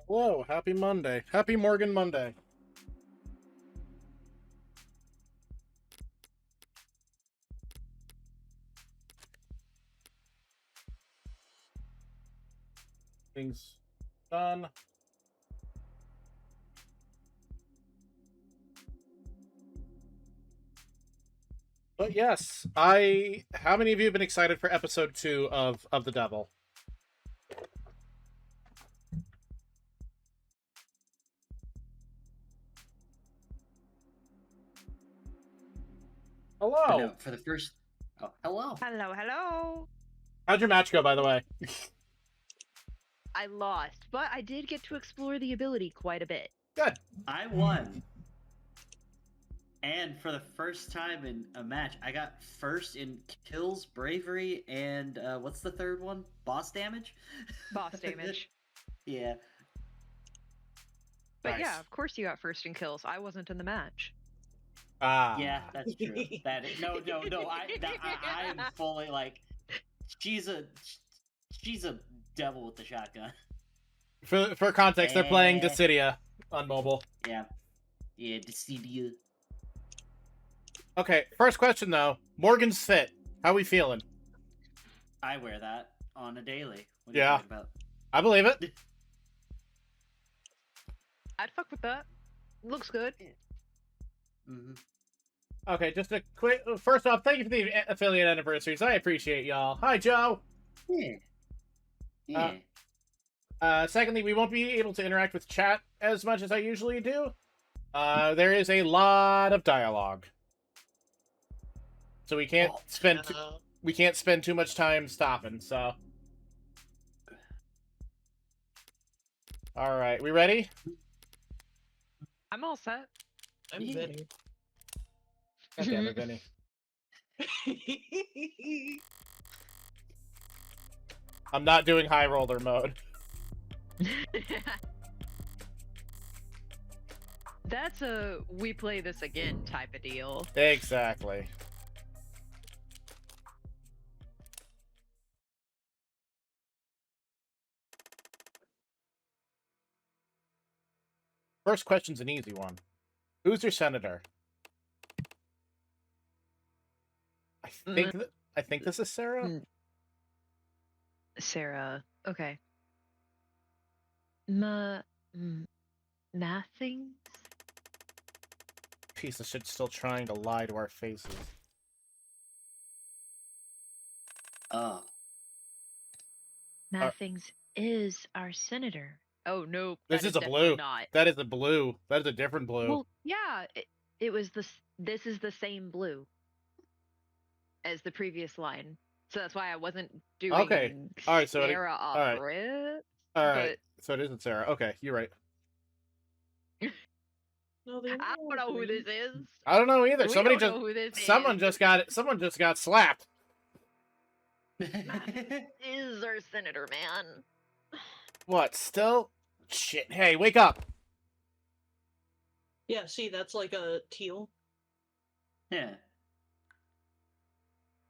Hello, happy Monday. Happy Morgan Monday. Things done. But yes, how many of you have been excited for episode 2 of The Devil? Hello. No, for the first. Oh, hello. Hello, hello. How'd your match go, by the way? I lost, but I did get to explore the ability quite a bit. Good. I won. And for the first time in a match, I got first in kills, bravery, and what's the third one? Boss damage? Boss damage. Yeah. But Nice. yeah, of course you got first in kills. I wasn't in the match. Ah. Yeah, that's true. No. I am fully like, she's a devil with the shotgun. For context, they're playing Dissidia on mobile. Yeah, Dissidia. Okay, first question though. Morgan's fit. How we feeling? I wear that on a daily. What are Yeah. you talking about? I believe it. I'd fuck with that. Looks good. Mm-hmm. Okay, just a quick. First off, thank you for the affiliate anniversaries. I appreciate y'all. Hi, Joe. Yeah. Secondly, we won't be able to interact with chat as much as I usually do. There is a lot of dialogue, so we can't spend too much time stopping. So, all right, we ready? I'm all set. I'm Yeah. Vinny. God damn it, Vinny. I'm not doing high roller mode. That's a we play this again type of deal. Exactly. First question's an easy one. Who's your senator? I think this is Sarah. Sarah. Okay. Nothing. Piece of shit still trying to lie to our faces. Oh. Nothing's is our senator. Oh no. This that is a definitely blue. Not. That is a blue. That is a different blue. Well, yeah. It was this is the same blue as the previous line. So that's why I wasn't doing Okay. All right, so Sarah all right. off rip. All right. So it isn't Sarah. Okay, you're right. No, I don't know who this is. I don't know either. We Somebody don't just know who this someone is. someone just got slapped. Is our senator, man. What? Still? Shit. Hey, wake up. Yeah, see, that's like a teal. Yeah.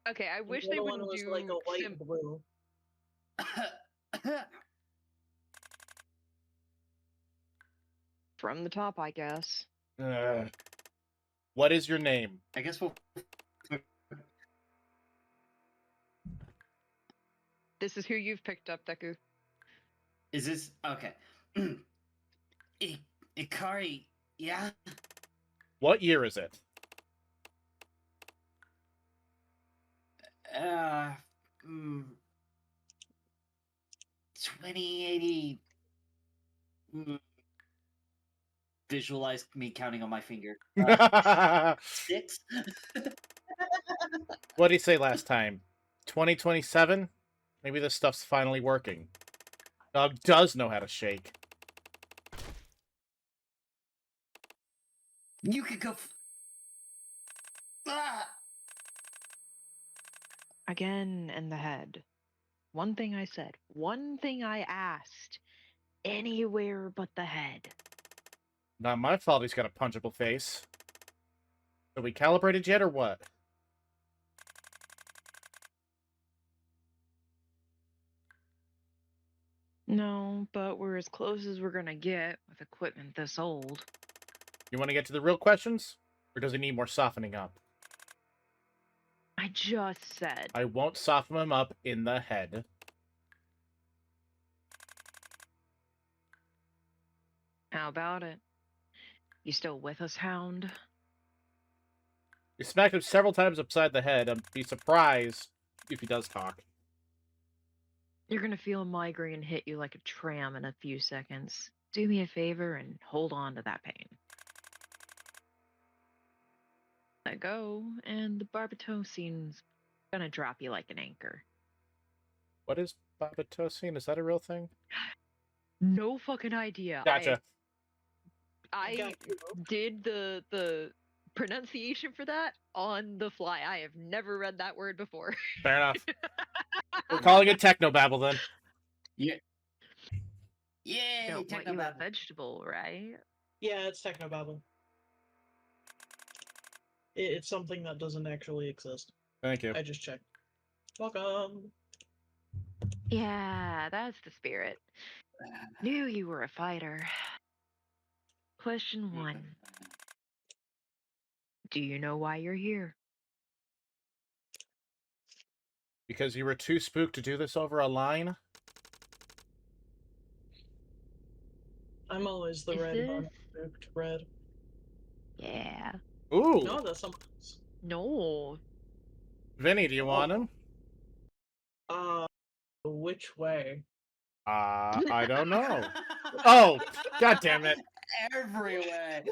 Okay, I wish The they other one wouldn't was do like a white and blue. from the top, I guess. What is your name? I guess we'll. This is who you've picked up, Deku. Is this okay? Ikari, yeah. What year is it? Uh, 2080. Visualize me counting on my finger. 6. What did he say last time? 2027? Maybe this stuff's finally working. Dog does know how to shake. You could go. Again in the head. One thing I said. One thing I asked. Anywhere but the head. Not my fault he's got a punchable face. Are we calibrated yet or what? No, but we're as close as we're gonna get with equipment this old. You want to get to the real questions? Or does it need more softening up? I just said. I won't soften him up in the head. How about it? You still with us, Hound? You smacked him several times upside the head. I'd be surprised if he does talk. You're gonna feel a migraine hit you like a tram in a few seconds. Do me a favor and hold on to that pain. Let go, and the barbitocine's gonna drop you like an anchor. What is barbitocine? Is that a real thing? No fucking idea. Gotcha. I Got you. did the pronunciation for that on the fly. I have never read that word before. Fair enough. We're calling it technobabble then. Yeah. Yay! Don't want you a Technobabble. vegetable, right? Yeah, it's technobabble. It's something that doesn't actually exist. Thank you. I just checked. Welcome. Yeah, that's the spirit. Knew you were a fighter. Question 1. Do you know why you're here? Because you were too spooked to do this over a line? I'm always the Is red this- one. Spooked red. Yeah. Ooh! No, that's someone else. No. Vinny, do you want him? Which way? I don't know. Oh! God damn it. Everywhere.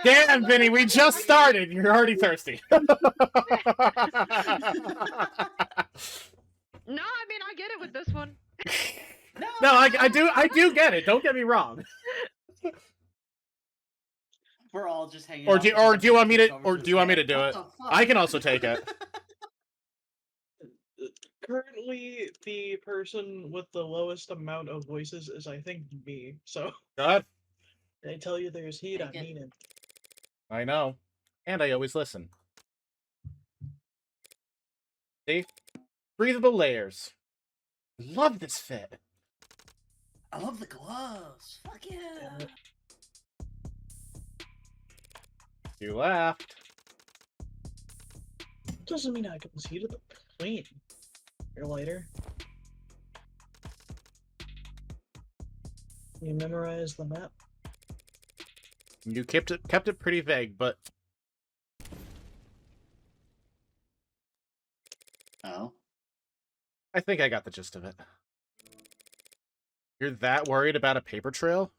Damn, Vinny, we just started. You're already thirsty. No, I mean I get it with this one. No, I do get it. Don't get me wrong. We're all just hanging Or out. do you want me to Over do you want me to do what it? the fuck? I can also take it. Currently, the person with the lowest amount of voices is, I think, me. So, God, I tell you there's heat, I Take it. mean it. I know, and I always listen. See, breathable layers. Love this fit. I love the gloves. Fuck yeah. You laughed. Doesn't mean I conceded the point. You're later. You memorized the map? You kept it pretty vague, but Oh. I think I got the gist of it. You're that worried about a paper trail?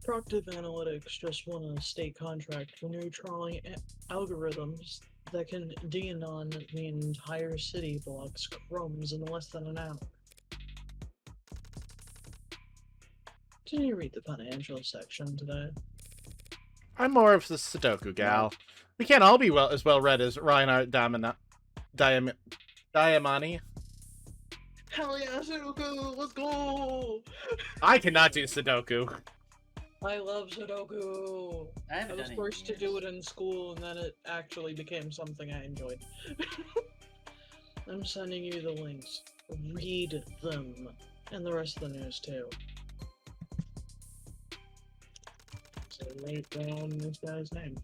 Proctive Analytics just won a state contract for new trawling algorithms that can deanon the entire city block's crumbs in less than an hour. Did you read the financial section today? I'm more of the Sudoku gal. We can't all be as well read as Reinhard Diamani. Hell yeah, Sudoku! Let's go! I cannot do Sudoku. I love Sudoku! I I haven't was done forced to years. do it in school, and then it actually became something I enjoyed. I'm sending you the links. Read them. And the rest of the news, too. So write down this guy's name.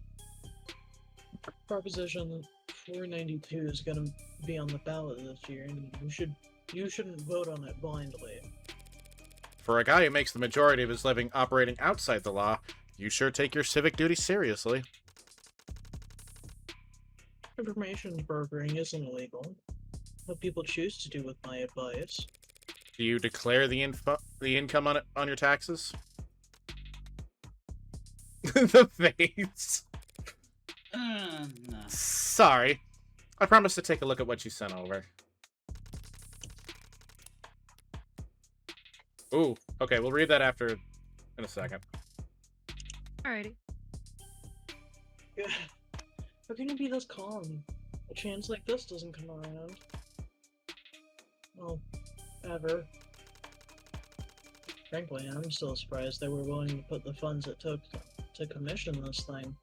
Proposition 492 is gonna be on the ballot this year, and you shouldn't vote on it blindly. For a guy who makes the majority of his living operating outside the law, you sure take your civic duty seriously. Information brokering isn't illegal. What people choose to do with my advice. Do you declare the income on your taxes? The face. No. Sorry. I promise to take a look at what you sent over. Ooh, okay, we'll read that after in a second. Alrighty. Yeah. How can you be this calm? A chance like this doesn't come around. Well, ever. Frankly, I'm still surprised they were willing to put the funds it took to commission this thing.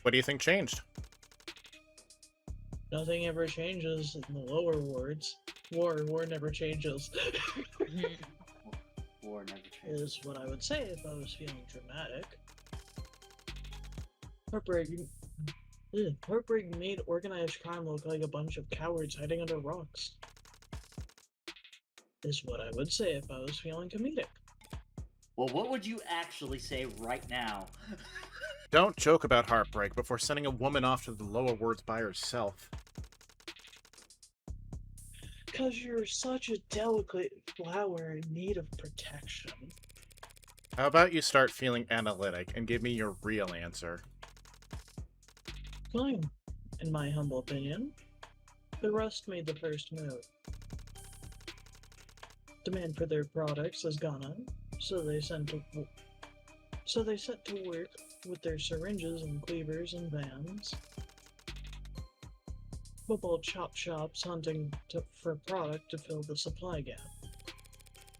What do you think changed? Nothing ever changes in the lower wards. War never changes. War never changes. Is what I would say if I was feeling dramatic. Heartbreak made organized crime look like a bunch of cowards hiding under rocks. Is what I would say if I was feeling comedic. Well, what would you actually say right now? Don't joke about heartbreak before sending a woman off to the lower wards by herself. Cause you're such a delicate flower in need of protection. How about you start feeling analytic and give me your real answer? Fine. In my humble opinion, the Rust made the first move. Demand for their products has gone up, so they set to work with their syringes and cleavers and vans. Football chop shops hunting for product to fill the supply gap.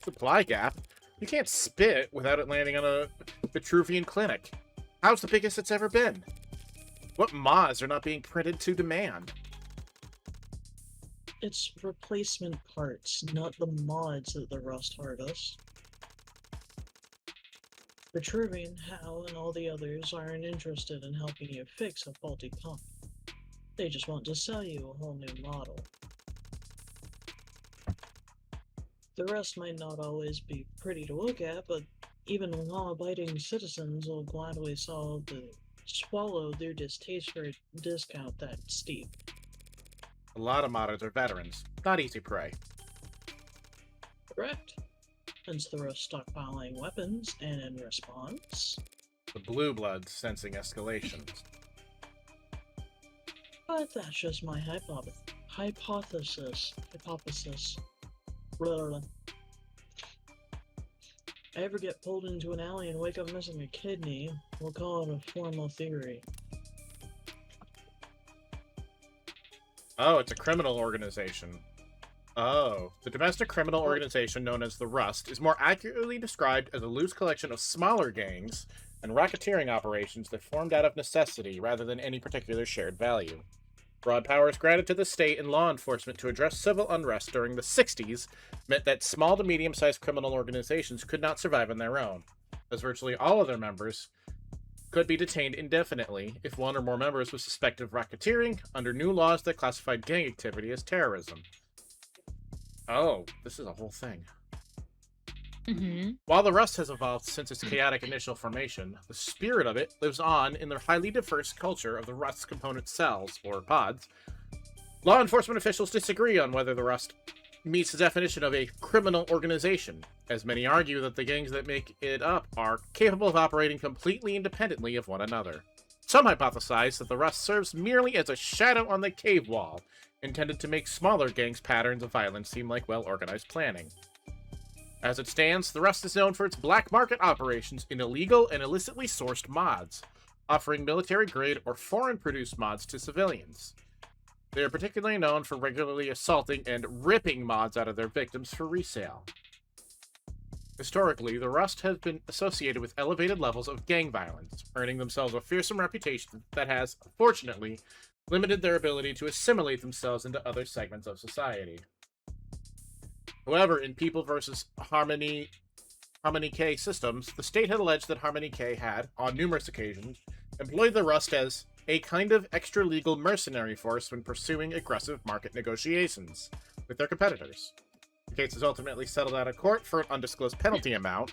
Supply gap? You can't spit without it landing on a Vitruvian clinic. How's the biggest it's ever been? What mods are not being printed to demand? It's replacement parts, not the mods that the Rust harvest. Vitruvian, Hal, and all the others aren't interested in helping you fix a faulty pump. They just want to sell you a whole new model. The rest might not always be pretty to look at, but even law-abiding citizens will gladly swallow their distaste for a discount that steep. A lot of modders are veterans. Not easy prey. Correct. Hence the rest stockpiling weapons, and in response... The blue bloods sensing escalations. But that's just my hypothesis. Blah, blah, blah. I ever get pulled into an alley and wake up missing a kidney, we'll call it a formal theory. Oh, it's a criminal organization. Oh, the domestic criminal organization known as the Rust is more accurately described as a loose collection of smaller gangs and racketeering operations that formed out of necessity rather than any particular shared value. Broad powers granted to the state and law enforcement to address civil unrest during the 60s meant that small to medium-sized criminal organizations could not survive on their own, as virtually all of their members could be detained indefinitely if one or more members was suspected of racketeering under new laws that classified gang activity as terrorism. Oh, this is a whole thing. While the Rust has evolved since its chaotic initial formation, the spirit of it lives on in the highly diverse culture of the Rust's component cells, or pods. Law enforcement officials disagree on whether the Rust meets the definition of a criminal organization, as many argue that the gangs that make it up are capable of operating completely independently of one another. Some hypothesize that the Rust serves merely as a shadow on the cave wall, intended to make smaller gangs' patterns of violence seem like well-organized planning. As it stands, the Rust is known for its black market operations in illegal and illicitly sourced mods, offering military-grade or foreign-produced mods to civilians. They are particularly known for regularly assaulting and ripping mods out of their victims for resale. Historically, the Rust has been associated with elevated levels of gang violence, earning themselves a fearsome reputation that has, fortunately, limited their ability to assimilate themselves into other segments of society. However, in People vs. Harmony K systems, the state had alleged that Harmony K had, on numerous occasions, employed the Rust as a kind of extra-legal mercenary force when pursuing aggressive market negotiations with their competitors. The case was ultimately settled out of court for an undisclosed penalty amount,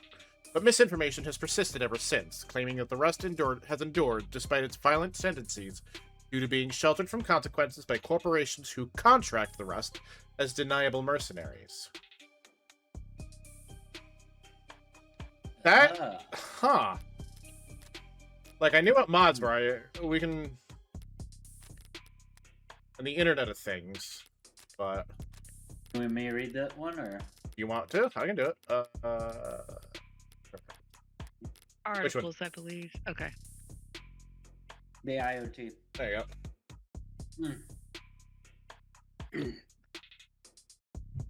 but misinformation has persisted ever since, claiming that the Rust has endured despite its violent tendencies due to being sheltered from consequences by corporations who contract the Rust as deniable mercenaries. That? Huh. Like, I knew what mods were. We can... on the Internet of Things, but... You want me to read that one, or...? You want to? I can do it. Articles, I believe. Okay. The IoT. There you go.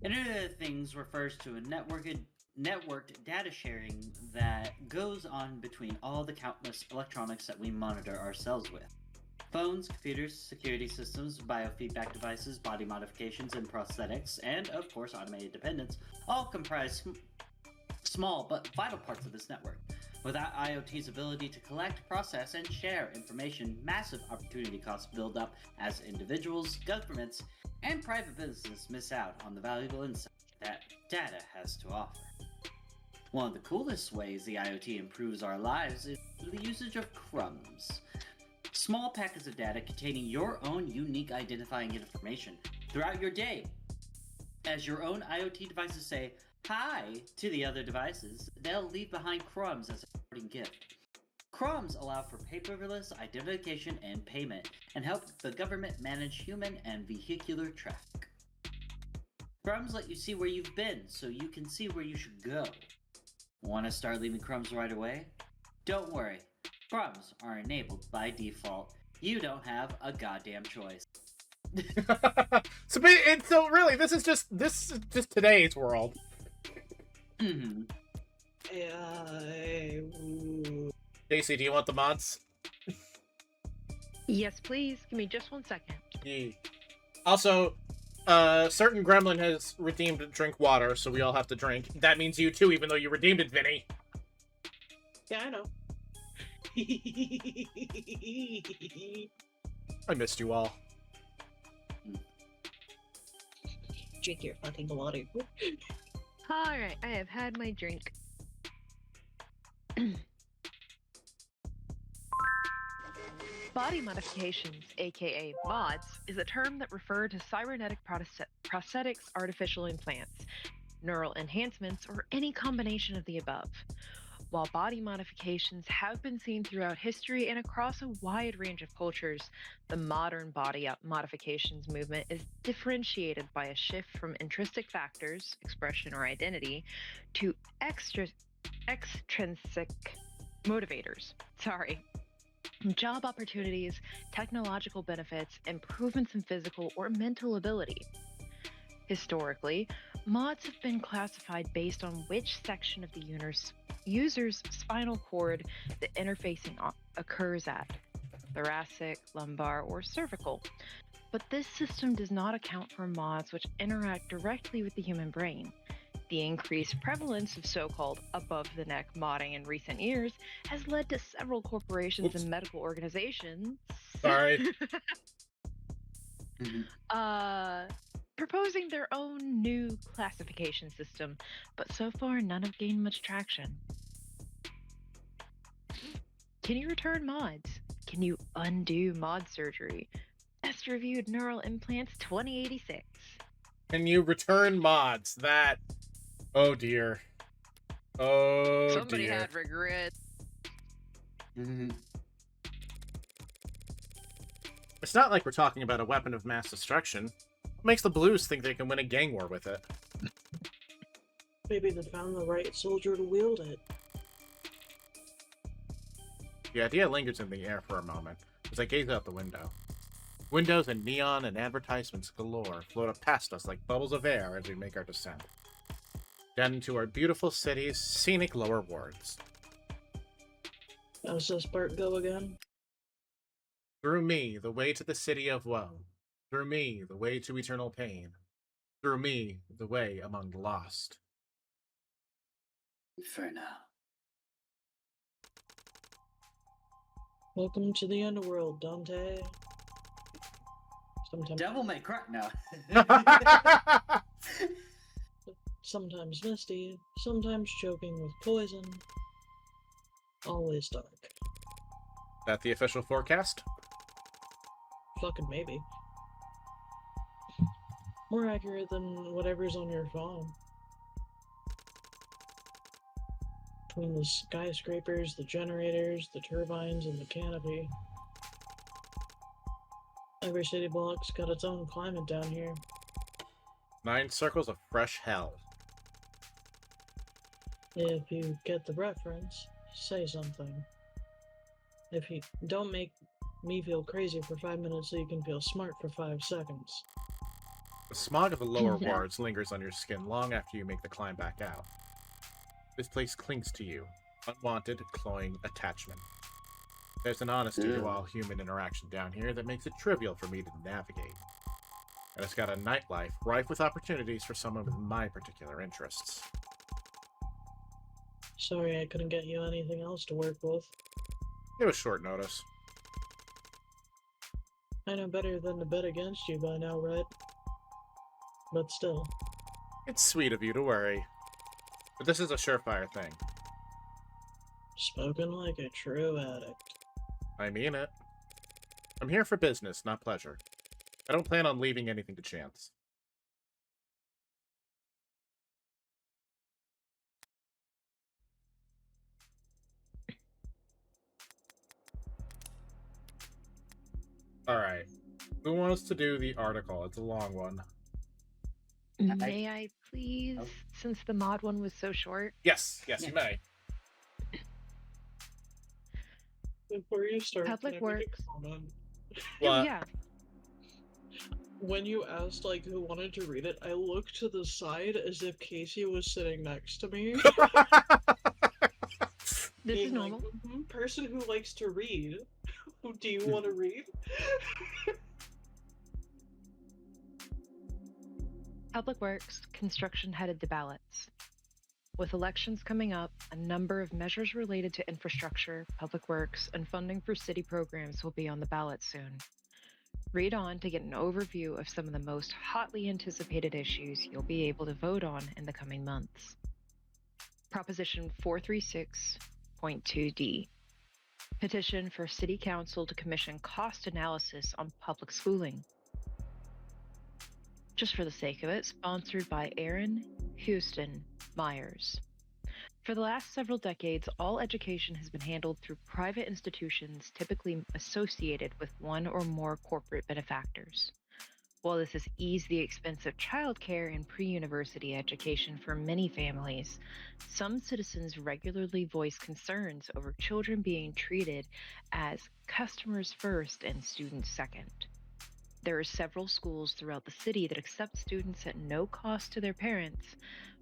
Internet of Things refers to a networked data sharing that goes on between all the countless electronics that we monitor ourselves with. Phones, computers, security systems, biofeedback devices, body modifications, and prosthetics, and of course automated dependents, all comprise small but vital parts of this network. Without IoT's ability to collect, process, and share information, massive opportunity costs build up as individuals, governments, and private businesses miss out on the valuable insight that data has to offer. One of the coolest ways the IoT improves our lives is through the usage of crumbs. Small packets of data containing your own unique identifying information throughout your day. As your own IoT devices say hi to the other devices, they'll leave behind crumbs as a parting gift. Crumbs allow for paperless identification and payment, and help the government manage human and vehicular traffic. Crumbs let you see where you've been, so you can see where you should go. Want to start leaving crumbs right away? Don't worry. Crumbs are enabled by default. You don't have a goddamn choice. So really, this is just today's world. Mhm. JC, do you want the mods? Yes, please. Give me just 1 second. Yeah. Also, certain gremlin has redeemed drink water, so we all have to drink. That means you too, even though you redeemed it, Vinny. Yeah, I know. I missed you all. Drink your fucking water. Alright, I have had my drink. Body modifications, aka mods, is a term that refers to cybernetic prosthetics, artificial implants, neural enhancements, or any combination of the above. While body modifications have been seen throughout history and across a wide range of cultures, the modern body modifications movement is differentiated by a shift from intrinsic factors, expression or identity, to extrinsic motivators. Job opportunities, technological benefits, improvements in physical or mental ability. Historically, mods have been classified based on which section of the user's spinal cord the interfacing occurs at, thoracic, lumbar, or cervical. But this system does not account for mods which interact directly with the human brain. The increased prevalence of so-called above-the-neck modding in recent years has led to several corporations and medical organizations Sorry. proposing their own new classification system, but so far none have gained much traction. Can you return mods? Can you undo mod surgery? Best reviewed neural implants 2086. Can you return mods? Oh dear. Oh Somebody dear. had regret. Mhm. It's not like we're talking about a weapon of mass destruction. What makes the Blues think they can win a gang war with it? Maybe they found the right soldier to wield it. The idea lingers in the air for a moment as I gaze out the window. Windows and neon and advertisements galore float up past us like bubbles of air as we make our descent down into our beautiful city's scenic lower wards. How's this part go again? Through me, the way to the city of woe. Through me, the way to eternal pain. Through me, the way among the lost. Inferno. Welcome to the underworld, Dante. Devil May Cry. No. Sometimes misty, sometimes choking with poison. Always dark. That the official forecast? Fucking maybe. More accurate than whatever's on your phone. Between the skyscrapers, the generators, the turbines, and the canopy. Every city block's got its own climate down here. 9 circles of fresh hell. If you get the reference, say something. If you don't make me feel crazy for 5 minutes so you can feel smart for 5 seconds. The smog of the lower wards lingers on your skin long after you make the climb back out. This place clings to you, unwanted, cloying attachment. There's an honesty to Ew. all human interaction down here that makes it trivial for me to navigate. And it's got a nightlife rife with opportunities for someone with my particular interests. Sorry I couldn't get you anything else to work with. It was short notice. I know better than to bet against you by now, right? But still. It's sweet of you to worry. But this is a surefire thing. Spoken like a true addict. I mean it. I'm here for business, not pleasure. I don't plan on leaving anything to chance. Alright. Who wants to do the article? It's a long one. May I please, Oh. since the mod one was so short? Yes, Yeah. you may. Before you start, Public can I make Works. a comment? What? Yeah. When you asked like who wanted to read it, I looked to the side as if Casey was sitting next to me. This is being like, normal. Person who likes to read. Do you want to read? Public Works construction headed the ballots. With elections coming up, a number of measures related to infrastructure, public works, and funding for city programs will be on the ballot soon. Read on to get an overview of some of the most hotly anticipated issues you'll be able to vote on in the coming months. Proposition 436.2D. Petition for City Council to commission cost analysis on public schooling. Just for the sake of it, sponsored by Aaron Houston Myers. For the last several decades, all education has been handled through private institutions typically associated with one or more corporate benefactors. While this has eased the expense of childcare and pre-university education for many families, some citizens regularly voice concerns over children being treated as customers first and students second. There are several schools throughout the city that accept students at no cost to their parents,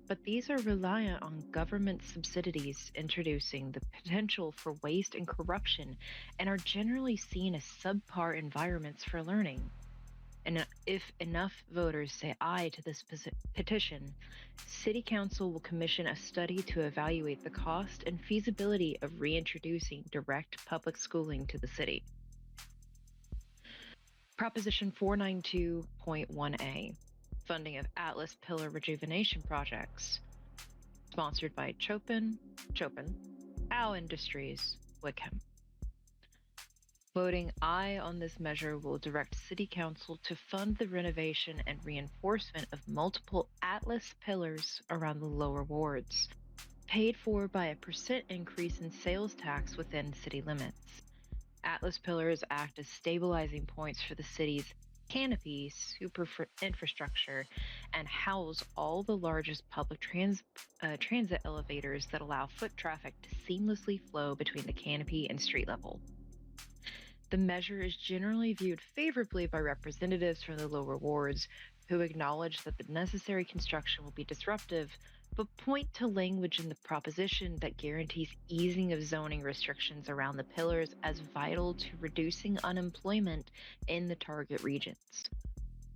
but these are reliant on government subsidies, introducing the potential for waste and corruption, and are generally seen as subpar environments for learning. And if enough voters say aye to this petition, City Council will commission a study to evaluate the cost and feasibility of reintroducing direct public schooling to the city. Proposition 492.1A. Funding of Atlas Pillar Rejuvenation Projects. Sponsored by Chopin, Ow Industries, Wickham. Voting aye on this measure will direct City Council to fund the renovation and reinforcement of multiple Atlas pillars around the lower wards, paid for by a % increase in sales tax within city limits. Atlas pillars act as stabilizing points for the city's canopy super infrastructure and house all the largest public transit elevators that allow foot traffic to seamlessly flow between the canopy and street level. The measure is generally viewed favorably by representatives from the lower wards who acknowledge that the necessary construction will be disruptive, but point to language in the proposition that guarantees easing of zoning restrictions around the pillars as vital to reducing unemployment in the target regions.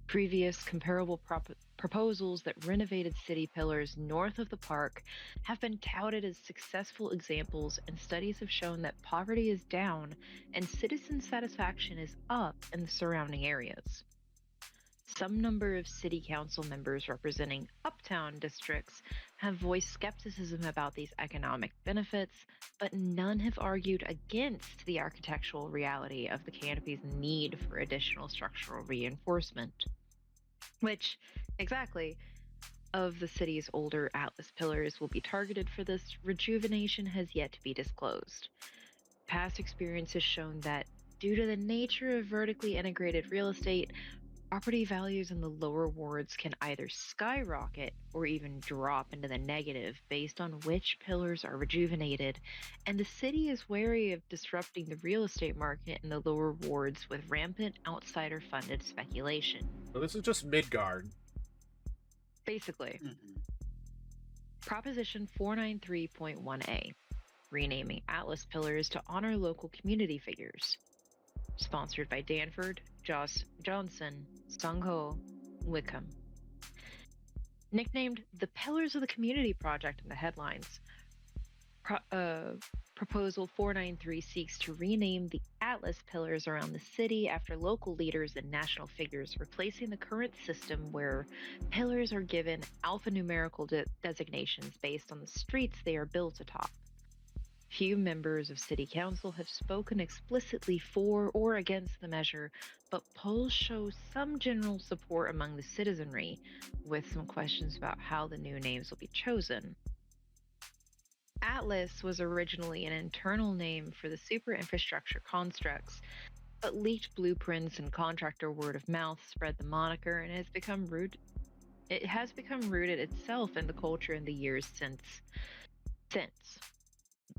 Previous comparable proposals that renovated city pillars north of the park have been touted as successful examples, and studies have shown that poverty is down and citizen satisfaction is up in the surrounding areas. Some number of city council members representing uptown districts have voiced skepticism about these economic benefits, but none have argued against the architectural reality of the canopy's need for additional structural reinforcement. Which, exactly, of the city's older Atlas pillars will be targeted for this rejuvenation has yet to be disclosed. Past experience has shown that, due to the nature of vertically integrated real estate, property values in the lower wards can either skyrocket or even drop into the negative based on which pillars are rejuvenated, and the city is wary of disrupting the real estate market in the lower wards with rampant outsider-funded speculation. So this is just Midgard. Basically. Mhm. Proposition 493.1A. renaming Atlas Pillars to honor local community figures. Sponsored by Danford, Joss Johnson, Sung Ho, Wickham. Nicknamed the Pillars of the Community Project in the headlines, Proposal 493 seeks to rename the Atlas Pillars around the city after local leaders and national figures, replacing the current system where pillars are given alphanumerical designations based on the streets they are built atop. Few members of City Council have spoken explicitly for or against the measure, but polls show some general support among the citizenry, with some questions about how the new names will be chosen. Atlas was originally an internal name for the super infrastructure constructs, but leaked blueprints and contractor word of mouth spread the moniker and it has become rooted itself in the culture in the years since.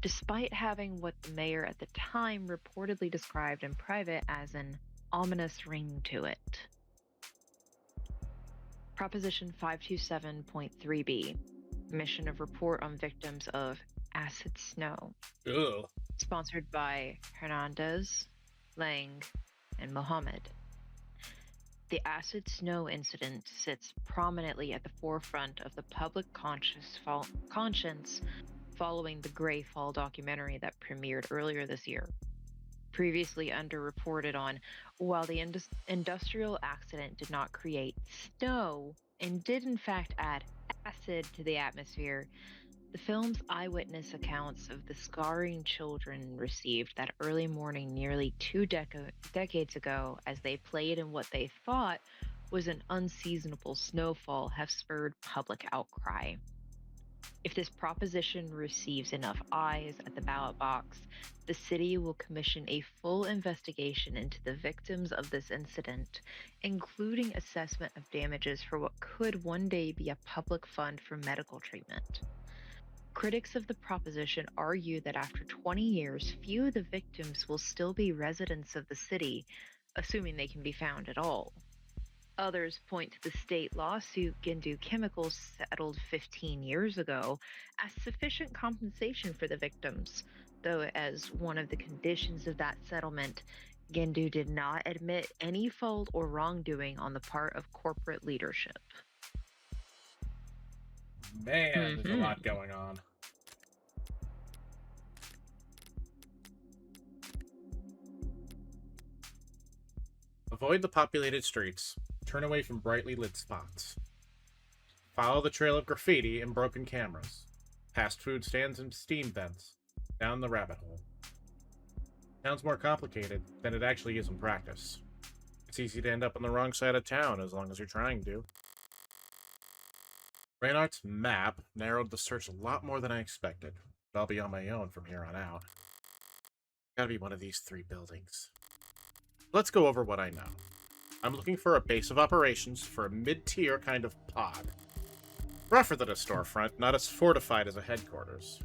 Despite having what the mayor at the time reportedly described in private as an ominous ring to it. Proposition 527.3b, Mission of Report on Victims of Acid Snow. Ugh. Sponsored by Hernandez, Lang, and Mohammed. The acid snow incident sits prominently at the forefront of the public conscience following the Grey Fall documentary that premiered earlier this year. Previously underreported on, while the industrial accident did not create snow and did in fact add acid to the atmosphere, the film's eyewitness accounts of the scarring children received that early morning nearly 2 decades ago as they played in what they thought was an unseasonable snowfall have spurred public outcry. If this proposition receives enough ayes at the ballot box, the city will commission a full investigation into the victims of this incident, including assessment of damages for what could one day be a public fund for medical treatment. Critics of the proposition argue that after 20 years, few of the victims will still be residents of the city, assuming they can be found at all. Others point to the state lawsuit Gindu Chemicals settled 15 years ago as sufficient compensation for the victims, though as one of the conditions of that settlement, Gindu did not admit any fault or wrongdoing on the part of corporate leadership. Man, there's a lot going on. Avoid the populated streets. Turn away from brightly lit spots. Follow the trail of graffiti and broken cameras. Past food stands and steam vents. Down the rabbit hole. Sounds more complicated than it actually is in practice. It's easy to end up on the wrong side of town as long as you're trying to. Reinhardt's map narrowed the search a lot more than I expected, but I'll be on my own from here on out. Gotta be one of these 3 buildings. Let's go over what I know. I'm looking for a base of operations for a mid-tier kind of pod. Rougher than a storefront, not as fortified as a headquarters.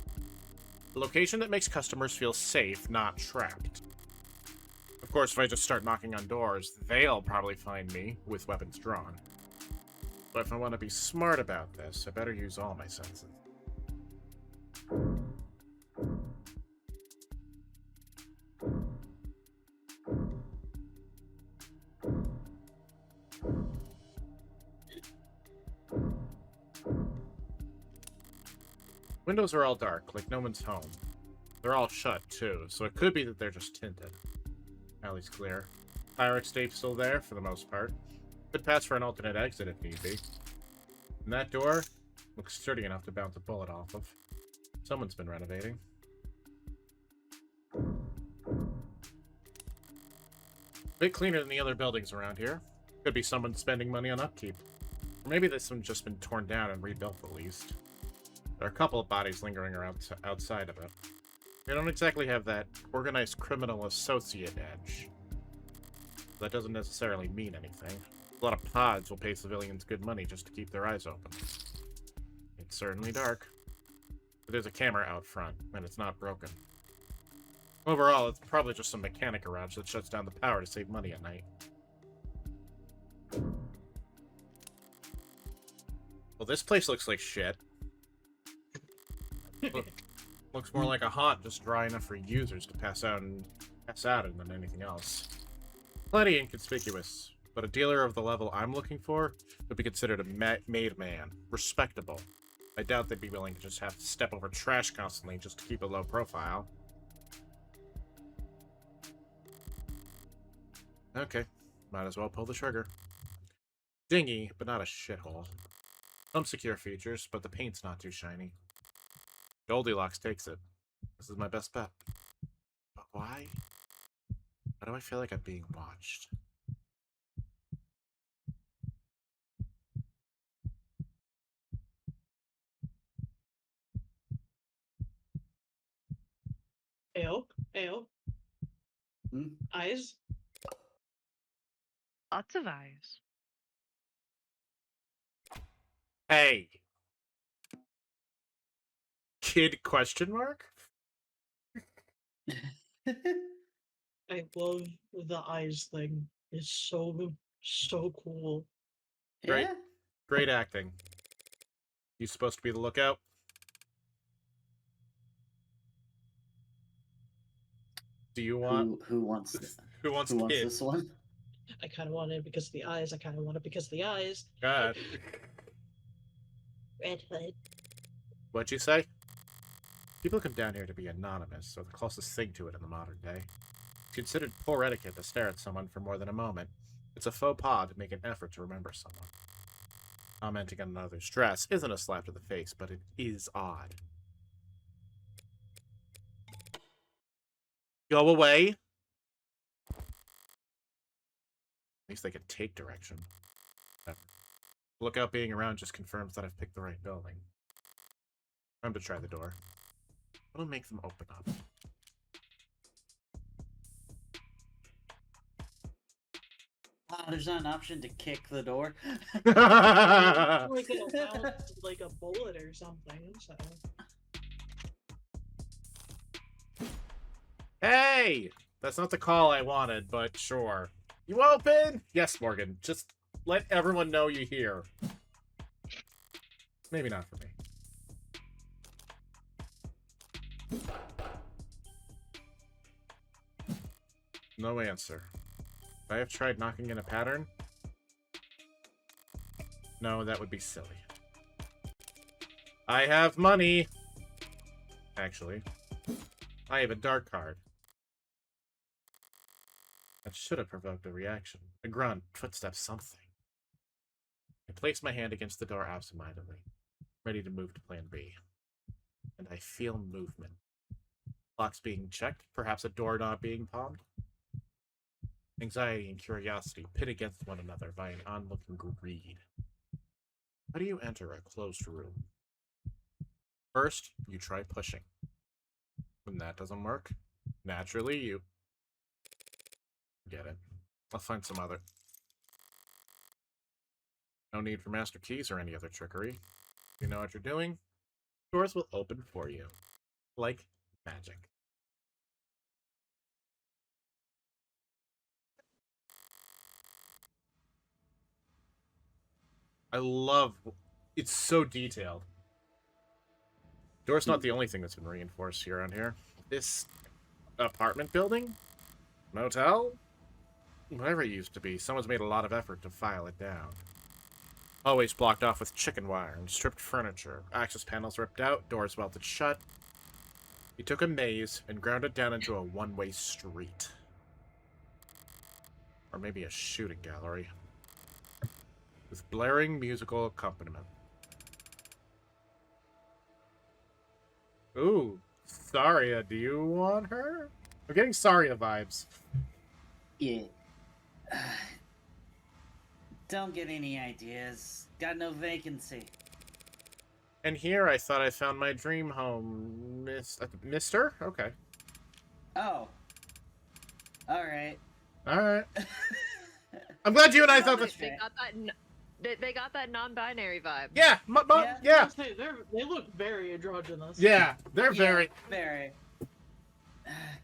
A location that makes customers feel safe, not trapped. Of course, if I just start knocking on doors, they'll probably find me with weapons drawn. But if I want to be smart about this, I better use all my senses. Windows are all dark, like no one's home. They're all shut, too, so it could be that they're just tinted. Alley's clear. Fire escape still there, for the most part. Could pass for an alternate exit if need be. And that door looks sturdy enough to bounce a bullet off of. Someone's been renovating. Bit cleaner than the other buildings around here. Could be someone spending money on upkeep. Or maybe this one's just been torn down and rebuilt at least. There are a couple of bodies lingering around outside of it. They don't exactly have that organized criminal associate edge. That doesn't necessarily mean anything. A lot of pods will pay civilians good money just to keep their eyes open. It's certainly dark. But there's a camera out front, and it's not broken. Overall, it's probably just some mechanic garage that shuts down the power to save money at night. Well, this place looks like shit. Looks more like a haunt, just dry enough for users to pass out in than anything else. Plenty inconspicuous, but a dealer of the level I'm looking for would be considered a made man. Respectable. I doubt they'd be willing to just have to step over trash constantly just to keep a low profile. Okay, might as well pull the trigger. Dingy, but not a shithole. Some secure features, but the paint's not too shiny. Goldilocks takes it. This is my best bet. But why? Why do I feel like I'm being watched? Ayo, ayo. Hmm? Eyes? Lots of eyes. Hey! Kid question mark? I love the eyes thing. It's so cool. Great. Yeah. Great acting. You supposed to be the lookout? Do you want... Who wants this? Who wants Who wants kid? this one? I kind of want it because of the eyes. I kind of want it because of the eyes. God. Red Hood. What'd you say? People come down here to be anonymous, or the closest thing to it in the modern day. It's considered poor etiquette to stare at someone for more than a moment. It's a faux pas to make an effort to remember someone. Commenting on another's dress isn't a slap to the face, but it is odd. Go away! At least they could take direction. Whatever. Lookout being around just confirms that I've picked the right building. Time to try the door. What'll make them open up? There's not an option to kick the door. Like it'll bounce like a bullet or something. So. Hey! That's not the call I wanted, but sure. You open? Yes, Morgan. Just let everyone know you're here. Maybe not for me. No answer. Could I have tried knocking in a pattern? No, that would be silly. I have money! Actually, I have a dark card. That should have provoked a reaction. A grunt, footsteps, something. I place my hand against the door absentmindedly, ready to move to plan B. And I feel movement. Locks being checked, perhaps a doorknob being palmed. Anxiety and curiosity pit against one another by an onlooking greed. How do you enter a closed room? First, you try pushing. When that doesn't work, naturally you... Get it. I'll find some other... No need for master keys or any other trickery. If you know what you're doing, doors will open for you. Like magic. I love... It's so detailed. Door's not the only thing that's been reinforced here on here. This apartment building? Motel? Whatever it used to be, someone's made a lot of effort to file it down. Always blocked off with chicken wire and stripped furniture, access panels ripped out, doors welded shut. He took a maze and ground it down into a one-way street. Or maybe a shooting gallery. With blaring musical accompaniment. Ooh, Saria, do you want her? I'm getting Saria vibes. Yeah. Don't get any ideas. Got no vacancy. And here I thought I found my dream home, Mister? Okay. Oh. Alright. Alright. I'm glad you and I thought this. that... They got that non-binary vibe. Yeah, yeah. They look very androgynous. Yeah, they're Yeah, very... Very.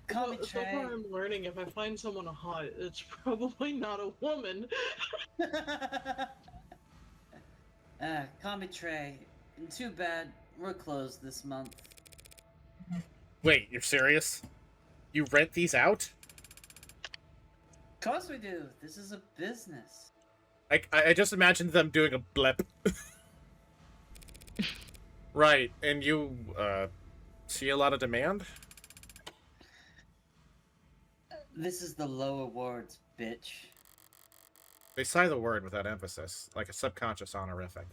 Call me So Trey. far I'm learning if I find someone hot, it's probably not a woman. Call me Trey. Too bad, we're closed this month. Wait, you're serious? You rent these out? Of course we do. This is a business. I just imagined them doing a blip. Right, and you, see a lot of demand? This is the lower wards, bitch. They say the word without emphasis, like a subconscious honorific.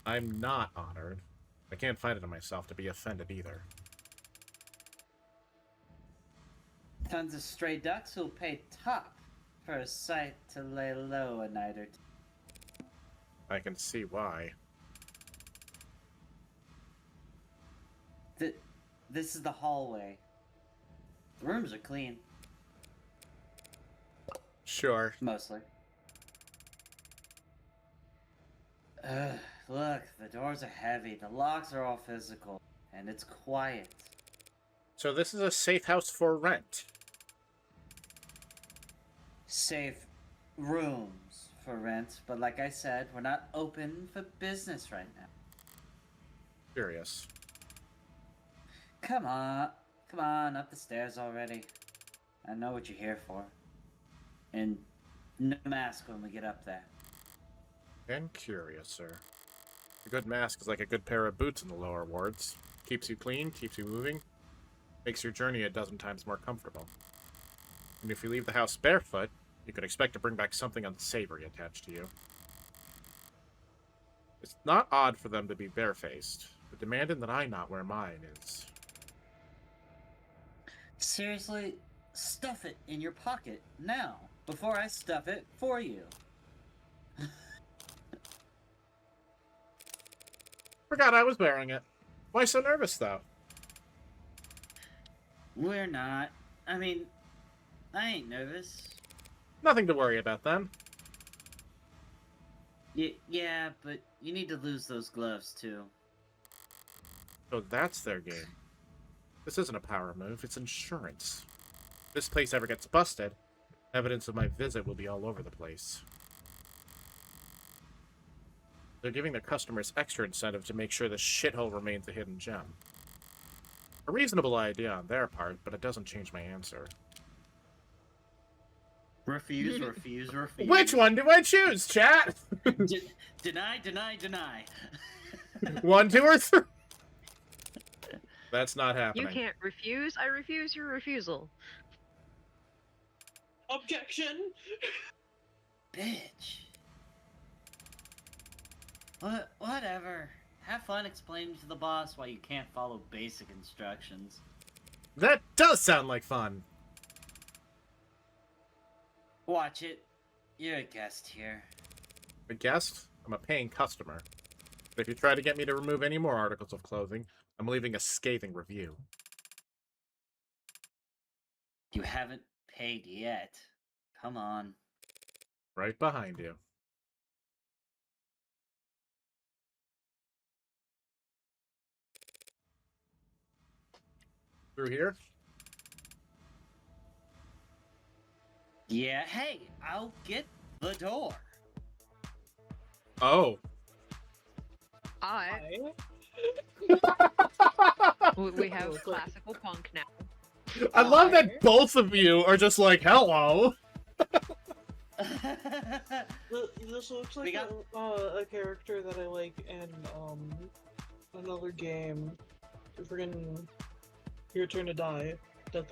I'm not honored. I can't find it in myself to be offended either. Tons of stray ducks who'll pay top for a sight to lay low a night or two. I can see why. This is the hallway. The rooms are clean, Sure. mostly. Ugh, look, the doors are heavy, the locks are all physical, and it's quiet. So this is a safe house for rent. Safe rooms for rent, but like I said, we're not open for business right now. Curious. Come on, up the stairs already. I know what you're here for. And no mask when we get up there. And curious, sir. A good mask is like a good pair of boots in the lower wards. Keeps you clean, keeps you moving, makes your journey a dozen times more comfortable. And if you leave the house barefoot, you could expect to bring back something unsavory attached to you. It's not odd for them to be barefaced, but demanding that I not wear mine is... Seriously, stuff it in your pocket now, before I stuff it for you. Forgot I was wearing it. Why so nervous, though? We're not. I mean, I ain't nervous. Nothing to worry about, then. Yeah, but you need to lose those gloves, too. So that's their game. This isn't a power move, it's insurance. If this place ever gets busted, evidence of my visit will be all over the place. They're giving their customers extra incentive to make sure this shithole remains a hidden gem. A reasonable idea on their part, but it doesn't change my answer. Refuse, refuse, refuse. Which one do I choose, chat? Deny, deny, deny. 1, 2, or 3? That's not happening. You can't refuse. I refuse your refusal. Objection! Bitch. Whatever. Have fun explaining to the boss why you can't follow basic instructions. That does sound like fun. Watch it. You're a guest here. A guest? I'm a paying customer. But if you try to get me to remove any more articles of clothing, I'm leaving a scathing review. You haven't paid yet. Come on. Right behind you. Through here? Yeah, hey, I'll get the door. Oh. We have classical punk now. I love that both of you are just like, hello. This looks like We got- a character that I like in another game. Friggin' Your Turn to Die. Death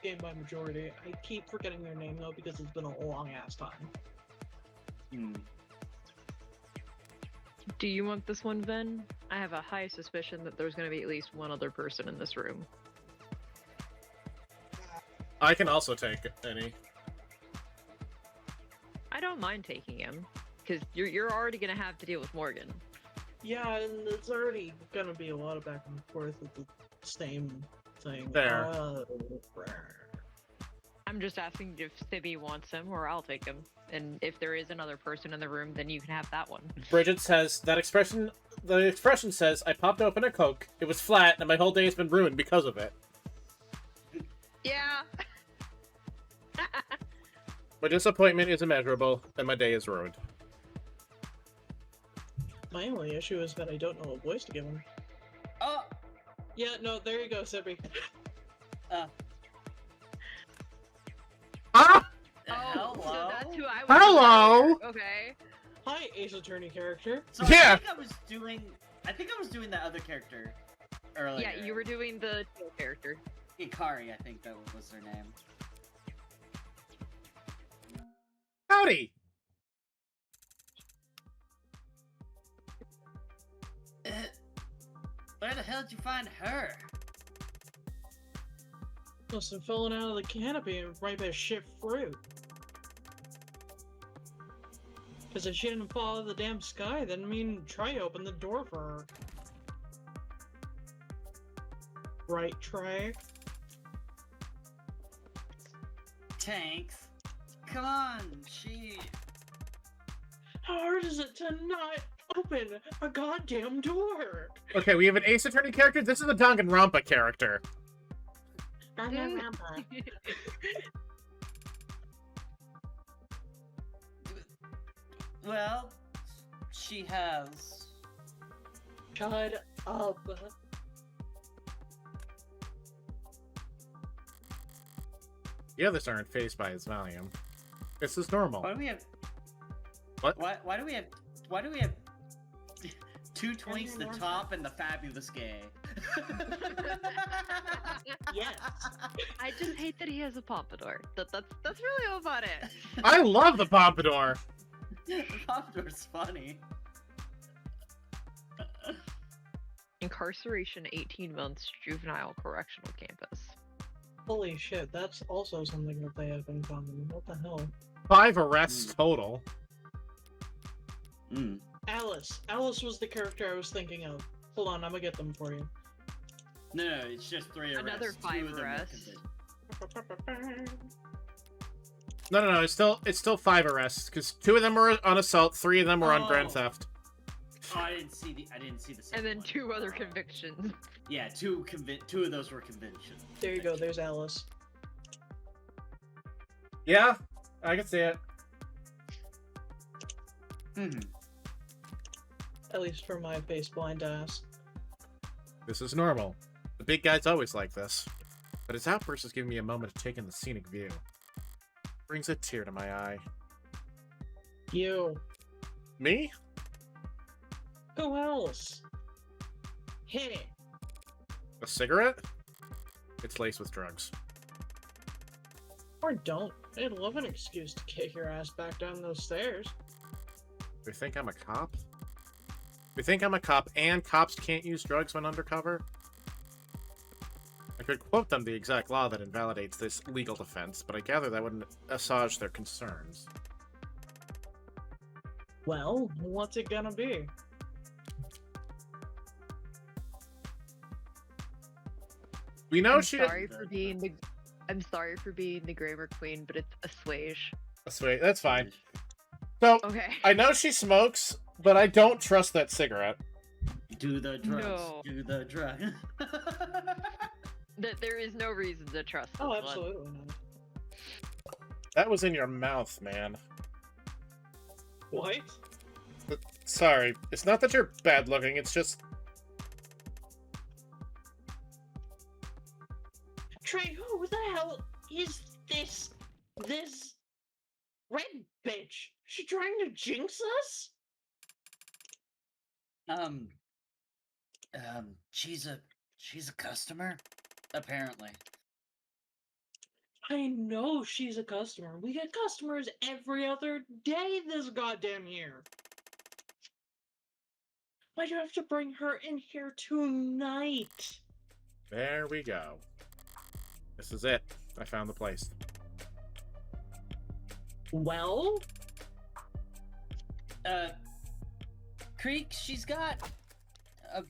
Game by Majority. I keep forgetting their name though because it's been a long ass time. Do you want this one, Ven? I have a high suspicion that there's going to be at least one other person in this room. I can also take any. I don't mind taking him, because you're already going to have to deal with Morgan. Yeah, and it's already gonna be a lot of back and forth with the same thing. There. I'm just asking if Sibby wants him, or I'll take him. And if there is another person in the room, then you can have that one. Bridget says, the expression says, I popped open a Coke, it was flat, and my whole day has been ruined because of it. Yeah. My disappointment is immeasurable, and my day is ruined. My only issue is that I don't know what voice to give him. Oh, Yeah, no, there you go, Sippy. Ah! Oh, so Hello? that's who I was. Hello? Okay. Hi, Ace Attorney character. So Yeah. I think I was doing that other character earlier. Yeah, you were doing the tail character. Ikari, I think that was her name. Howdy. Where the hell did you find her? Must have fallen out of the canopy and ripe as shit fruit. Because if she didn't fall out of the damn sky, then Trey opened the door for her. Right, Trey? Tanks. Come on, How hard is it to not open a goddamn door? Okay, we have an Ace Attorney character. This is a Danganronpa character. Well, she has. Shut up. The others aren't phased by its volume. This is normal. Why do we have? What? Why do we have? Why do we have? Two twinks, the top, and the fabulous gay. Yes. I just hate that he has a pompadour. That's really all about it. I love the pompadour. Pompadour's funny. Incarceration 18 months, juvenile correctional campus. Holy shit, that's also something that they have in common. What the hell? 5 arrests total. Mm. Alice. Alice was the character I was thinking of. Hold on, I'm gonna get them for you. No, it's just 3 arrests. Another 2 5 of them were arrests. convicted. No. It's still 5 arrests because 2 of them were on assault, 3 of them were on grand Oh. theft. Oh, I didn't see the second And then one. 2 other convictions. Yeah, 2 of those were convictions. There you go, there's Alice. Yeah, I can see it. Hmm. At least for my face blind ass. This is normal. The big guy's always like this. But his outburst is giving me a moment to take in the scenic view. Brings a tear to my eye. You. Me? Who else? Hit it. A cigarette? It's laced with drugs. Or don't. I'd love an excuse to kick your ass back down those stairs. They think I'm a cop? They think I'm a cop and cops can't use drugs when undercover? I could quote them the exact law that invalidates this legal defense, but I gather that wouldn't assuage their concerns. Well, what's it gonna be? We know I'm she sorry for being the Grammar Queen, but it's assuage. Sweet, that's fine. So, Okay. I know she smokes, but I don't trust that cigarette. Do the drugs. No. Do the drug. That there is no reason to trust this Oh, one. absolutely not. That was in your mouth, man. What? Sorry, it's not that you're bad looking, it's just... Trey, who the hell is this red bitch? She trying to jinx us? She's a customer, apparently. I know she's a customer. We get customers every other day this goddamn year. Why'd you have to bring her in here tonight? There we go. This is it. I found the place. Well? Creek, she's got a...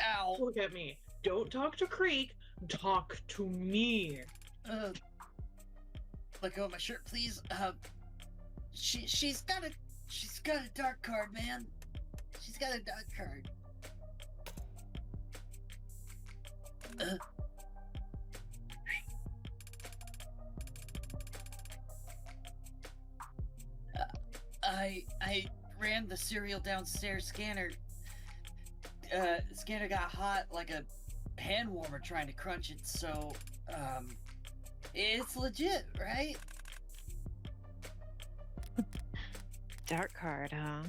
Ow. Look at me. Don't talk to Creek. Talk to me. Let go of my shirt, please. She's got a dark card, man. She's got a dark card. I ran the serial downstairs scanner Scanner got hot like a hand warmer trying to crunch it, so, it's legit, right? Dark card, huh?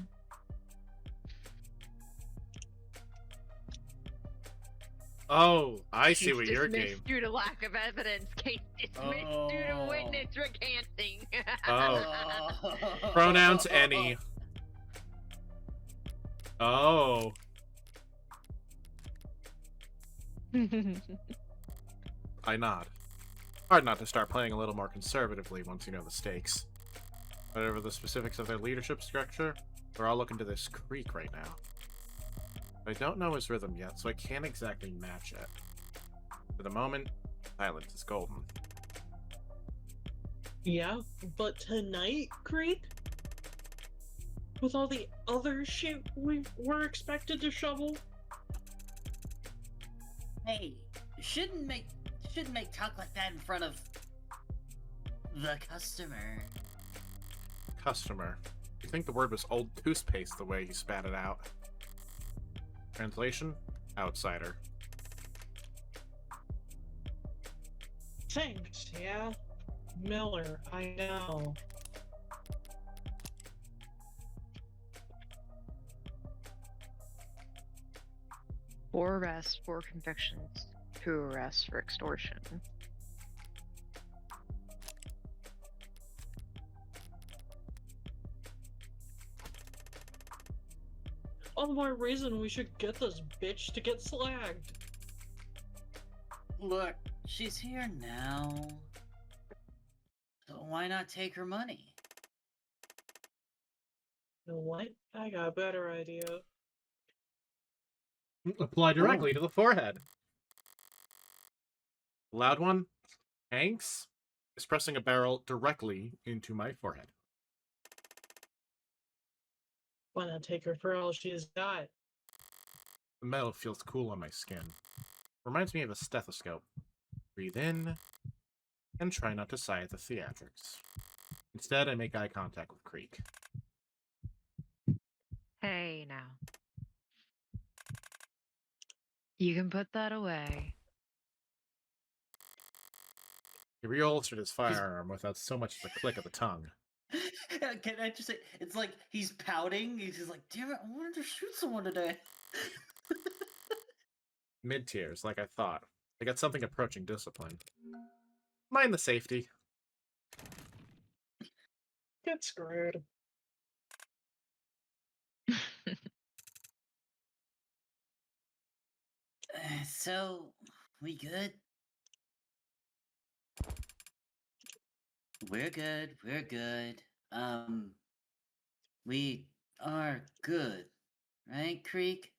Oh, I see Case what your dismissed game. due to lack of evidence. Case dismissed due to witness recanting. Oh. Pronouns any. Oh. I nod. Hard not to start playing a little more conservatively once you know the stakes. Whatever the specifics of their leadership structure, we're all looking to this Creek right now. I don't know his rhythm yet, so I can't exactly match it. For the moment, silence is golden. Yeah, but tonight, Creek? With all the other shit we're expected to shovel? Hey, shouldn't make talk like that in front of the customer. Customer. You think the word was old toothpaste the way you spat it out? Translation? Outsider. Thanks, yeah? Miller, I know. Four arrests, 4 convictions, 2 arrests for extortion. All the more reason we should get this bitch to get slagged. Look, she's here now. So why not take her money? You know what? I got a better idea. Apply directly to the forehead. Loud one. Hanks is pressing a barrel directly into my forehead. Why not take her for all she's got? The metal feels cool on my skin. Reminds me of a stethoscope. Breathe in, and try not to sigh at the theatrics. Instead, I make eye contact with Creek. Hey, now. You can put that away. He reholstered his firearm without so much as a click of the tongue. Can I just say, it's like he's pouting. He's just like, damn it, I wanted to shoot someone today. Mid-tiers, like I thought. I got something approaching discipline. Mind the safety. Get screwed. So, we good? We're good. We're good. We are good, right, Creek?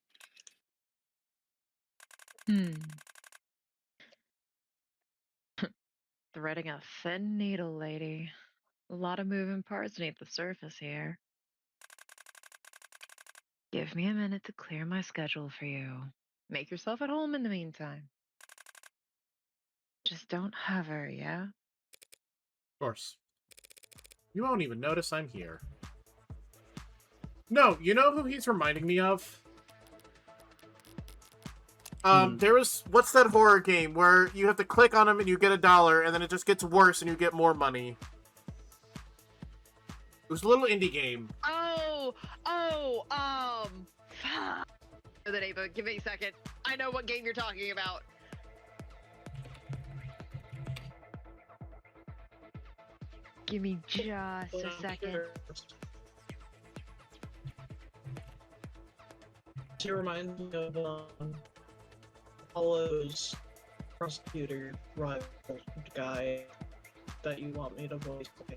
Threading a thin needle, lady. A lot of moving parts beneath the surface here. Give me a minute to clear my schedule for you. Make yourself at home in the meantime. Just don't hover, yeah? Of course. You won't even notice I'm here. No, you know who he's reminding me of? There was... What's that horror game where you have to click on him and you get $1, and then it just gets worse and you get more money? It was a little indie game. Fuck. The name of it. Give me a second. I know what game you're talking about. Give me just a second. She reminds me of Apollo's prosecutor rival guy that you want me to voice play.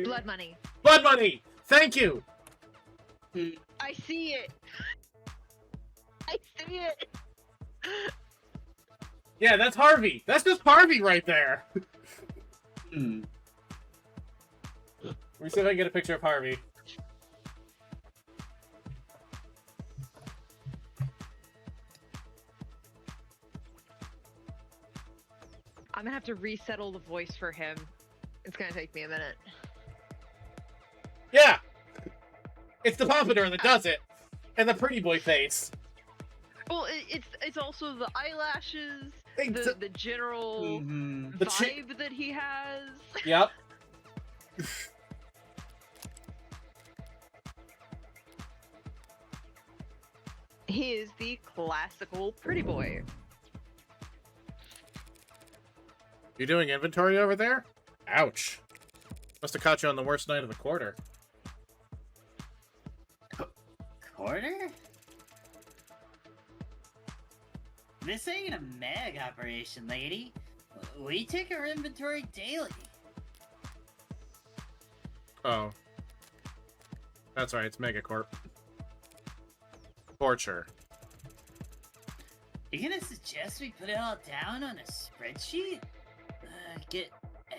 Blood money. Blood money! Thank you! I see it. I see it. Yeah, that's Harvey. That's just Harvey right there. Let me see if I can get a picture of Harvey. I'm gonna have to resettle the voice for him. It's gonna take me a minute. Yeah! It's the pompadour that does it, and the pretty boy face. Well, it's also the eyelashes, It's- the general Mm-hmm. The vibe that he has. Yep. He is the classical pretty boy. You doing inventory over there? Ouch. Must have caught you on the worst night of the quarter. Quarter? This ain't a mag operation, lady. We take our inventory daily. Oh. That's right, it's Megacorp. Torture. You gonna suggest we put it all down on a spreadsheet? Get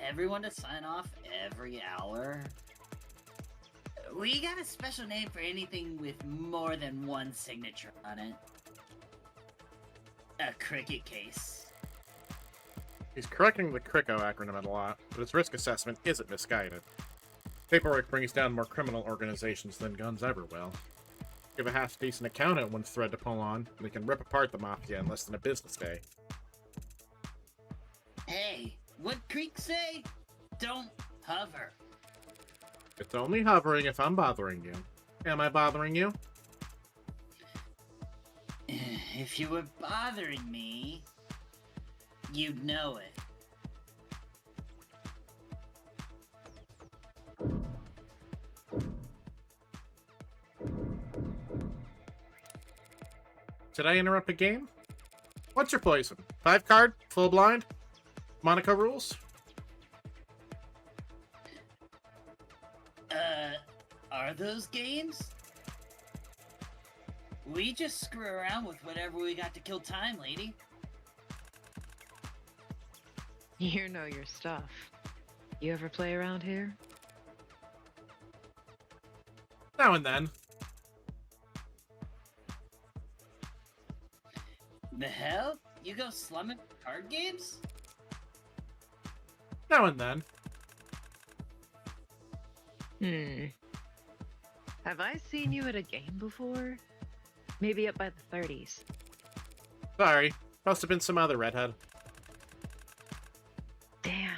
everyone to sign off every hour? We got a special name for anything with more than one signature on it. A cricket case. He's correcting the CRICO acronym a lot, but his risk assessment isn't misguided. Paperwork brings down more criminal organizations than guns ever will. Give a half-decent accountant one thread to pull on, and they can rip apart the Mafia in less than a business day. Hey, what Creek say? Don't hover. It's only hovering if I'm bothering you. Am I bothering you? If you were bothering me, you'd know it. Did I interrupt a game? What's your poison? 5 card? Full blind? Monaco rules? Are those games? We just screw around with whatever we got to kill time, lady. You know your stuff. You ever play around here? Now and then. The hell? You go slumming card games? Now and then. Have I seen you at a game before? Maybe up by the 30s. Sorry. Must have been some other redhead. Damn.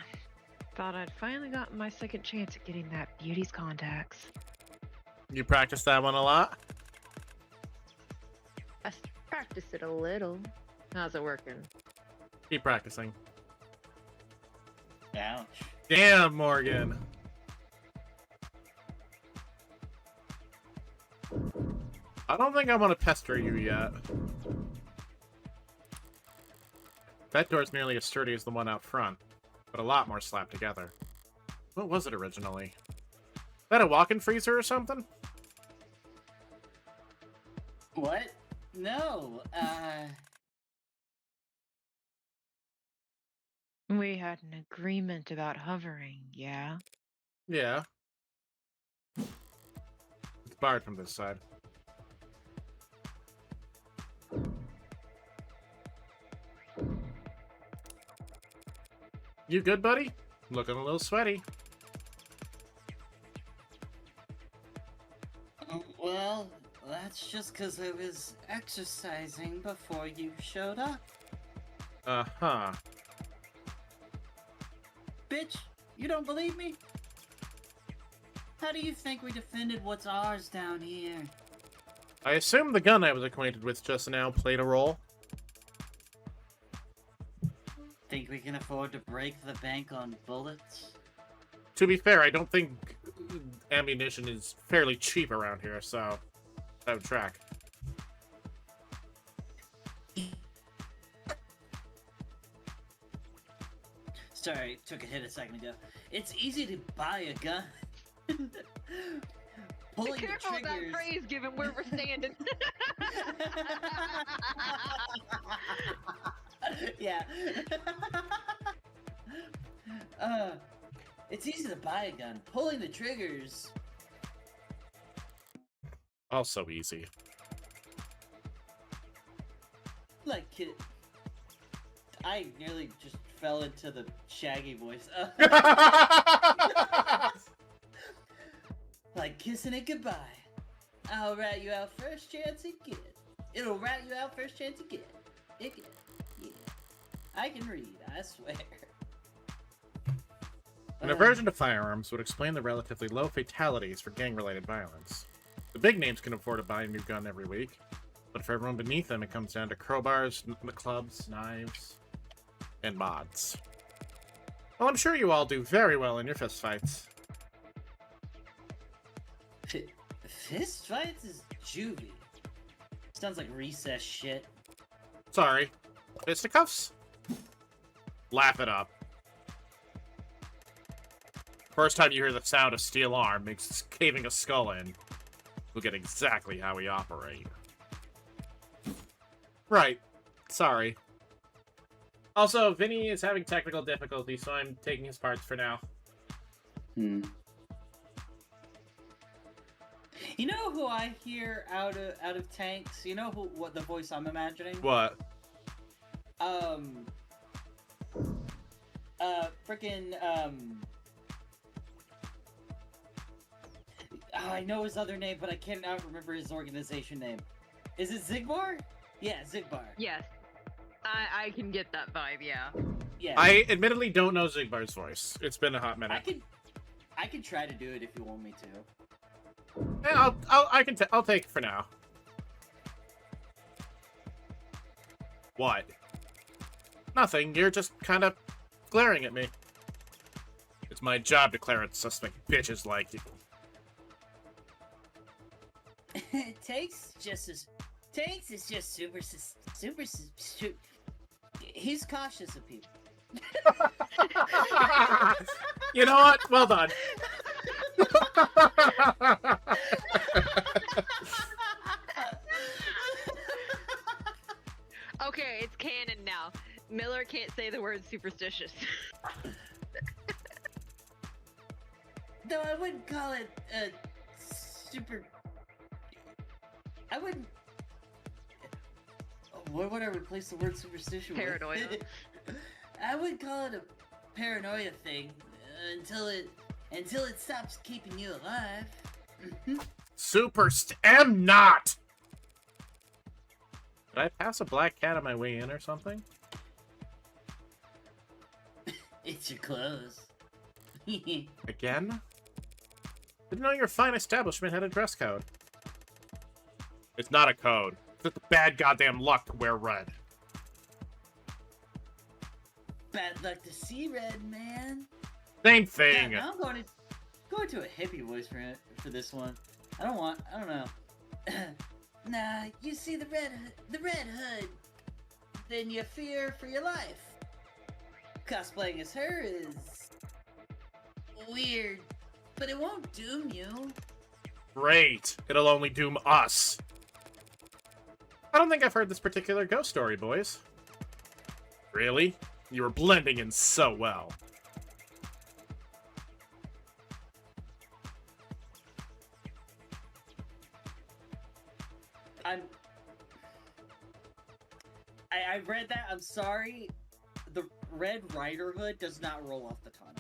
Thought I'd finally gotten my second chance at getting that beauty's contacts. You practice that one a lot? I practiced it a little. How's it working? Keep practicing. Ouch. Damn, Morgan. I don't think I want to pester you yet. That door's nearly as sturdy as the one out front, but a lot more slapped together. What was it originally? That a walk-in freezer or something? What? No, We had an agreement about hovering, yeah? Yeah. It's barred from this side. You good, buddy? Looking a little sweaty. well, that's just because I was exercising before you showed up. Uh-huh. Bitch, you don't believe me? How do you think we defended what's ours down here? I assume the gun I was acquainted with just now played a role. Think we can afford to break the bank on bullets? To be fair, I don't think ammunition is fairly cheap around here, so that would track. Sorry, took a hit a second ago. It's easy to buy a gun. Pulling Be careful the with that triggers. phrase given where we're standing. Yeah. It's easy to buy a gun. Pulling the triggers. Also easy. Like, I nearly just fell into the Shaggy voice. Like kissing it goodbye. I'll rat you out first chance it get. It'll rat you out first chance it get. It get. Yeah. I can read, I swear. An aversion to firearms would explain the relatively low fatalities for gang-related violence. The big names can afford to buy a new gun every week, but for everyone beneath them, it comes down to crowbars, clubs, knives, and mods. Well, I'm sure you all do very well in your fistfights. Fist fights is juvie. Sounds like recess shit. Sorry. Fisticuffs? Laugh it up. First time you hear the sound of steel arm makes caving a skull in, you'll get exactly how we operate. Right. Sorry. Also, Vinny is having technical difficulties, so I'm taking his parts for now. You know who I hear out of tanks? You know what the voice I'm imagining? What? I know his other name, but I cannot remember his organization name. Is it Zigbar? Yeah, Zigbar. Yes. I can get that vibe, yeah. Yeah. I admittedly don't know Zigbar's voice. It's been a hot minute. I can try to do it if you want me to. Yeah, I'll take it for now. What? Nothing. You're just kind of glaring at me. It's my job to glare at suspect bitches like you. Tanks is just super. He's cautious of people. You know what? Well done. Okay, it's canon now. Miller can't say the word superstitious. Though I wouldn't call it super. I wouldn't. What would I replace the word superstition Paranoia. with? I would call it a paranoia thing until it stops keeping you alive. Am not! Did I pass a black cat on my way in or something? It's your clothes. Again? Didn't know your fine establishment had a dress code. It's not a code. It's just the bad goddamn luck to wear red. Bad luck to see red, man. Same thing. Yeah, I'm going to a hippie voice for this one. I don't know. Nah, you see the red hood, then you fear for your life. Cosplaying as her is weird, but it won't doom you. Great. It'll only doom us. I don't think I've heard this particular ghost story, boys. Really? You were blending in so well. I read that. I'm sorry. The Red Rider Hood does not roll off the tongue.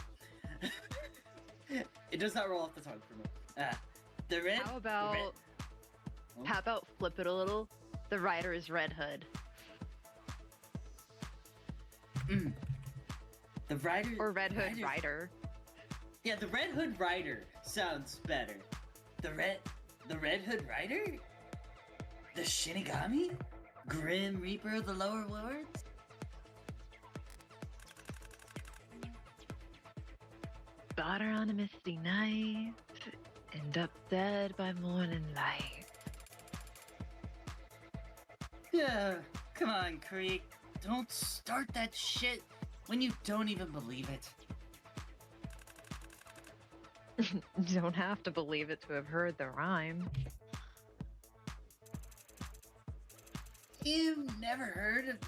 It does not roll off the tongue for me. The red. How about flip it a little? The rider is Red Hood. The rider. Or Red Hood Rider. Yeah, the Red Hood Rider sounds better. The Red Hood Rider? The Shinigami? Grim Reaper of the Lower Lords? Bought her on a misty night, end up dead by morning light. Yeah, come on, Creek. Don't start that shit when you don't even believe it. Don't have to believe it to have heard the rhyme. You've never heard of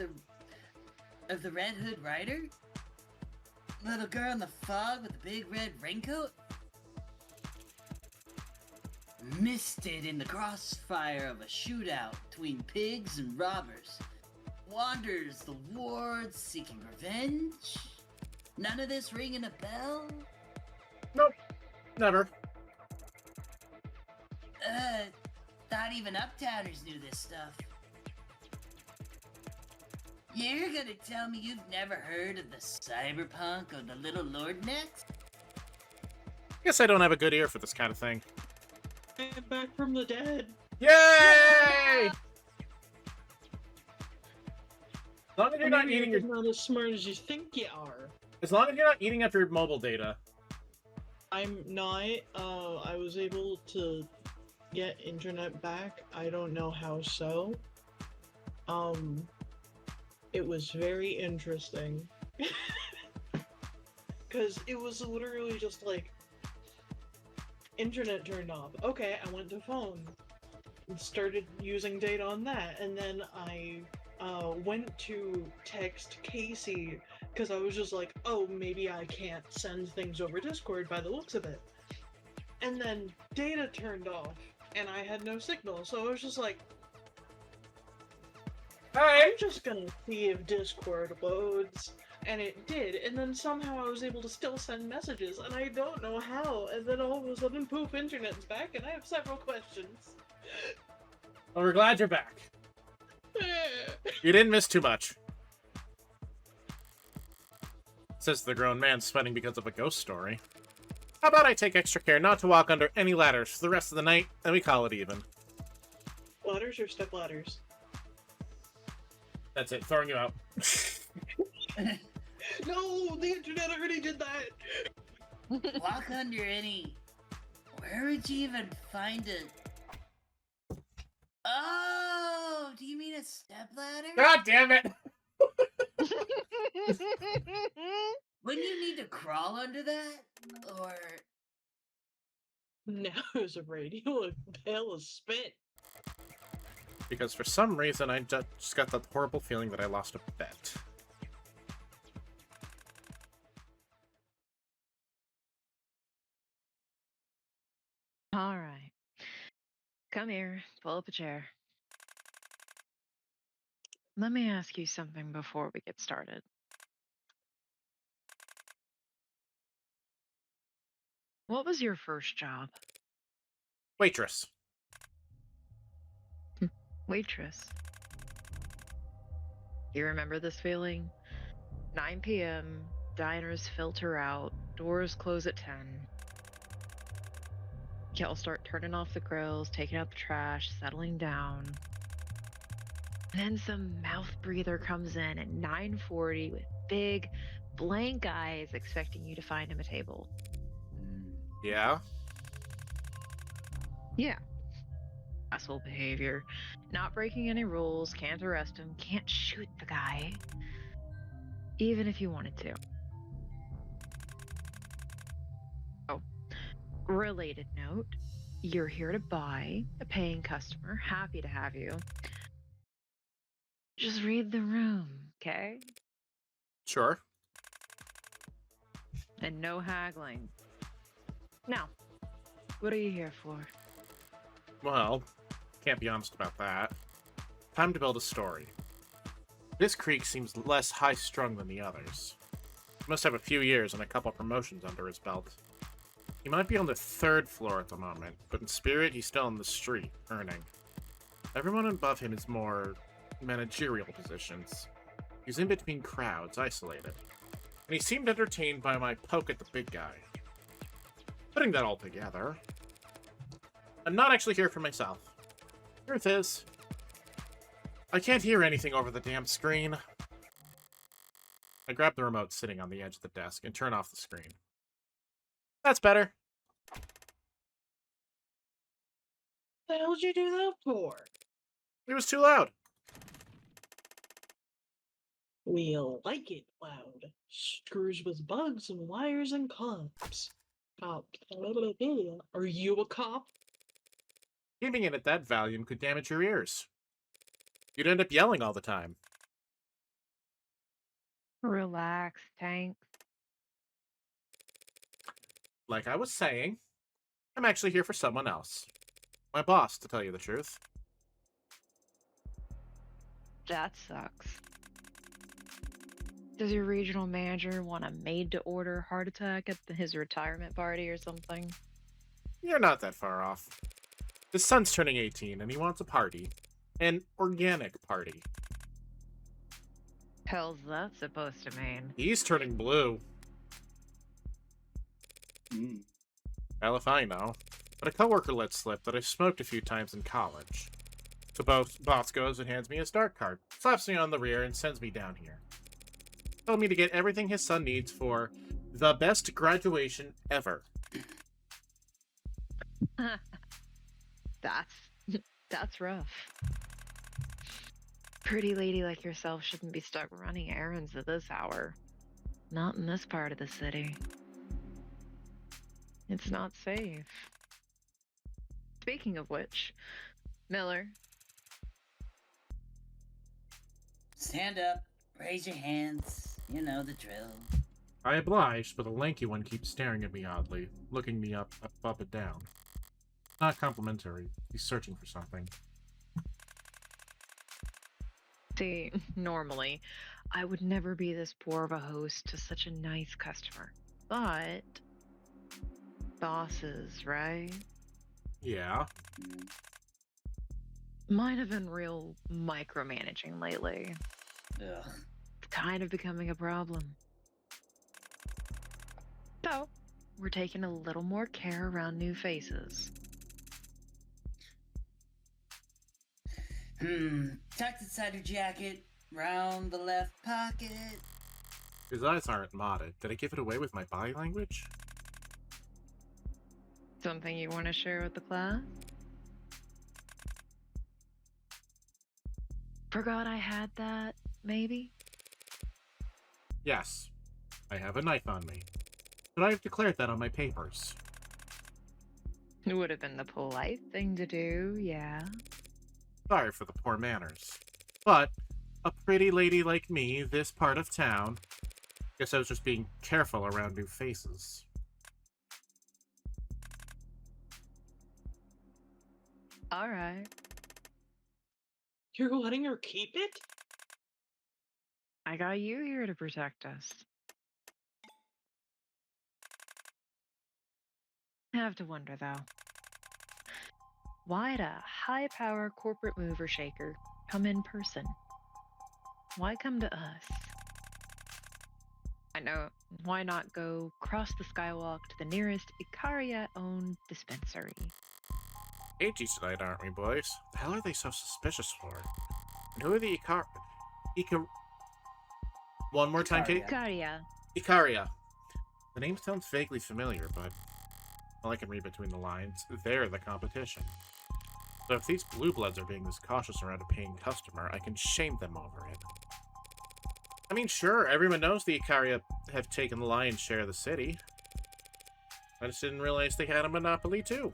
the Red Hood Rider? Little girl in the fog with the big red raincoat? Misted in the crossfire of a shootout between pigs and robbers. Wanders the wards seeking revenge? None of this ringing a bell? Nope. Never. thought even uptowners knew this stuff. You're gonna tell me you've never heard of the cyberpunk or the little lord net? Guess I don't have a good ear for this kind of thing. I'm back from the dead. Yay! As long as you're not eating your... not as smart as you think you are. As long as you're not eating up your mobile data. I'm not. I was able to get internet back. I don't know how so. It was very interesting. Because it was literally just like, internet turned off. Okay, I went to phone and started using data on that, and then I went to text Casey because I was just like, oh, maybe I can't send things over Discord by the looks of it. And then data turned off, and I had no signal, so I was just like, I'm just gonna see if Discord loads. And it did, and then somehow I was able to still send messages, and I don't know how, and then all of a sudden, poof, internet's back, and I have several questions. Well, we're glad you're back. You didn't miss too much. Says the grown man sweating because of a ghost story. How about I take extra care not to walk under any ladders for the rest of the night, and we call it even. Ladders or step ladders? That's it, throwing you out. No, the internet already did that! Walk under any... Where would you even find a... Oh, do you mean a stepladder? God damn it! Wouldn't you need to crawl under that? Or... Now there's a radio, a pail of spit. Because for some reason I just got that horrible feeling that I lost a bet. All right. Come here. Pull up a chair. Let me ask you something before we get started. What was your first job? Waitress. Waitress. You remember this feeling? 9 p.m., diners filter out, doors close at 10. Y'all start turning off the grills, taking out the trash, settling down. And then some mouth breather comes in at 9:40 with big, blank eyes expecting you to find him a table. Yeah? Yeah. Asshole behavior. Not breaking any rules, can't arrest him, can't shoot the guy. Even if you wanted to. Oh. Related note. You're here to buy, a paying customer, happy to have you. Just read the room, okay? Sure. And no haggling. Now, what are you here for? Well, can't be honest about that. Time to build a story. This Creek seems less high-strung than the others. He must have a few years and a couple promotions under his belt. He might be on the 3rd floor at the moment, but in spirit he's still on the street, earning. Everyone above him is more managerial positions. He's in between crowds, isolated. And he seemed entertained by my poke at the big guy. Putting that all together, I'm not actually here for myself. Truth is, I can't hear anything over the damn screen. I grab the remote sitting on the edge of the desk and turn off the screen. That's better. The hell did you do that for? It was too loud. We like it loud. Screws with bugs and wires and cops. Cops. Are you a cop? Keeping it at that volume could damage your ears. You'd end up yelling all the time. Relax, Tank. Like I was saying, I'm actually here for someone else. My boss, to tell you the truth. That sucks. Does your regional manager want a made-to-order heart attack at his retirement party or something? You're not that far off. His son's turning 18, and he wants a party. An organic party. Hell's that supposed to mean? He's turning blue. Well, if I know. But a coworker let slip that I smoked a few times in college. So boss goes and hands me his dart card, slaps me on the rear, and sends me down here. Told me to get everything his son needs for the best graduation ever. That's rough. Pretty lady like yourself shouldn't be stuck running errands at this hour. Not in this part of the city. It's not safe. Speaking of which, Miller. Stand up, raise your hands, you know the drill. I obliged, but the lanky one keeps staring at me oddly, looking me up and down. Not complimentary. He's searching for something. See, normally, I would never be this poor of a host to such a nice customer. But bosses, right? Yeah. Mine have been real micromanaging lately. Ugh. It's kind of becoming a problem. So, we're taking a little more care around new faces. Tucked inside your jacket, round the left pocket. His eyes aren't modded. Did I give it away with my body language? Something you want to share with the class? Forgot I had that, maybe? Yes. I have a knife on me. But I've declared that on my papers. It would have been the polite thing to do, yeah. Sorry for the poor manners. But a pretty lady like me, this part of town... Guess I was just being careful around new faces. Alright. You're letting her keep it? I got you here to protect us. I have to wonder, though. Why'd a high-power corporate mover shaker come in person? Why come to us? I know, why not go cross the skywalk to the nearest Icaria-owned dispensary? Agey tonight, aren't we, boys? The hell are they so suspicious for? And who are the One more time, Kate? Icaria. Icaria. The name sounds vaguely familiar, but... Well, I can read between the lines. They're the competition. So if these blue bloods are being this cautious around a paying customer, I can shame them over it. I mean, sure, everyone knows the Icaria have taken the lion's share of the city. I just didn't realize they had a monopoly, too.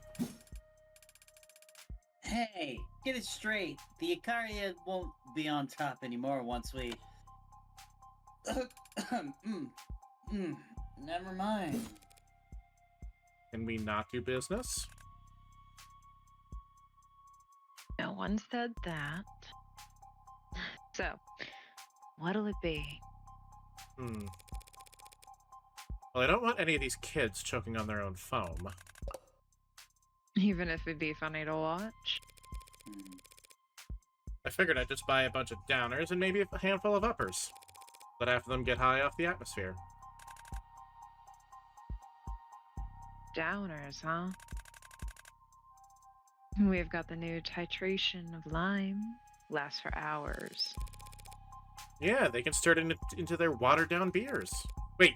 Hey, get it straight. The Icaria won't be on top anymore once we... Never mind. Can we not do business? No one said that. So, what'll it be? Well, I don't want any of these kids choking on their own foam. Even if it'd be funny to watch? I figured I'd just buy a bunch of downers and maybe a handful of uppers. Let half of them get high off the atmosphere. Downers, huh? We've got the new titration of lime. Lasts for hours. Yeah, they can stir it into their watered-down beers. Wait,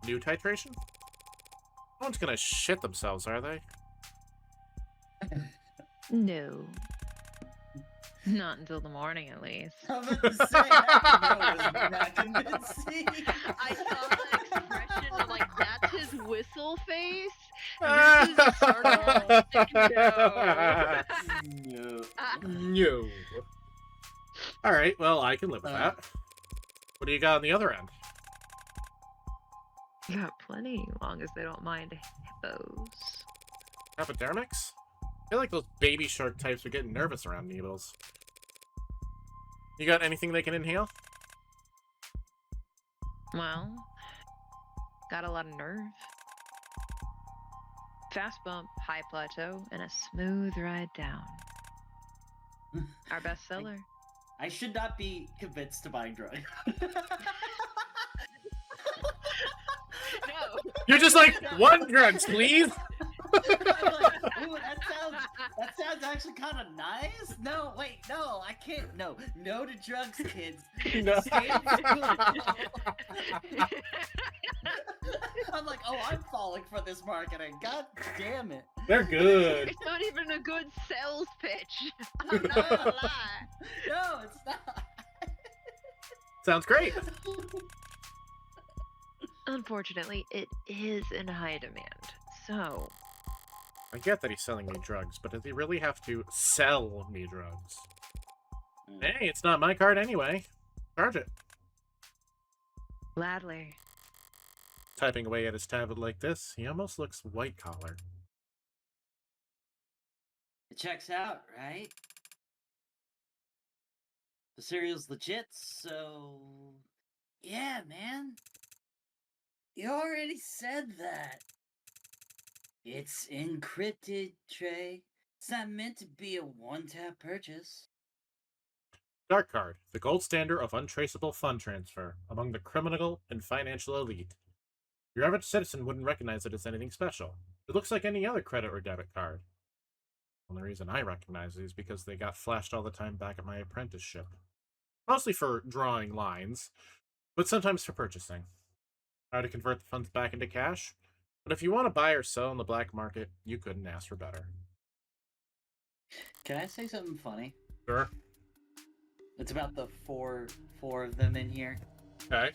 new titration? No one's gonna shit themselves, are they? No. Not until the morning, at least. I was about to say, that was not convincing. I saw the expression of, like, that's his whistle face. And this is a sarcastic no. No. No. Alright, well, I can live with that. What do you got on the other end? You got plenty, long as they don't mind hippos. Hypodermics? I feel like those baby shark types are getting nervous around needles. You got anything they can inhale? Well, got a lot of nerve. Fast bump, high plateau, and a smooth ride down. Our bestseller. I should not be convinced to buy drugs. No. You're just like, one drugs, please. I'm like, ooh, that sounds actually kind of nice. No, wait, no, I can't. No to drugs, kids. No. Stay in school. I'm like, oh, I'm falling for this marketing. God damn it. They're good. It's not even a good sales pitch. I'm not gonna lie. No, it's not. Sounds great. Unfortunately, it is in high demand. So, I get that he's selling me drugs, but does he really have to sell me drugs? Hey, it's not my card anyway. Charge it. gladly. Typing away at his tablet like this, he almost looks white collar. It checks out, right? The cereal's legit, so yeah, man. You already said that. It's encrypted, Trey. It's not meant to be a one-tap purchase. Dark Card, the gold standard of untraceable fund transfer among the criminal and financial elite. Your average citizen wouldn't recognize it as anything special. It looks like any other credit or debit card. The only reason I recognize it is because they got flashed all the time back at my apprenticeship. Mostly for drawing lines, but sometimes for purchasing. How to convert the funds back into cash? But if you want to buy or sell in the black market, you couldn't ask for better. Can I say something funny? Sure. It's about the four of them in here. Okay.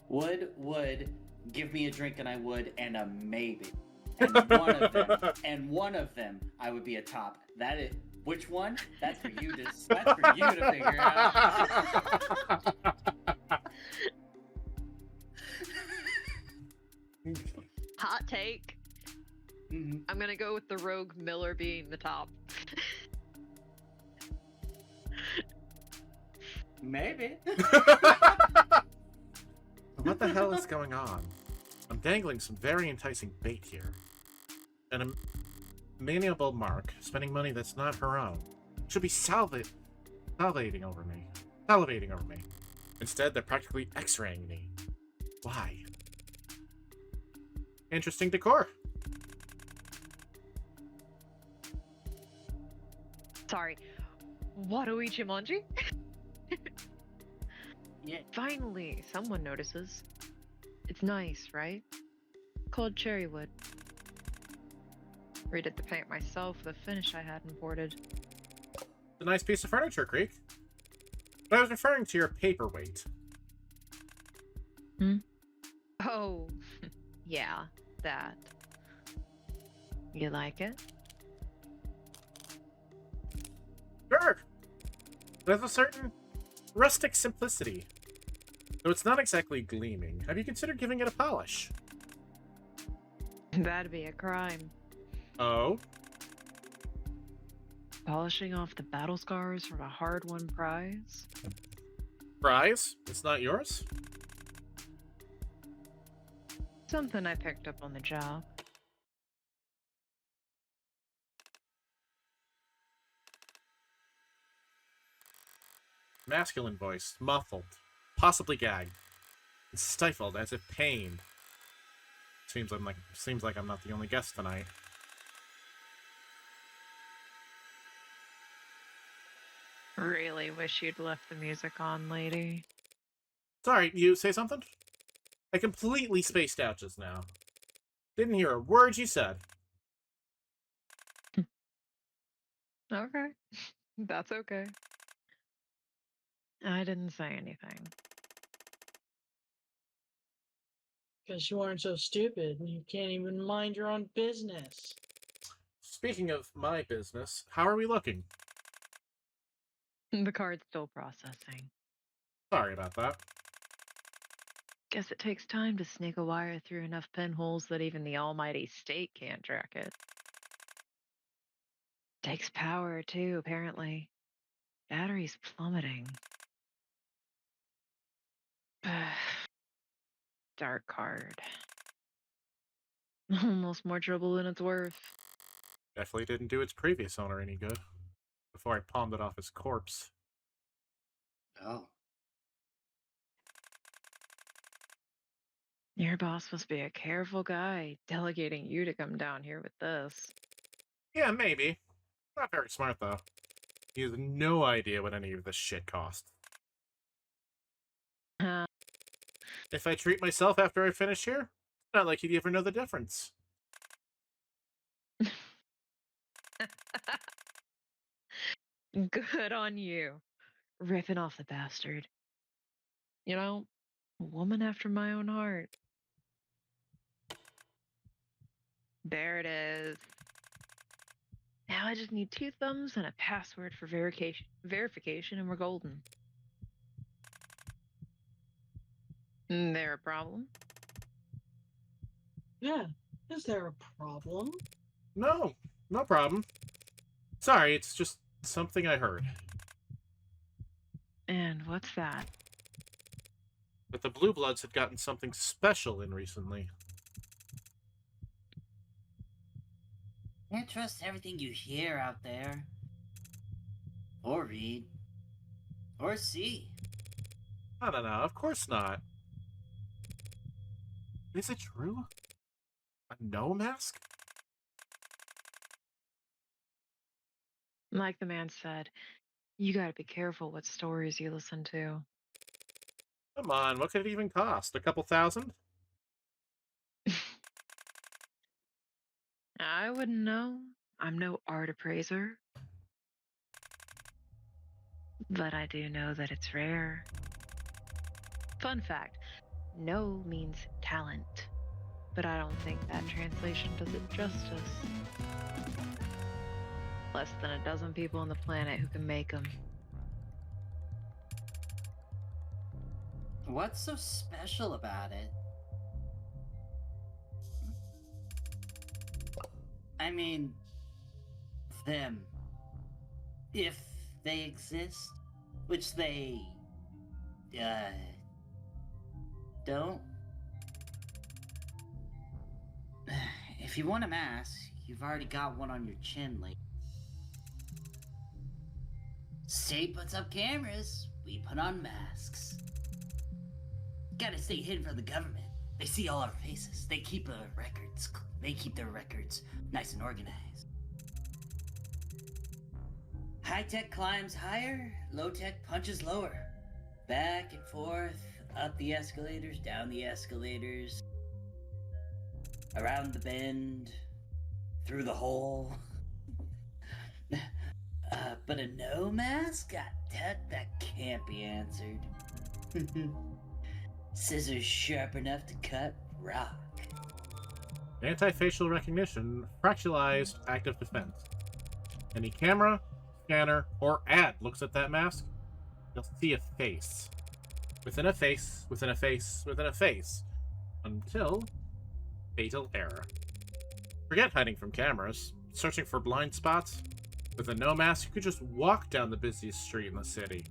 Would give me a drink and I would, and a maybe. And one of them I would be a top. That is which one? That's for you to figure out. Hot take. Mm-hmm. I'm gonna go with the Rogue Miller being the top. Maybe. What the hell is going on? I'm dangling some very enticing bait here. And a maniable mark, spending money that's not her own, should be salivating over me. Instead, they're practically x-raying me. Why? Interesting decor. Sorry. Wato Ichimonji? Yeah. Finally, someone notices. It's nice, right? Called cherrywood. Redid the paint myself with a finish I had imported. It's a nice piece of furniture, Creek. But I was referring to your paperweight. Oh, yeah, that. You like it? Sure. There's a certain rustic simplicity. Though it's not exactly gleaming, have you considered giving it a polish? That'd be a crime. Oh? Polishing off the battle scars from a hard-won prize? Prize? It's not yours? Something I picked up on the job. Masculine voice, muffled, possibly gagged, and stifled as if pained. Seems like I'm not the only guest tonight. Really wish you'd left the music on, lady. Sorry, you say something? I completely spaced out just now. Didn't hear a word you said. Okay. That's okay. I didn't say anything. Because you aren't so stupid and you can't even mind your own business. Speaking of my business, how are we looking? The card's still processing. Sorry about that. Guess it takes time to snake a wire through enough pinholes that even the almighty state can't track it. Takes power, too, apparently. Battery's plummeting. Dark card. Almost more trouble than it's worth. Definitely didn't do its previous owner any good. Before I palmed it off his corpse. Oh. Your boss must be a careful guy, delegating you to come down here with this. Yeah, maybe. Not very smart, though. He has no idea what any of this shit costs. Uh, If I treat myself after I finish here, it's not like he'd ever know the difference. Good on you. Ripping off the bastard. You know, a woman after my own heart. There it is. Now I just need 2 thumbs and a password for verification, and we're golden. There a problem? Yeah. Is there a problem? No, no problem. Sorry, it's just something I heard. And what's that? That the Blue Bloods had gotten something special in recently. Can't trust everything you hear out there. Or read. Or see. No, of course not. Is it true? A no mask? Like the man said, you gotta be careful what stories you listen to. Come on, what could it even cost? A couple thousand? I wouldn't know. I'm no art appraiser. But I do know that it's rare. Fun fact, no means talent. But I don't think that translation does it justice. Less than a dozen people on the planet who can make them. What's so special about it? I mean, them. If they exist, which they, don't. If you want a mask, you've already got one on your chin, lady. State puts up cameras, we put on masks. Gotta stay hidden from the government. They see all our faces. They keep records. They keep their records nice and organized. High tech climbs higher, low tech punches lower. Back and forth, up the escalators, down the escalators, around the bend, through the hole. But a no mask? That can't be answered. Scissors sharp enough to cut rock. Anti-facial recognition, fractalized active defense. Any camera, scanner, or ad looks at that mask, you'll see a face. Within a face, within a face, within a face. Until fatal error. Forget hiding from cameras, searching for blind spots. With a no mask, you could just walk down the busiest street in the city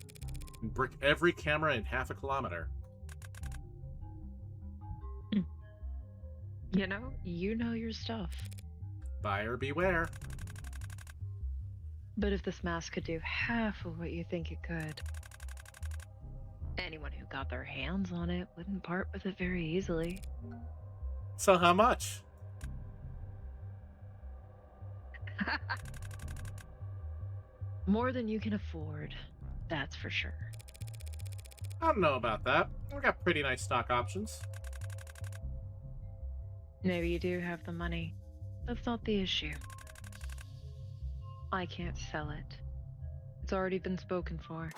and brick every camera in half a kilometer. You know your stuff. Buyer beware. But if this mask could do half of what you think it could, anyone who got their hands on it wouldn't part with it very easily. So how much? More than you can afford, that's for sure. I don't know about that. I've got pretty nice stock options. Maybe you do have the money. That's not the issue. I can't sell it. It's already been spoken for.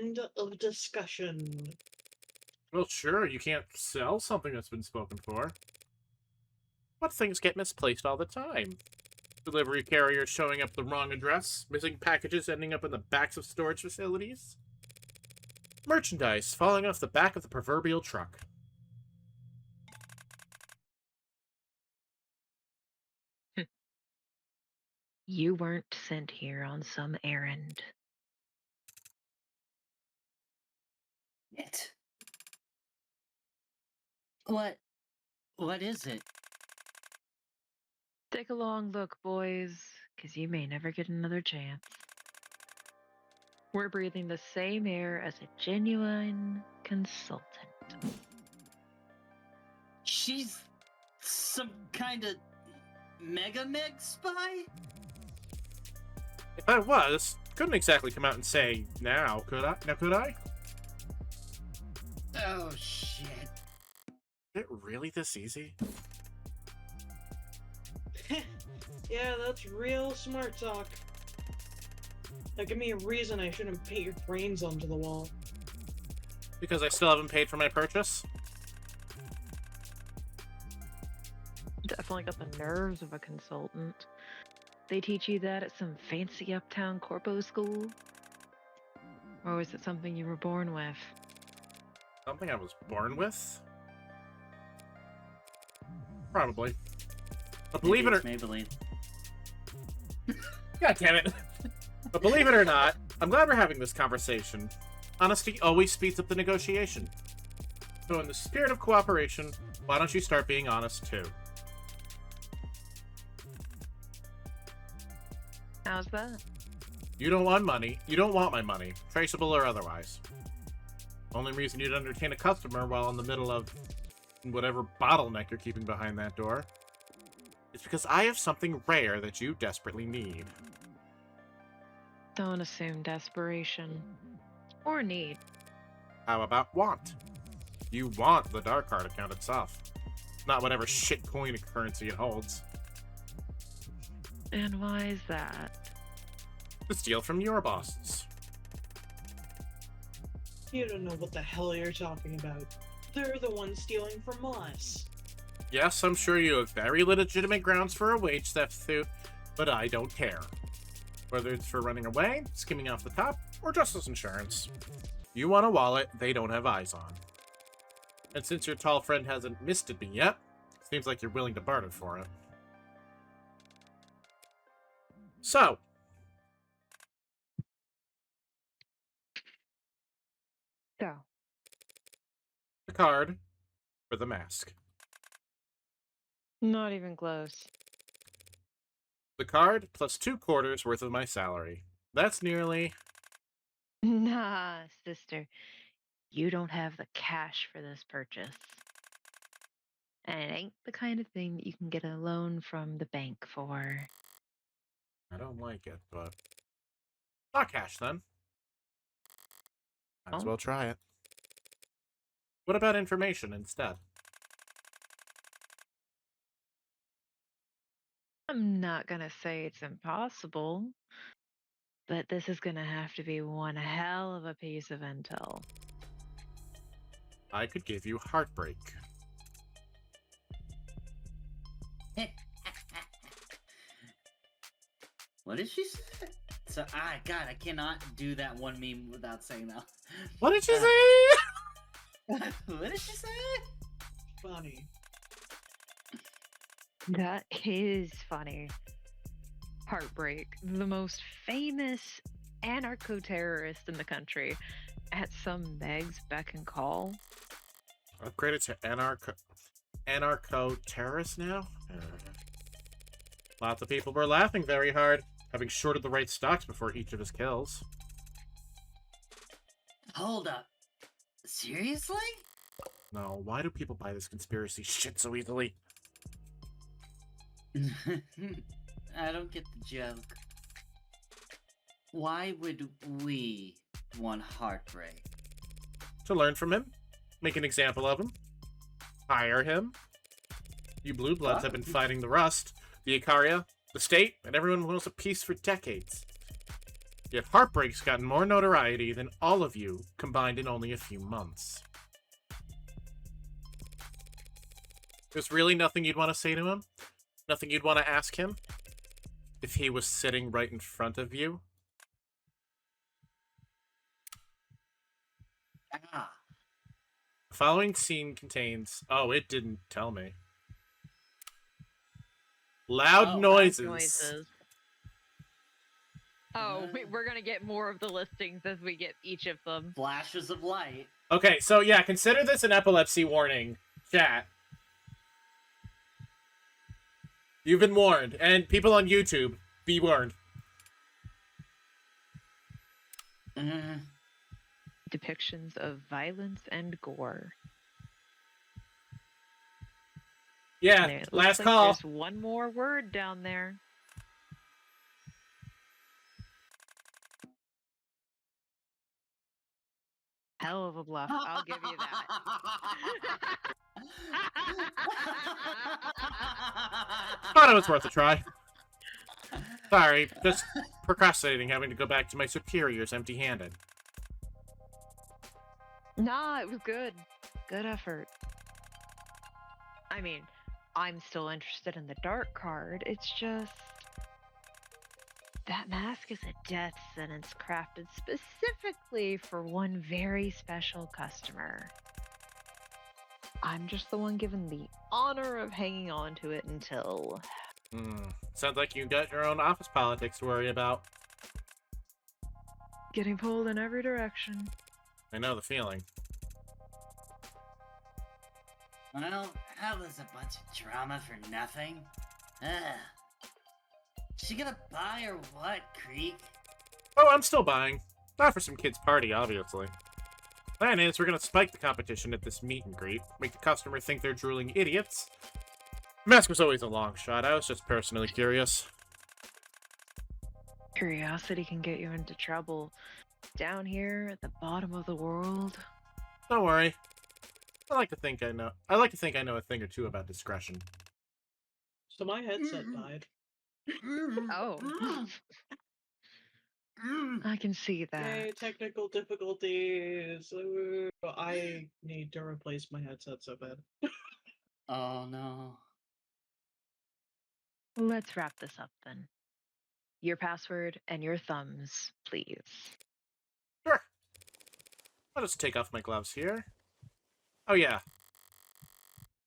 End of discussion. Well, sure, you can't sell something that's been spoken for. But things get misplaced all the time. Delivery carriers showing up at the wrong address, missing packages ending up in the backs of storage facilities. Merchandise falling off the back of the proverbial truck. You weren't sent here on some errand. It. What What is it? Take a long look, boys, because you may never get another chance. We're breathing the same air as a genuine consultant. She's some kind of meg spy? If I was, couldn't exactly come out and say now, could I? Now, could I? Oh, shit. Is it really this easy? Yeah, that's real smart talk. Now give me a reason I shouldn't paint your brains onto the wall. Because I still haven't paid for my purchase? Definitely got the nerves of a consultant. They teach you that at some fancy uptown corpo school? Or was it something you were born with? Something I was born with? Probably. But believe it or Maybelline. God damn it. But believe it or not, I'm glad we're having this conversation. Honesty always speeds up the negotiation. So in the spirit of cooperation, why don't you start being honest too? How's that? You don't want money. You don't want my money, traceable or otherwise. Only reason you'd entertain a customer while in the middle of whatever bottleneck you're keeping behind that door is because I have something rare that you desperately need. Don't assume desperation. Or need. How about want? You want the dark card account itself, not whatever shitcoin currency it holds. And why is that? To steal from your bosses. You don't know what the hell you're talking about. They're the ones stealing from us. Yes, I'm sure you have very legitimate grounds for a wage theft suit, but I don't care. Whether it's for running away, skimming off the top, or just as insurance. You want a wallet they don't have eyes on. And since your tall friend hasn't misted me yet, seems like you're willing to barter for it. So, So, the card for the mask. not even close. The card plus 2 quarters worth of my salary. That's nearly... Nah, sister. You don't have the cash for this purchase. And it ain't the kind of thing that you can get a loan from the bank for. I don't like it, but... Not cash, then. Might as Oh. well try it. What about information instead? I'm not gonna say it's impossible, but this is gonna have to be one hell of a piece of intel. I could give you heartbreak. What did she say? So, God, I cannot do that one meme without saying that. What did you say? What did she say? Funny. That is funny. Heartbreak, the most famous anarcho-terrorist in the country, at some Meg's beck and call. Upgraded to anarcho-terrorist now? Lots of people were laughing very hard, having shorted the right stocks before each of his kills. Hold up. Seriously? No, why do people buy this conspiracy shit so easily? I don't get the joke. Why would we want heartbreak? To learn from him, make an example of him, hire him. You blue bloods have been fighting the Rust, the Icaria, the state, and everyone wants a peace for decades. Yet Heartbreak's gotten more notoriety than all of you combined in only a few months. There's really nothing you'd want to say to him? Nothing you'd want to ask him? If he was sitting right in front of you? Ah. The following scene contains... Oh, it didn't tell me. Loud noises. Oh, we're gonna get more of the listings as we get each of them. Flashes of light. Okay, so yeah, consider this an epilepsy warning, chat. You've been warned. And people on YouTube, be warned. Depictions of violence and gore. Yeah, And it last looks like call. There's one more word down there. Hell of a bluff. I'll give you that. Thought it was worth a try. Sorry, just procrastinating having to go back to my superiors empty-handed. Nah, it was good. Good effort. I mean, I'm still interested in the dark card. It's just... that mask is a death sentence crafted specifically for one very special customer. I'm just the one given the honor of hanging on to it until... Sounds like you got your own office politics to worry about. getting pulled in every direction. I know the feeling. Well, that was a bunch of drama for nothing. Ugh. She gonna buy or what, Creek? Oh, I'm still buying. Not for some kid's party, obviously. Plan is, we're gonna spike the competition at this meet and greet, make the customer think they're drooling idiots. Mask was always a long shot, I was just personally curious. Curiosity can get you into trouble. Down here at the bottom of the world. Don't worry. I like to think I know a thing or two about discretion. So my headset died. Oh. I can see that. Yay, technical difficulties. I need to replace my headset so bad. Oh no. Let's wrap this up then. Your password and your thumbs, please. Sure. I'll just take off my gloves here. Oh yeah.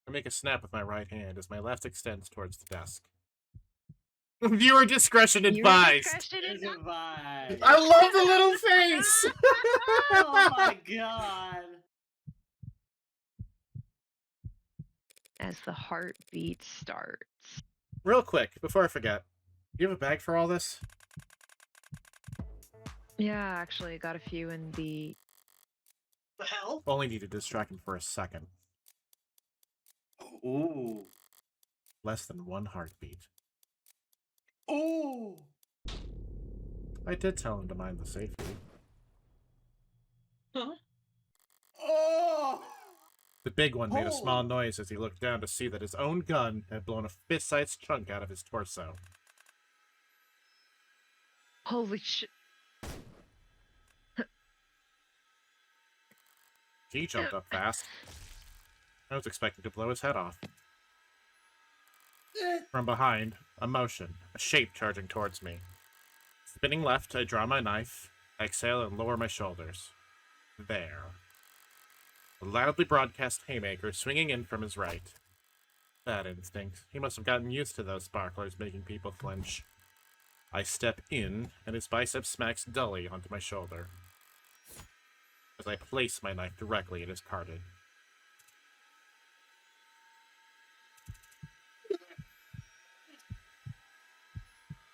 I make a snap with my right hand as my left extends towards the desk. Viewer discretion advised. There's a vibe. I love the little face. Oh my god. As the heartbeat starts. Real quick, before I forget, do you have a bag for all this? Yeah, actually, I got a few in the... The hell? Only need to distract him for a second. Ooh. Less than one heartbeat. Ooh. I did tell him to mind the safety. Huh? Oh. The big one made a small noise as he looked down to see that his own gun had blown a fist-sized chunk out of his torso. Holy shit. He jumped up fast. I was expecting to blow his head off. From behind, a motion, a shape charging towards me. Spinning left, I draw my knife, exhale, and lower my shoulders. There. A loudly broadcast haymaker swinging in from his right. Bad instinct. He must have gotten used to those sparklers making people flinch. I step in, and his bicep smacks dully onto my shoulder. As I place my knife directly in his carotid.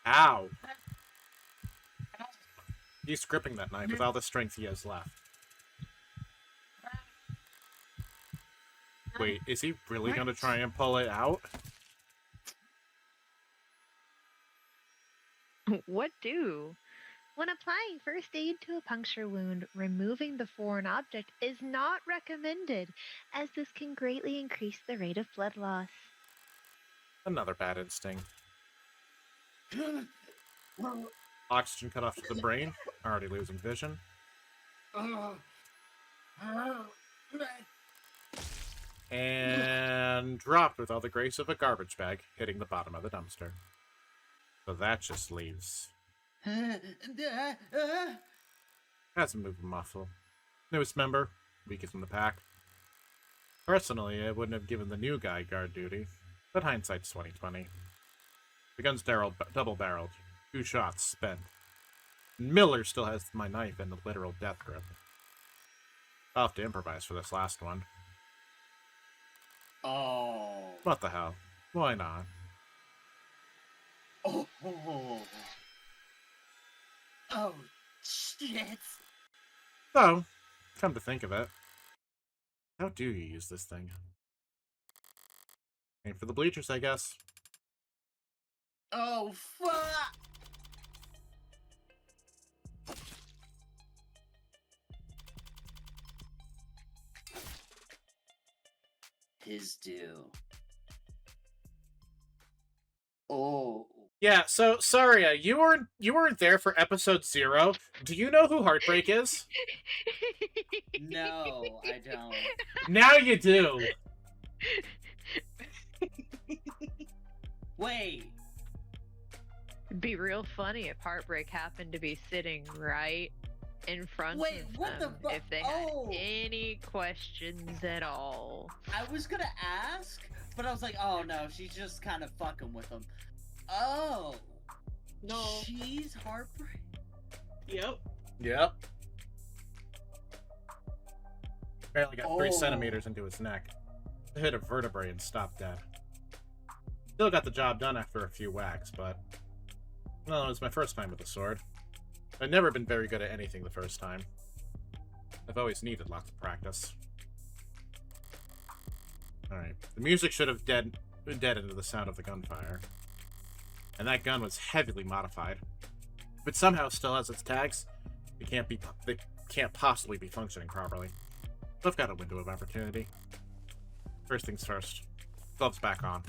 Ow! He's gripping that knife with all the strength he has left. Wait, is he really gonna try and pull it out? What do? When applying first aid to a puncture wound, removing the foreign object is not recommended, as this can greatly increase the rate of blood loss. Another bad instinct. Oxygen cut off to the brain, already losing vision. And dropped with all the grace of a garbage bag hitting the bottom of the dumpster. So that just leaves... Hasn't moved a muscle. Newest member, weakest in the pack. Personally, I wouldn't have given the new guy guard duty, but hindsight's 20/20. The gun's double-barreled, 2 shots spent. Miller still has my knife in the literal death grip. I'll have to improvise for this last one. Oh. What the hell? Why not? Oh. Oh, shit. So, come to think of it, how do you use this thing? Aim for the bleachers, I guess. Oh, fuck. His due. Oh. Yeah, so Saria, you weren't there for episode 0. Do you know who Heartbreak is? No, I don't. Now you do. Wait. It'd be real funny if Heartbreak happened to be sitting right in front Wait, of what the them fu- if they had any questions at all. I was gonna ask, but I was like, oh no, she's just kind of fucking with him. Oh. No. She's Heartbreak. Yep. Yep. Apparently got 3 Oh. centimeters into his neck. Hit a vertebrae and stopped dead. Still got the job done after a few whacks, but... Well, it was my first time with a sword. I've never been very good at anything the first time. I've always needed lots of practice. Alright, the music should have deadened to the sound of the gunfire. And that gun was heavily modified. If it somehow still has its tags, they can't possibly be functioning properly. So I've got a window of opportunity. First things first. Gloves back on.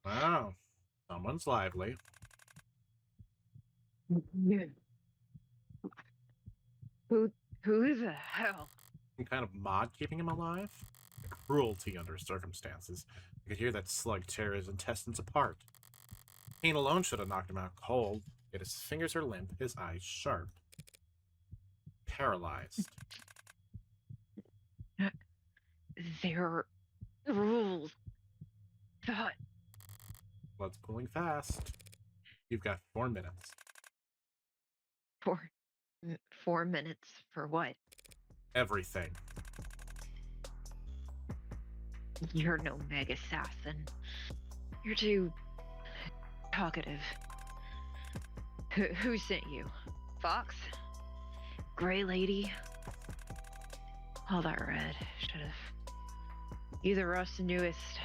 Wow. Someone's lively. Who the hell? Some kind of mod keeping him alive? Cruelty under circumstances. You could hear that slug tear his intestines apart. Pain alone should have knocked him out cold, yet his fingers are limp, his eyes sharp. Paralyzed. There are rules. Thought. Blood's pulling fast. You've got 4 minutes. 4 minutes for what? Everything. You're no meg assassin. You're too talkative. Who sent you? Fox? Gray Lady? All that red should have. Either us newest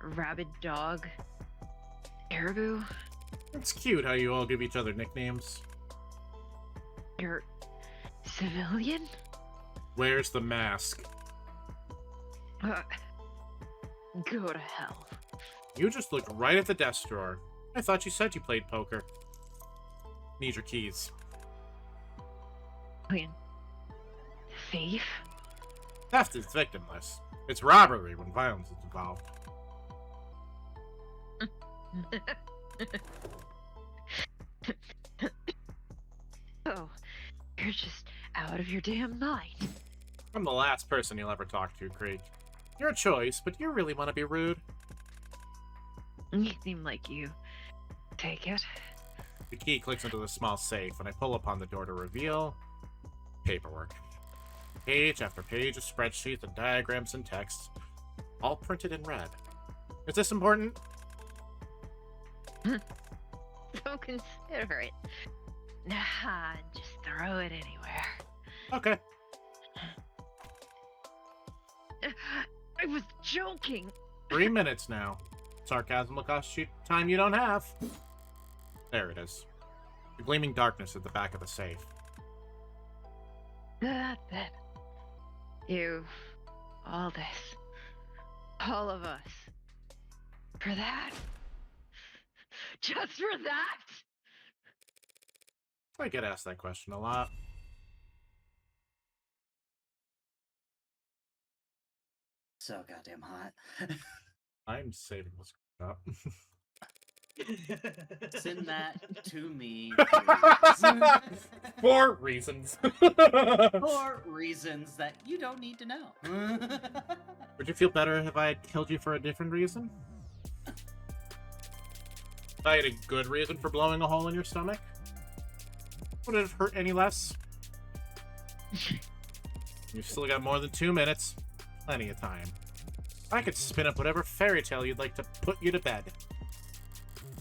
rabid dog, caribou. It's cute how you all give each other nicknames. You're civilian? Where's the mask? Go to hell. You just looked right at the desk drawer. I thought you said you played poker. Need your keys. Playing thief? Theft is victimless. It's robbery when violence is involved. Oh, you're just out of your damn mind. I'm the last person you'll ever talk to, Creek. Your choice, but you really want to be rude? You seem like you. Take it. The key clicks into the small safe, and I pull upon the door to reveal... paperwork. Page after page of spreadsheets and diagrams and text, all printed in red. Is this important? Don't consider it. Nah, just throw it anywhere. Okay. I was joking. 3 minutes now. Sarcasm will cost you time you don't have. There it is. The gleaming darkness at the back of the safe. That's it. You, all this, all of us. For that? Just for that? I get asked that question a lot. So goddamn hot. I'm saving this up. Send that to me. For reasons. For reasons that you don't need to know. Would you feel better if I had killed you for a different reason? If I had a good reason for blowing a hole in your stomach? Would it have hurt any less? You've still got more than 2 minutes. Plenty of time. I could spin up whatever fairy tale you'd like to put you to bed.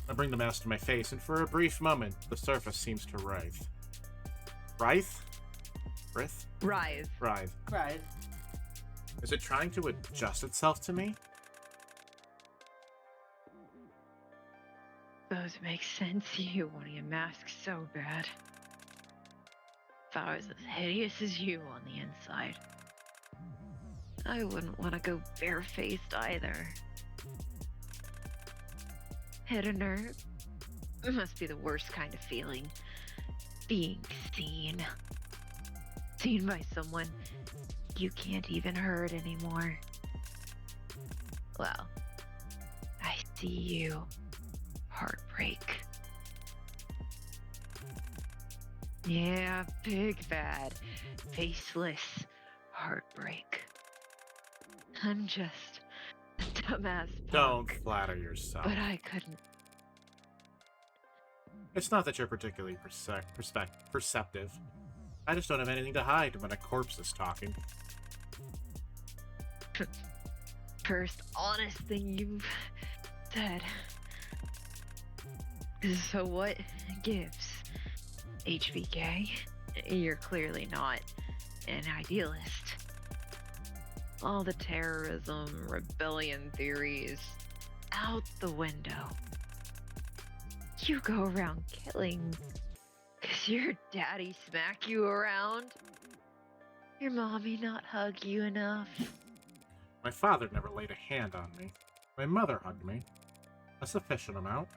I bring the mask to my face, and for a brief moment, the surface seems to writhe. Writhe? Writhe? Rise. Writhe. Right. Is it trying to adjust itself to me? Those make sense. You wanting a mask so bad. If I was as hideous as you on the inside, I wouldn't want to go barefaced either. Hit a nerve? It must be the worst kind of feeling. Being seen. Seen by someone you can't even hurt anymore. Well, I see you. Heartbreak. Yeah, big bad, faceless heartbreak. I'm just a dumbass Don't punk, flatter yourself. but I couldn't. It's not that you're particularly perceptive. I just don't have anything to hide when a corpse is talking. First honest thing you've said. So what gives, HBK? You're clearly not an idealist. All the terrorism, rebellion theories, out the window. You go around killing 'cause your daddy smack you around? Your mommy not hug you enough? My father never laid a hand on me. My mother hugged me. A sufficient amount.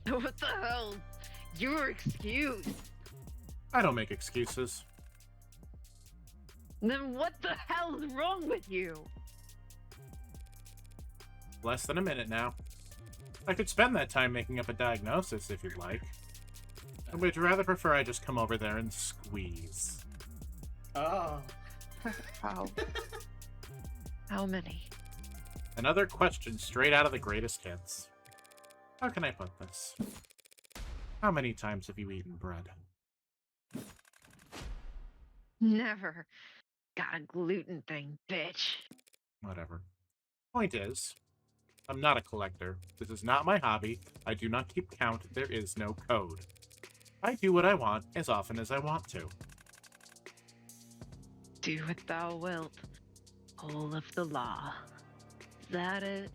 What the hell? Your excuse? I don't make excuses. Then what the hell is wrong with you? Less than a minute now. I could spend that time making up a diagnosis if you'd like. Or would you rather prefer I just come over there and squeeze? Oh. How? How many? Another question straight out of the greatest hits. How can I put this? How many times have you eaten bread? Never. Got a gluten thing, bitch. Whatever. Point is, I'm not a collector. This is not my hobby. I do not keep count. There is no code. I do what I want as often as I want to. Do what thou wilt. Whole of the law. Is that it?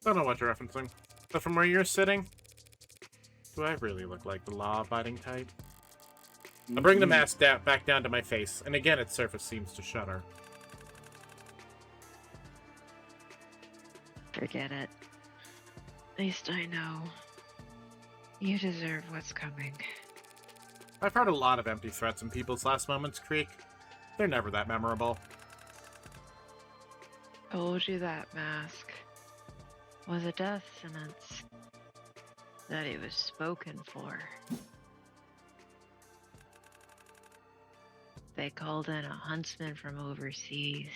Don't know what you're referencing. But from where you're sitting, do I really look like the law-abiding type? I bring the mask back down to my face, and again its surface seems to shudder. Forget it. At least I know. You deserve what's coming. I've heard a lot of empty threats in people's last moments, Creek. They're never that memorable. Told you that mask was a death sentence. That it was spoken for. They called in a huntsman from overseas.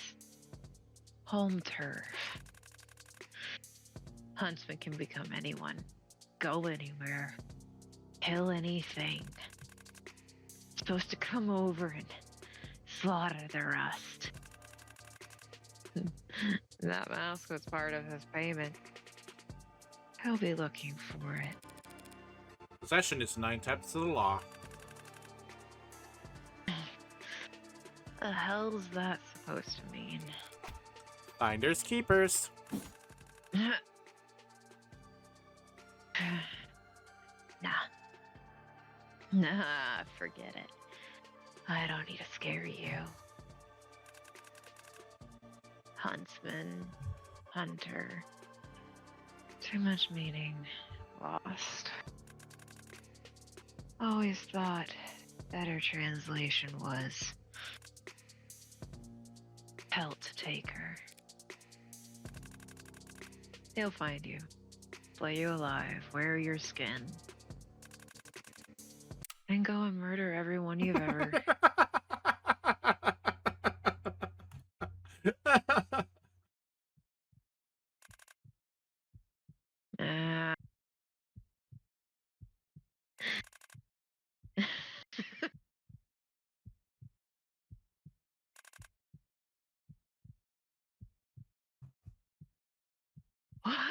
Home turf. Huntsman can become anyone. Go anywhere. Kill anything. Supposed to come over and slaughter the rest. That mask was part of his payment. He'll be looking for it. Possession is 9/10 of the law. The hell's that supposed to mean? Finders keepers. Nah, forget it. I don't need to scare you. Huntsman, hunter. Too much meaning lost. Always thought better translation was pelt taker. He'll find you, flay you alive, wear your skin, and go and murder everyone you've ever. Uh,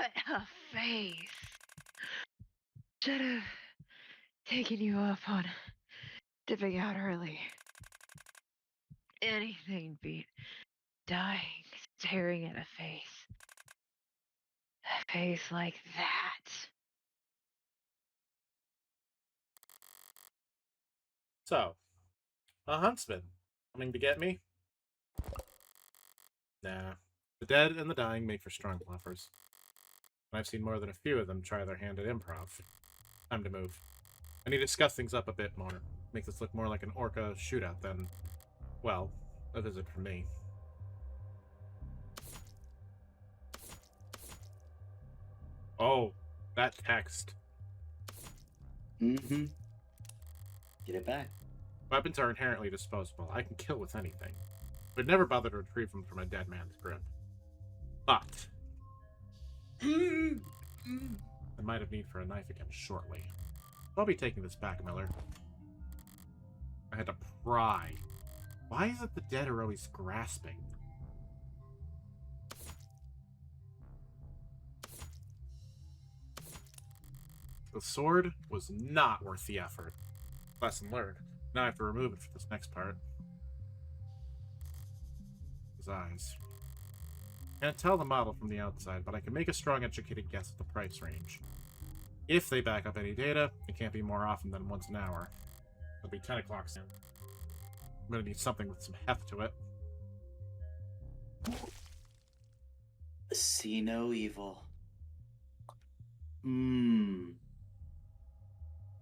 What a face. Should have taken you up on dipping out early. Anything beat dying staring at a face. A face like that. So, a huntsman coming to get me? Nah. The dead and the dying make for strong bluffers. And I've seen more than a few of them try their hand at improv. Time to move. I need to discuss things up a bit more. Make this look more like an orca shootout than, well, a visit from me. Oh, that text. Mm-hmm. Get it back. Weapons are inherently disposable. I can kill with anything. But never bother to retrieve them from a dead man's grip. But I might have need for a knife again shortly. I'll be taking this back, Miller. I had to pry. Why is it the dead are always grasping? The sword was not worth the effort. Lesson learned. Now I have to remove it for this next part. His eyes. Can't tell the model from the outside, but I can make a strong, educated guess at the price range. If they back up any data, it can't be more often than once an hour. It'll be 10 o'clock soon. I'm gonna need something with some heft to it. See no evil.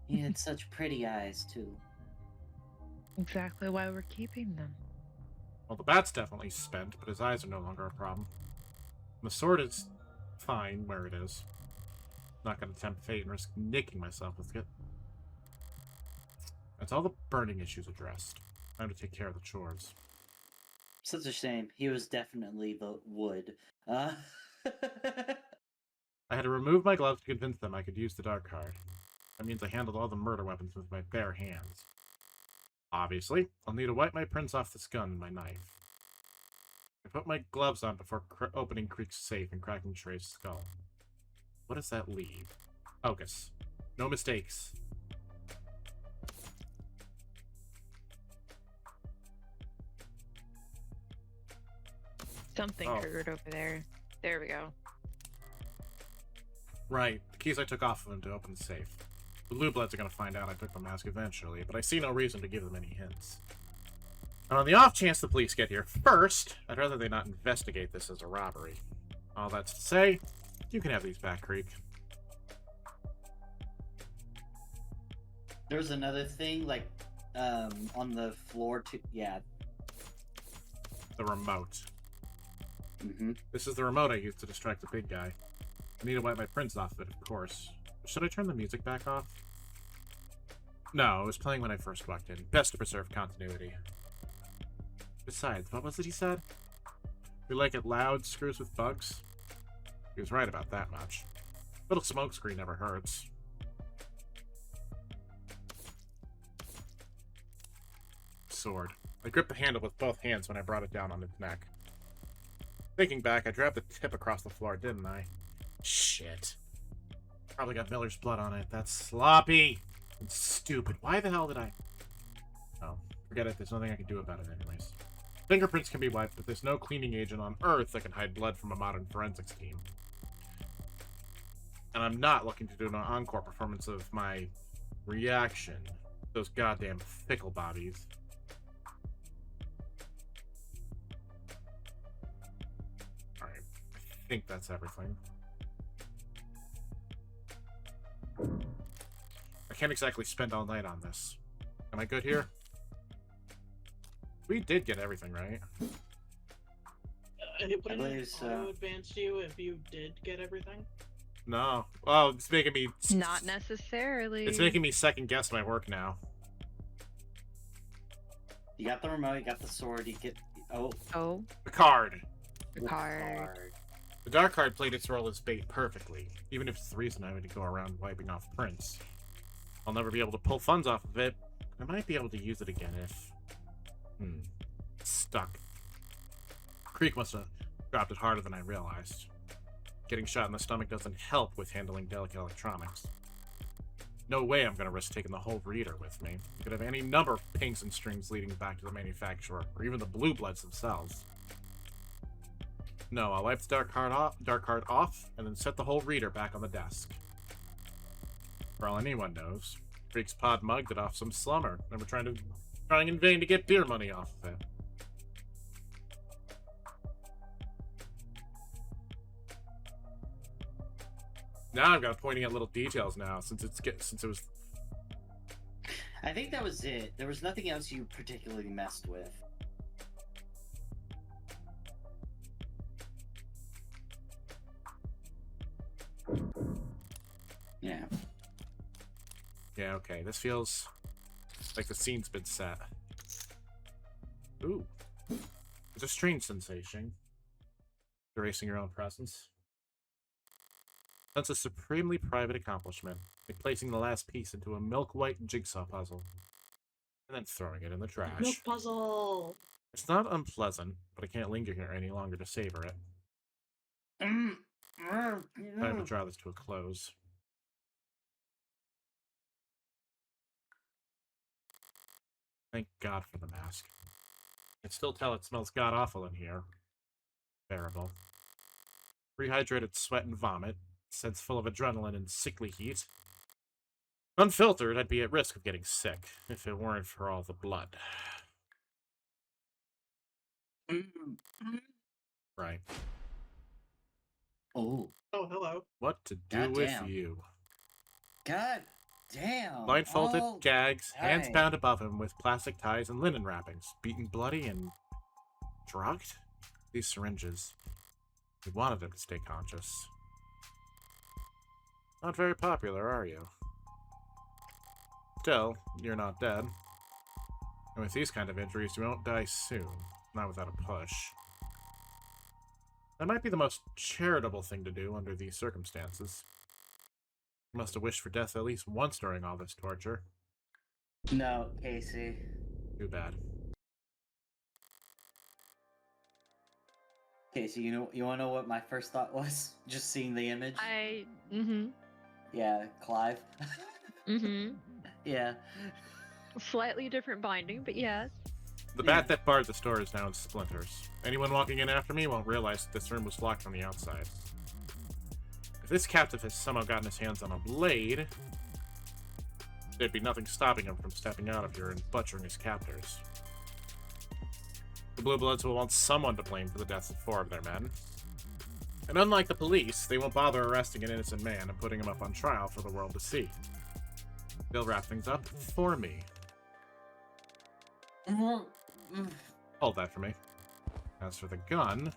He had such pretty eyes, too. Exactly why we're keeping them. Well, the bat's definitely spent, but his eyes are no longer a problem. And the sword is fine where it is. Not gonna tempt fate and risk nicking myself with it. That's all the burning issues addressed. Time to take care of the chores. Such a shame. He was definitely the wood. I had to remove my gloves to convince them I could use the dark card. That means I handled all the murder weapons with my bare hands. Obviously, I'll need to wipe my prints off this gun and my knife. I put my gloves on before opening Creek's safe and cracking Trey's skull. What does that leave? Focus. No mistakes. Something Oh. triggered over there. There we go. Right, the keys I took off of him to open the safe. The Blue Bloods are going to find out I took the mask eventually, but I see no reason to give them any hints. And on the off chance the police get here first, I'd rather they not investigate this as a robbery. All that's to say, you can have these back, Creek. There's another thing, like, on the floor, too. Yeah. The remote. Mm-hmm. This is the remote I used to distract the big guy. I need to wipe my prints off of it, of course. Should I turn the music back off? No, it was playing when I first walked in. Best to preserve continuity. Besides, what was it he said? We like it loud, screws with bugs? He was right about that much. Little smokescreen never hurts. Sword. I gripped the handle with both hands when I brought it down on its neck. Thinking back, I dragged the tip across the floor, didn't I? Shit. Probably got Miller's blood on it. That's sloppy and stupid. Why the hell did I... Oh, forget it. There's nothing I can do about it anyways. Fingerprints can be wiped, but there's no cleaning agent on Earth that can hide blood from a modern forensics team. And I'm not looking to do an encore performance of my reaction. Those goddamn fickle bobbies. Alright, I think that's everything. I can't exactly spend all night on this. Am I good here? We did get everything, right? It wouldn't believe so. auto advance you if you did get everything. No. Well, it's making me... Not necessarily. It's making me second guess my work now. You got the remote, you got the sword, you get... Oh. Oh, The card. the card. The dark card played its role as bait perfectly, even if it's the reason I had to go around wiping off prints. I'll never be able to pull funds off of it. I might be able to use it again if... Stuck. Creek must have dropped it harder than I realized. getting shot in the stomach doesn't help with handling delicate electronics. No way I'm gonna risk taking the whole reader with me. You could have any number of pinks and strings leading back to the manufacturer, or even the blue bloods themselves. No, I'll wipe the dark card off, and then set the whole reader back on the desk. For all anyone knows, Freak's pod mugged it off some slummer, and we're trying in vain to get beer money off of it. Now I've got pointing at little details now, since it was. I think that was it. There was nothing else you particularly messed with. Yeah. Yeah, okay. This feels like the scene's been set. Ooh. It's a strange sensation. Erasing your own presence. That's a supremely private accomplishment, like placing the last piece into a milk-white jigsaw puzzle, and then throwing it in the trash. Milk puzzle! It's not unpleasant, but I can't linger here any longer to savor it. Time to draw this to a close. Thank God for the mask. I can still tell it smells god-awful in here. Bearable. Rehydrated sweat and vomit, sense full of adrenaline and sickly heat. Unfiltered, I'd be at risk of getting sick, if it weren't for all the blood. Right. Oh. Oh, hello. What to do God with damn. you? God damn. Blindfolded, Oh, gags, hands right. bound above him with plastic ties and linen wrappings, beaten bloody and drugged? These syringes. We wanted him to stay conscious. Not very popular, are you? Still, you're not dead. And with these kind of injuries, you won't die soon. Not without a push. That might be the most charitable thing to do under these circumstances. You must have wished for death at least once during all this torture. No, Casey. Too bad. Casey, you wanna know what my first thought was? Just seeing the image? Yeah, Clive. Yeah. Slightly different binding, but yes. The bat that barred the store is now in splinters. Anyone walking in after me won't realize that this room was locked from the outside. If this captive has somehow gotten his hands on a blade, there'd be nothing stopping him from stepping out of here and butchering his captors. The Blue Bloods will want someone to blame for the deaths of 4 of their men. And unlike the police, they won't bother arresting an innocent man and putting him up on trial for the world to see. They'll wrap things up for me. Hold that for me. As for the gun...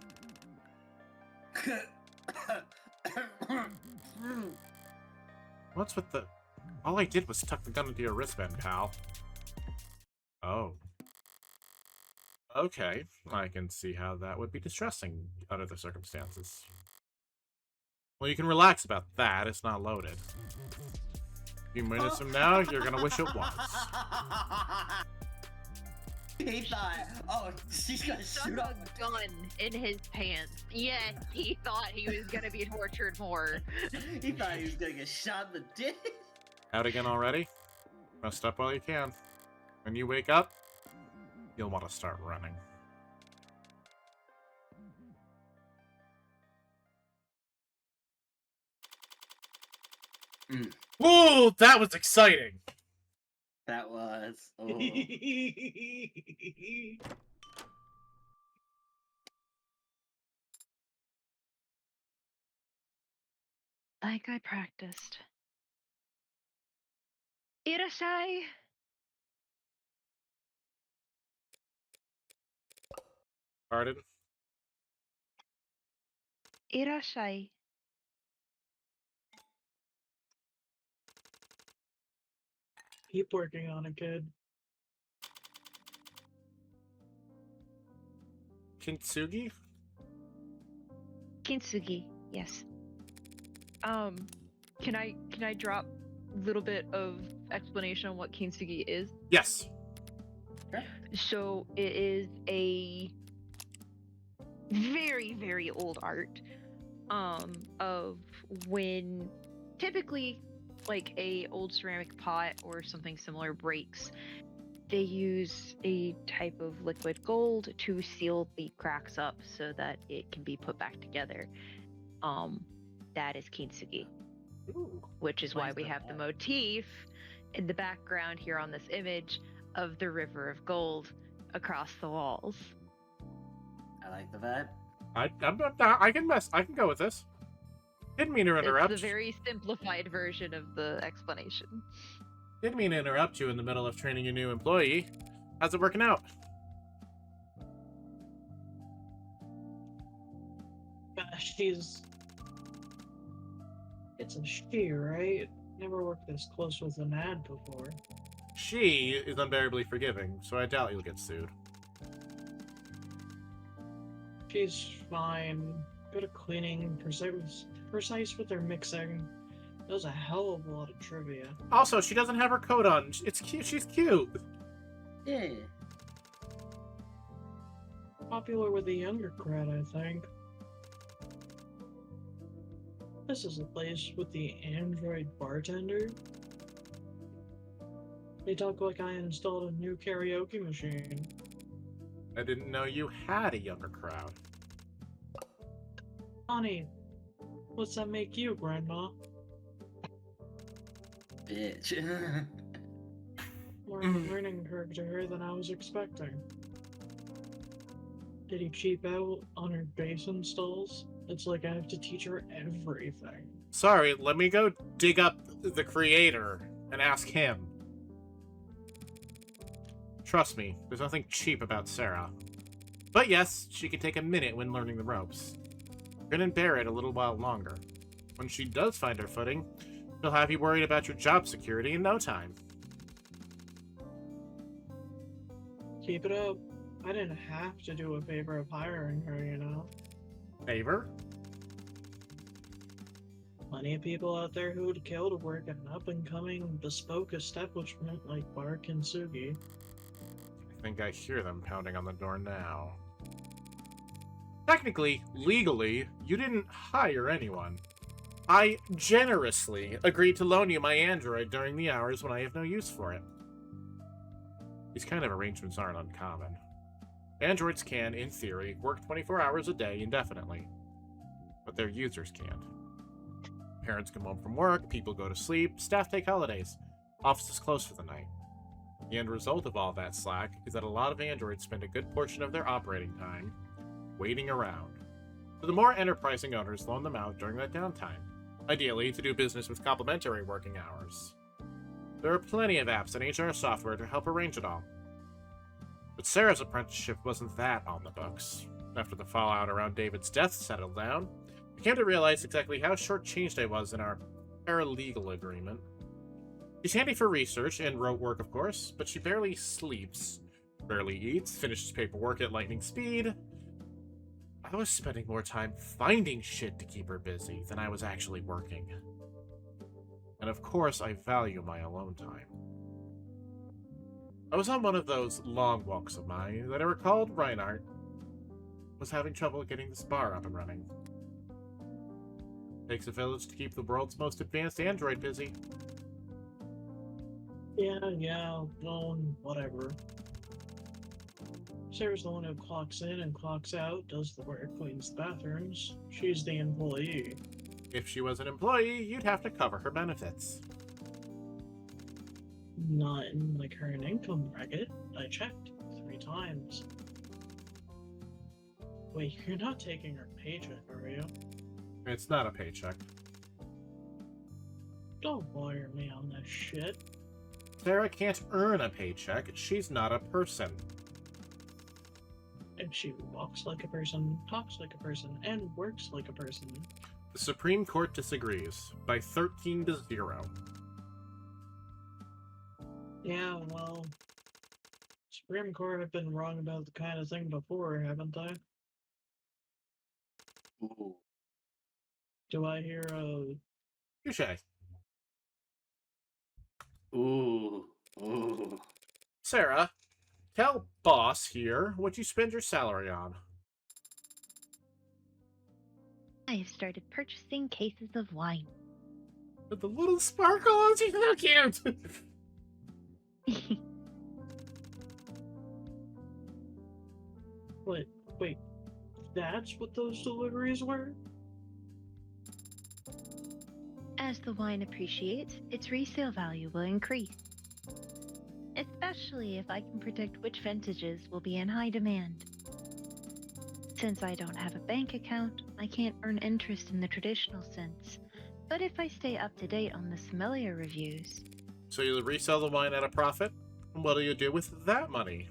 What's with the... All I did was tuck the gun into your wristband, pal. Oh. Okay, I can see how that would be distressing under the circumstances. Well, you can relax about that, it's not loaded. A few minutes from now, you're gonna wish it was. He thought, oh, she's gonna shoot Stuck up. a gun in his pants. Yes, he thought he was gonna be tortured more. He thought he was gonna get shot in the dick. Out again already? Rest up while you can. When you wake up, you'll want to start running. Ooh, that was exciting! That was. Oh. Like I practiced. Irashai! Pardon? Irashai. Keep working on it, kid. Kintsugi? Kintsugi, yes. Can I drop a little bit of explanation on what kintsugi is? Yes. So it is a very, very old art of when typically like a old ceramic pot or something similar breaks, they use a type of liquid gold to seal the cracks up so that it can be put back together. That is kintsugi, Ooh. which is why we Nice. have the motif in the background here on this image of the river of gold across the walls. I like the vibe. I can go with this. Didn't mean to interrupt. It's the very simplified version of the explanation. Didn't mean to interrupt you in the middle of training a new employee. How's it working out? She's. It's a she, right? Never worked this close with an ad before. She is unbearably forgiving, so I doubt you'll get sued. She's fine. Good at cleaning, precise with her mixing. Does a hell of a lot of trivia. Also, she doesn't have her coat on. It's cute. She's cute. Yeah. Popular with the younger crowd, I think. This is the place with the android bartender. They talk like I installed a new karaoke machine. I didn't know you had a younger crowd. Honey, what's that make you, Grandma? Bitch. More learning curve to her than I was expecting. Did he cheap out on her bass installs? It's like I have to teach her everything. Sorry, let me go dig up the creator and ask him. Trust me, there's nothing cheap about Sarah. But yes, she can take a minute when learning the ropes. Grin and bear it a little while longer. When she does find her footing, she'll have you worried about your job security in no time. Keep it up. I didn't have to do a favor of hiring her, you know. Favor? Plenty of people out there who would kill to work at an up-and-coming bespoke establishment like Bar Kintsugi. I think I hear them pounding on the door now. Technically, legally, you didn't hire anyone. I generously agreed to loan you my android during the hours when I have no use for it. These kind of arrangements aren't uncommon. Androids can, in theory, work 24 hours a day indefinitely, but their users can't. Parents come home from work, people go to sleep, staff take holidays, offices close for the night. The end result of all that slack is that a lot of androids spend a good portion of their operating time waiting around. So the more enterprising owners loan them out during that downtime, ideally to do business with complementary working hours. There are plenty of apps and HR software to help arrange it all. But Sarah's apprenticeship wasn't that on the books. After the fallout around David's death settled down, I came to realize exactly how shortchanged I was in our paralegal agreement. She's handy for research and rote work, of course, but she barely sleeps, barely eats, finishes paperwork at lightning speed. I was spending more time finding shit to keep her busy than I was actually working. And of course, I value my alone time. I was on one of those long walks of mine that I recalled Reinhardt was having trouble getting this bar up and running. Takes a village to keep the world's most advanced android busy. Yeah, well, whatever. Sarah's the one who clocks in and clocks out, does the work, cleans the bathrooms. She's the employee. If she was an employee, you'd have to cover her benefits. Not in my current income bracket. I checked 3 times. Wait, you're not taking her paycheck, are you? It's not a paycheck. Don't lawyer me on this shit. Sarah can't earn a paycheck. She's not a person. And she walks like a person, talks like a person, and works like a person. The Supreme Court disagrees by 13-0. Yeah, well, Supreme Court have been wrong about the kind of thing before, haven't they? Ooh. Do I hear a... Touché. Ooh. Ooh. Sarah, tell boss here what you spend your salary on. I have started purchasing cases of wine. With the little sparkles, she's so cute! Wait, that's what those deliveries were? As the wine appreciates, its resale value will increase. Especially if I can predict which vintages will be in high demand. Since I don't have a bank account, I can't earn interest in the traditional sense. But if I stay up to date on the sommelier reviews... So you resell the wine at a profit? And what do you do with that money?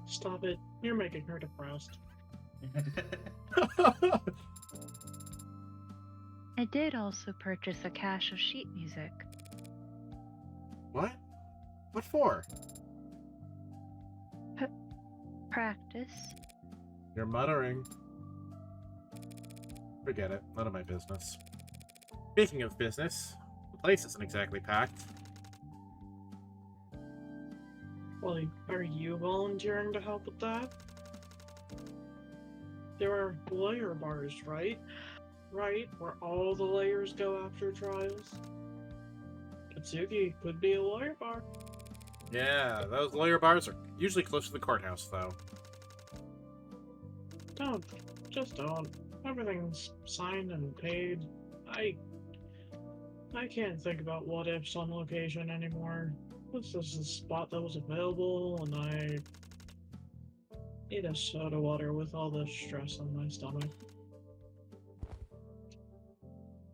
Stop it. You're making her depressed. I did also purchase a cache of sheet music. What? What for? Practice. You're muttering. Forget it. None of my business. Speaking of business, the place isn't exactly packed. Well, are you volunteering to help with that? There are layer bars, right? Right, where all the layers go after trials. Katsuki could be a lawyer bar. Yeah, those lawyer bars are usually close to the courthouse, though. Just don't. Everything's signed and paid. I can't think about what ifs on location anymore. This is the spot that was available, and I need a soda water with all the stress on my stomach.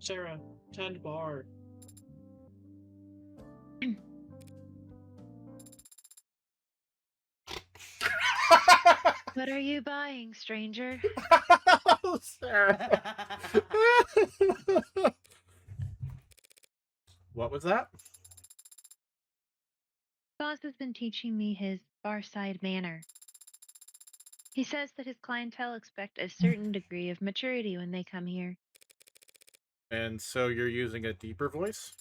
Sarah, tend bar. What are you buying, stranger? Oh, Sarah. What was that? Boss has been teaching me his bar-side manner. He says that his clientele expect a certain degree of maturity when they come here. And so you're using a deeper voice?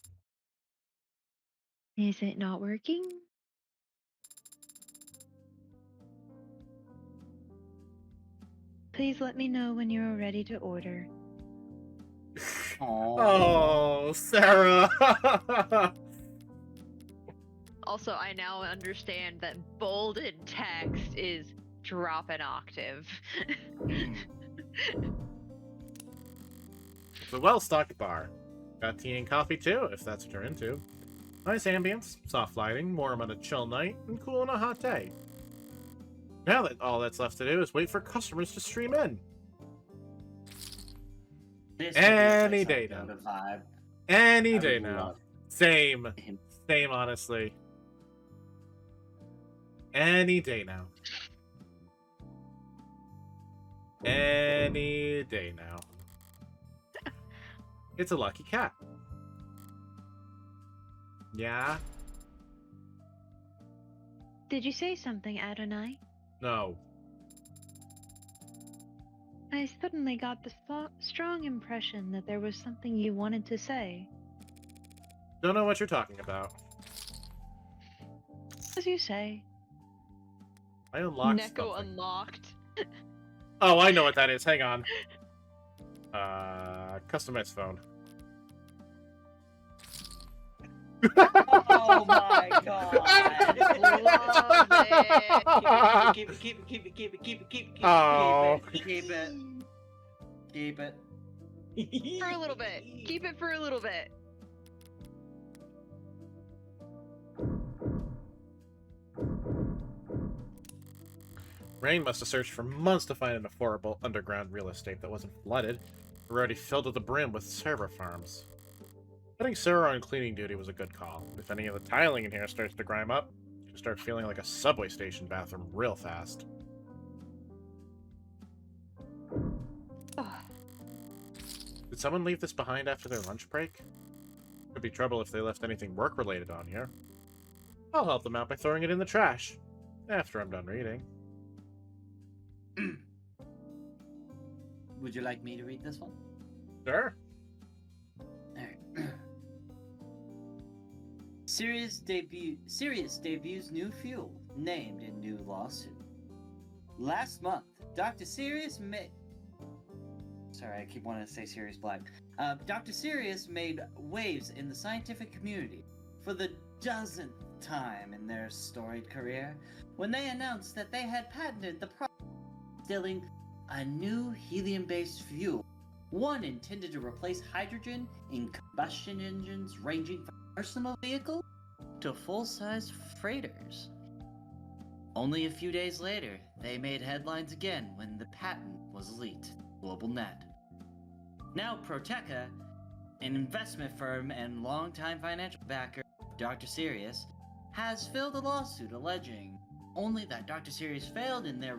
Is it not working? Please let me know when you are ready to order. Oh, Sarah! Also, I now understand that bolded text is drop an octave. It's a well-stocked bar. Got tea and coffee too, if that's what you're into. Nice ambience, soft lighting, warm on a chill night, and cool on a hot day. Now that all that's left to do is wait for customers to stream in. Any day now. Any day now. Same. Same, honestly. Any day now. Any day now. It's a lucky cat. Yeah? Did you say something, Adonai? No. I suddenly got the strong impression that there was something you wanted to say. Don't know what you're talking about. As you say. I unlocked Neko something. unlocked. Oh, I know what that is. Hang on. Customized phone. Oh my god! Love it. Keep it. Oh. Keep it. For a little bit. Keep it for a little bit. Rain must have searched for months to find an affordable underground real estate that wasn't flooded. We're already filled to the brim with server farms. Putting Sarah on cleaning duty was a good call. If any of the tiling in here starts to grime up, you'll start feeling like a subway station bathroom real fast. Did someone leave this behind after their lunch break? Could be trouble if they left anything work-related on here. I'll help them out by throwing it in the trash. After I'm done reading. Would you like me to read this one? Sure. Alright. Sirius debuts new fuel, named in new lawsuit. Last month, Dr. Sirius made... Sorry, I keep wanting to say Sirius Black. Dr. Sirius made waves in the scientific community for the dozenth time in their storied career when they announced that they had patented the process of distilling a new helium-based fuel, one intended to replace hydrogen in combustion engines ranging from personal vehicles to full-size freighters. Only a few days later, they made headlines again when the patent was leaked to GlobalNet. Now Proteca, an investment firm and longtime financial backer of Dr. Sirius, has filed a lawsuit alleging only that Dr. Sirius failed in their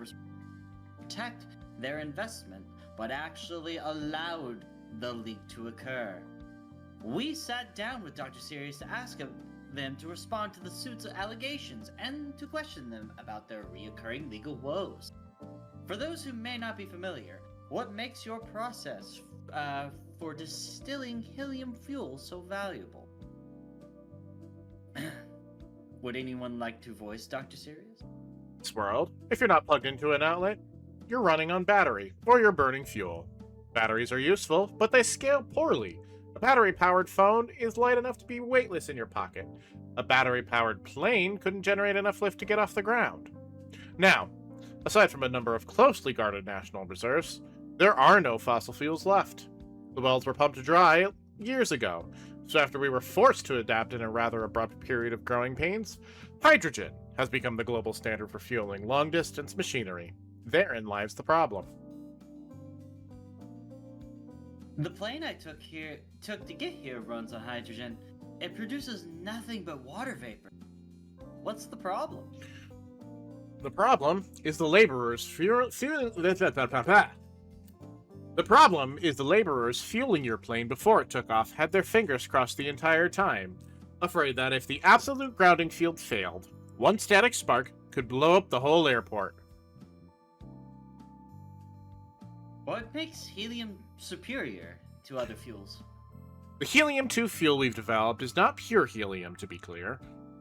protect their investment, but actually allowed the leak to occur. We sat down with Dr. Sirius to ask them to respond to the suit's allegations and to question them about their reoccurring legal woes. For those who may not be familiar, what makes your process for distilling helium fuel so valuable? Would anyone like to voice Dr. Sirius? This world, if you're not plugged into an outlet, you're running on battery, or you're burning fuel. Batteries are useful, but they scale poorly. A battery-powered phone is light enough to be weightless in your pocket. A battery-powered plane couldn't generate enough lift to get off the ground. Now, aside from a number of closely guarded national reserves, there are no fossil fuels left. The wells were pumped dry years ago, so after we were forced to adapt in a rather abrupt period of growing pains, hydrogen has become the global standard for fueling long-distance machinery. Therein lies the problem. The plane I took to get here runs on hydrogen. It produces nothing but water vapor. What's the problem? The problem is the laborers The problem is the laborers fueling your plane before it took off had their fingers crossed the entire time, afraid that if the absolute grounding field failed, one static spark could blow up the whole airport. What makes helium superior to other fuels? The helium-2 fuel we've developed is not pure helium, to be clear,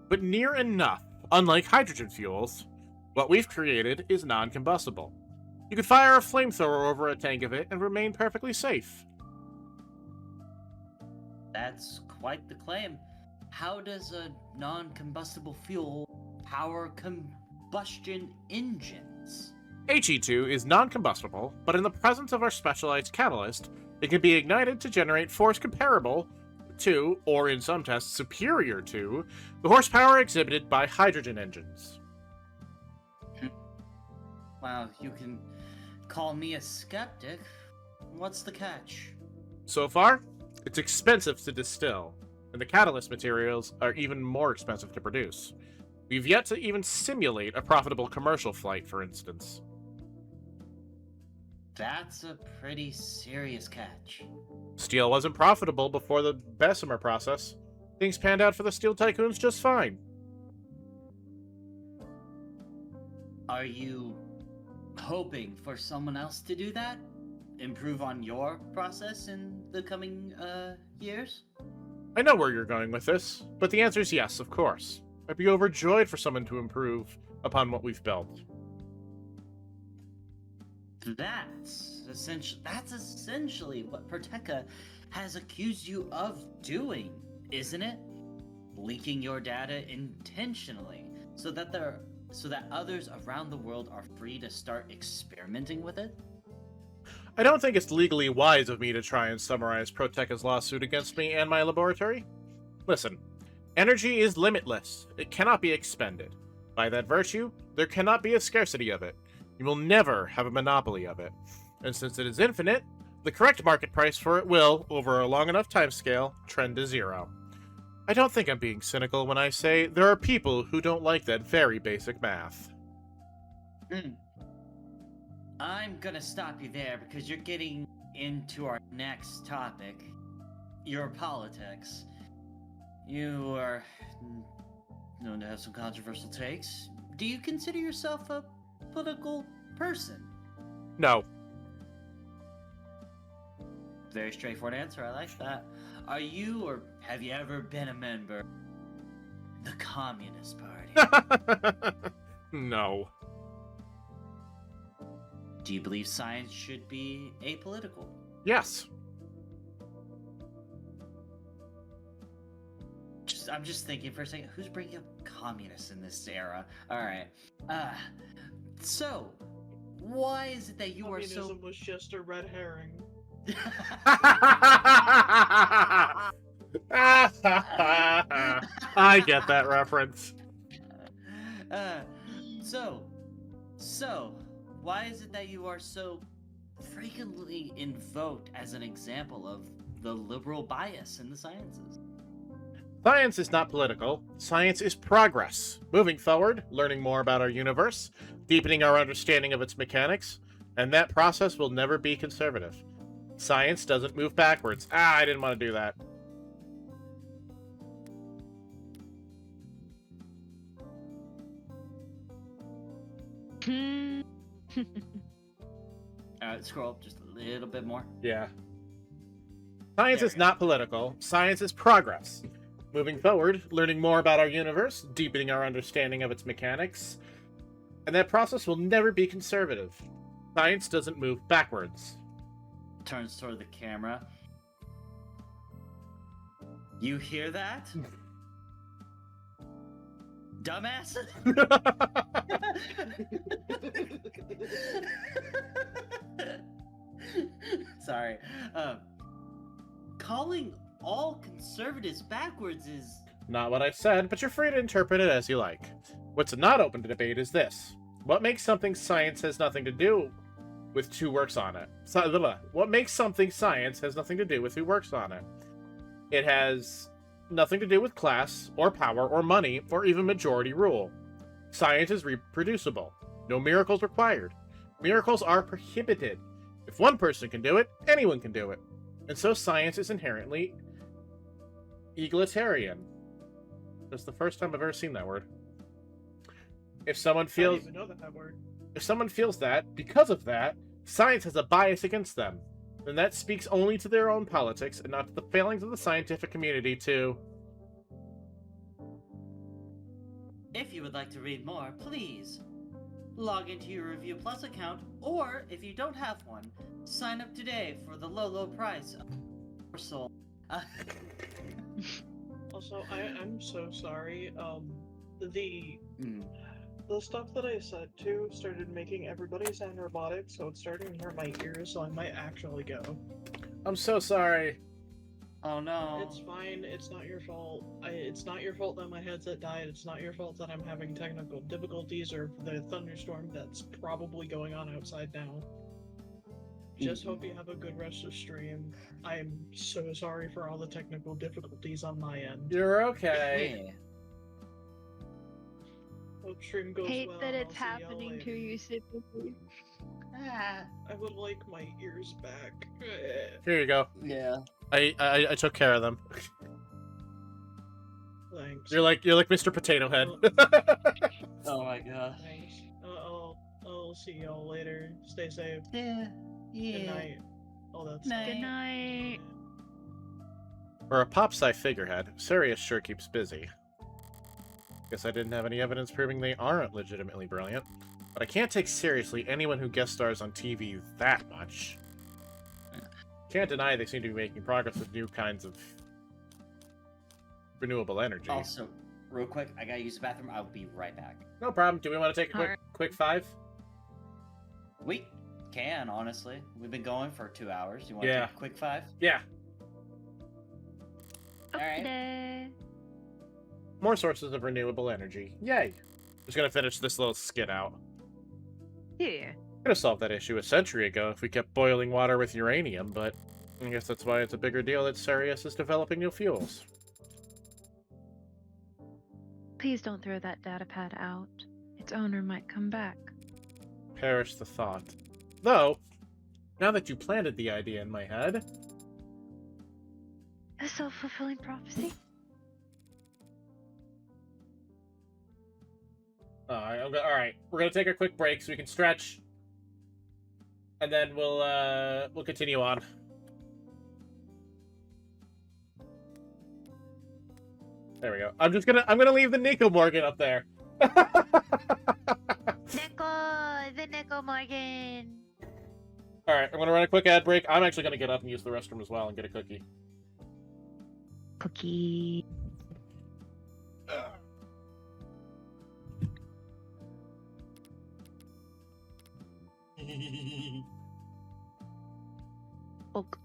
but near enough. Unlike hydrogen fuels, what we've created is non-combustible. You could fire a flamethrower over a tank of it and remain perfectly safe. That's quite the claim. How does a non-combustible fuel power combustion engines? He2 is non-combustible, but in the presence of our specialized catalyst, it can be ignited to generate force comparable to, or in some tests superior to, the horsepower exhibited by hydrogen engines. Wow, you can call me a skeptic. What's the catch? So far, it's expensive to distill, and the catalyst materials are even more expensive to produce. We've yet to even simulate a profitable commercial flight, for instance. That's a pretty serious catch. Steel wasn't profitable before the Bessemer process. Things panned out for the steel tycoons just fine. Are you hoping for someone else to do that? Improve on your process in the coming years? I know where you're going with this, but the answer is yes, of course. I'd be overjoyed for someone to improve upon what we've built. That's essentially what Proteca has accused you of doing, isn't it? Leaking your data intentionally so that others around the world are free to start experimenting with it? I don't think it's legally wise of me to try and summarize Proteca's lawsuit against me and my laboratory. Listen, energy is limitless. It cannot be expended. By that virtue, there cannot be a scarcity of it. You will never have a monopoly of it. And since it is infinite, the correct market price for it will, over a long enough timescale, trend to zero. I don't think I'm being cynical when I say there are people who don't like that very basic math. I'm gonna stop you there because you're getting into our next topic. Your politics. You are known to have some controversial takes. Do you consider yourself a political person? No. Very straightforward answer, I like that. Are you or have you ever been a member The Communist Party. No. Do you believe science should be apolitical? Yes. I'm just thinking for a second, who's bringing up communists in this era? Alright. So, why is it that you are so... Communism was just a red herring. I get that reference. So, why is it that you are so frequently invoked as an example of the liberal bias in the sciences? Science is not political. Science is progress. Moving forward, learning more about our universe, deepening our understanding of its mechanics, and that process will never be conservative. Science doesn't move backwards. I didn't want to do that. Scroll up just a little bit more. Yeah. Science There is we go. not political. Science is progress. Moving forward, learning more about our universe, deepening our understanding of its mechanics, and that process will never be conservative. Science doesn't move backwards. Turns toward the camera. You hear that? Dumbass? Sorry. Calling all conservatives backwards is... Not what I said, but you're free to interpret it as you like. What's not open to debate is this. What makes something science has nothing to do with who works on it? What makes something science has nothing to do with who works on it? It has nothing to do with class, or power, or money, or even majority rule. Science is reproducible. No miracles required. Miracles are prohibited. If one person can do it, anyone can do it. And so science is inherently egalitarian. That's the first time I've ever seen that word. If someone I feels didn't even know that word. if someone feels that, because of that, science has a bias against them, then that speaks only to their own politics and not to the failings of the scientific community to... If you would like to read more, please log into your Review Plus account, or if you don't have one, sign up today for the low price of your soul. Also, I'm so sorry. The Mm. the stuff that I said too started making everybody sound robotic, so it's starting to hurt my ears, so I might actually go. I'm so sorry. Oh no. It's fine. It's not your fault. It's not your fault that my headset died. It's not your fault that I'm having technical difficulties or the thunderstorm that's probably going on outside now. Just hope you have a good rest of stream. I'm so sorry for all the technical difficulties on my end. You're okay. Yeah. Hope stream goes Hate well. that and it's I'll see y'all happening to later. you, Sippy. I would like my ears back. Here you go. Yeah. I took care of them. Thanks. You're like Mr. Potato Head. Oh my god. Thanks. I'll see y'all later. Stay safe. Yeah. Yeah. Good night. All that Night. Good night. For a pop sci figurehead, Sirius sure keeps busy. Guess I didn't have any evidence proving they aren't legitimately brilliant. But I can't take seriously anyone who guest stars on TV that much. Can't deny they seem to be making progress with new kinds of renewable energy. Also, real quick, I gotta use the bathroom. I'll be right back. No problem. Do we want to take a Alright. quick 5? We can, honestly. We've been going for 2 hours. You want Yeah. to take a quick 5? Yeah. Alright. Okay. More sources of renewable energy. Yay. Just gonna finish this little skit out. Yeah. Could have solved that issue a century ago if we kept boiling water with uranium, but I guess that's why it's a bigger deal that Sirius is developing new fuels. Please don't throw that data pad out. Its owner might come back. Perish the thought. Though, now that you planted the idea in my head, A self-fulfilling prophecy? alright, we're gonna take a quick break so we can stretch, and then we'll continue on. There we go. I'm gonna leave the Nico Morgan up there. The Nico Morgan. All right, I'm gonna run a quick ad break. I'm actually gonna get up and use the restroom as well and get a cookie. Cookie. Ok.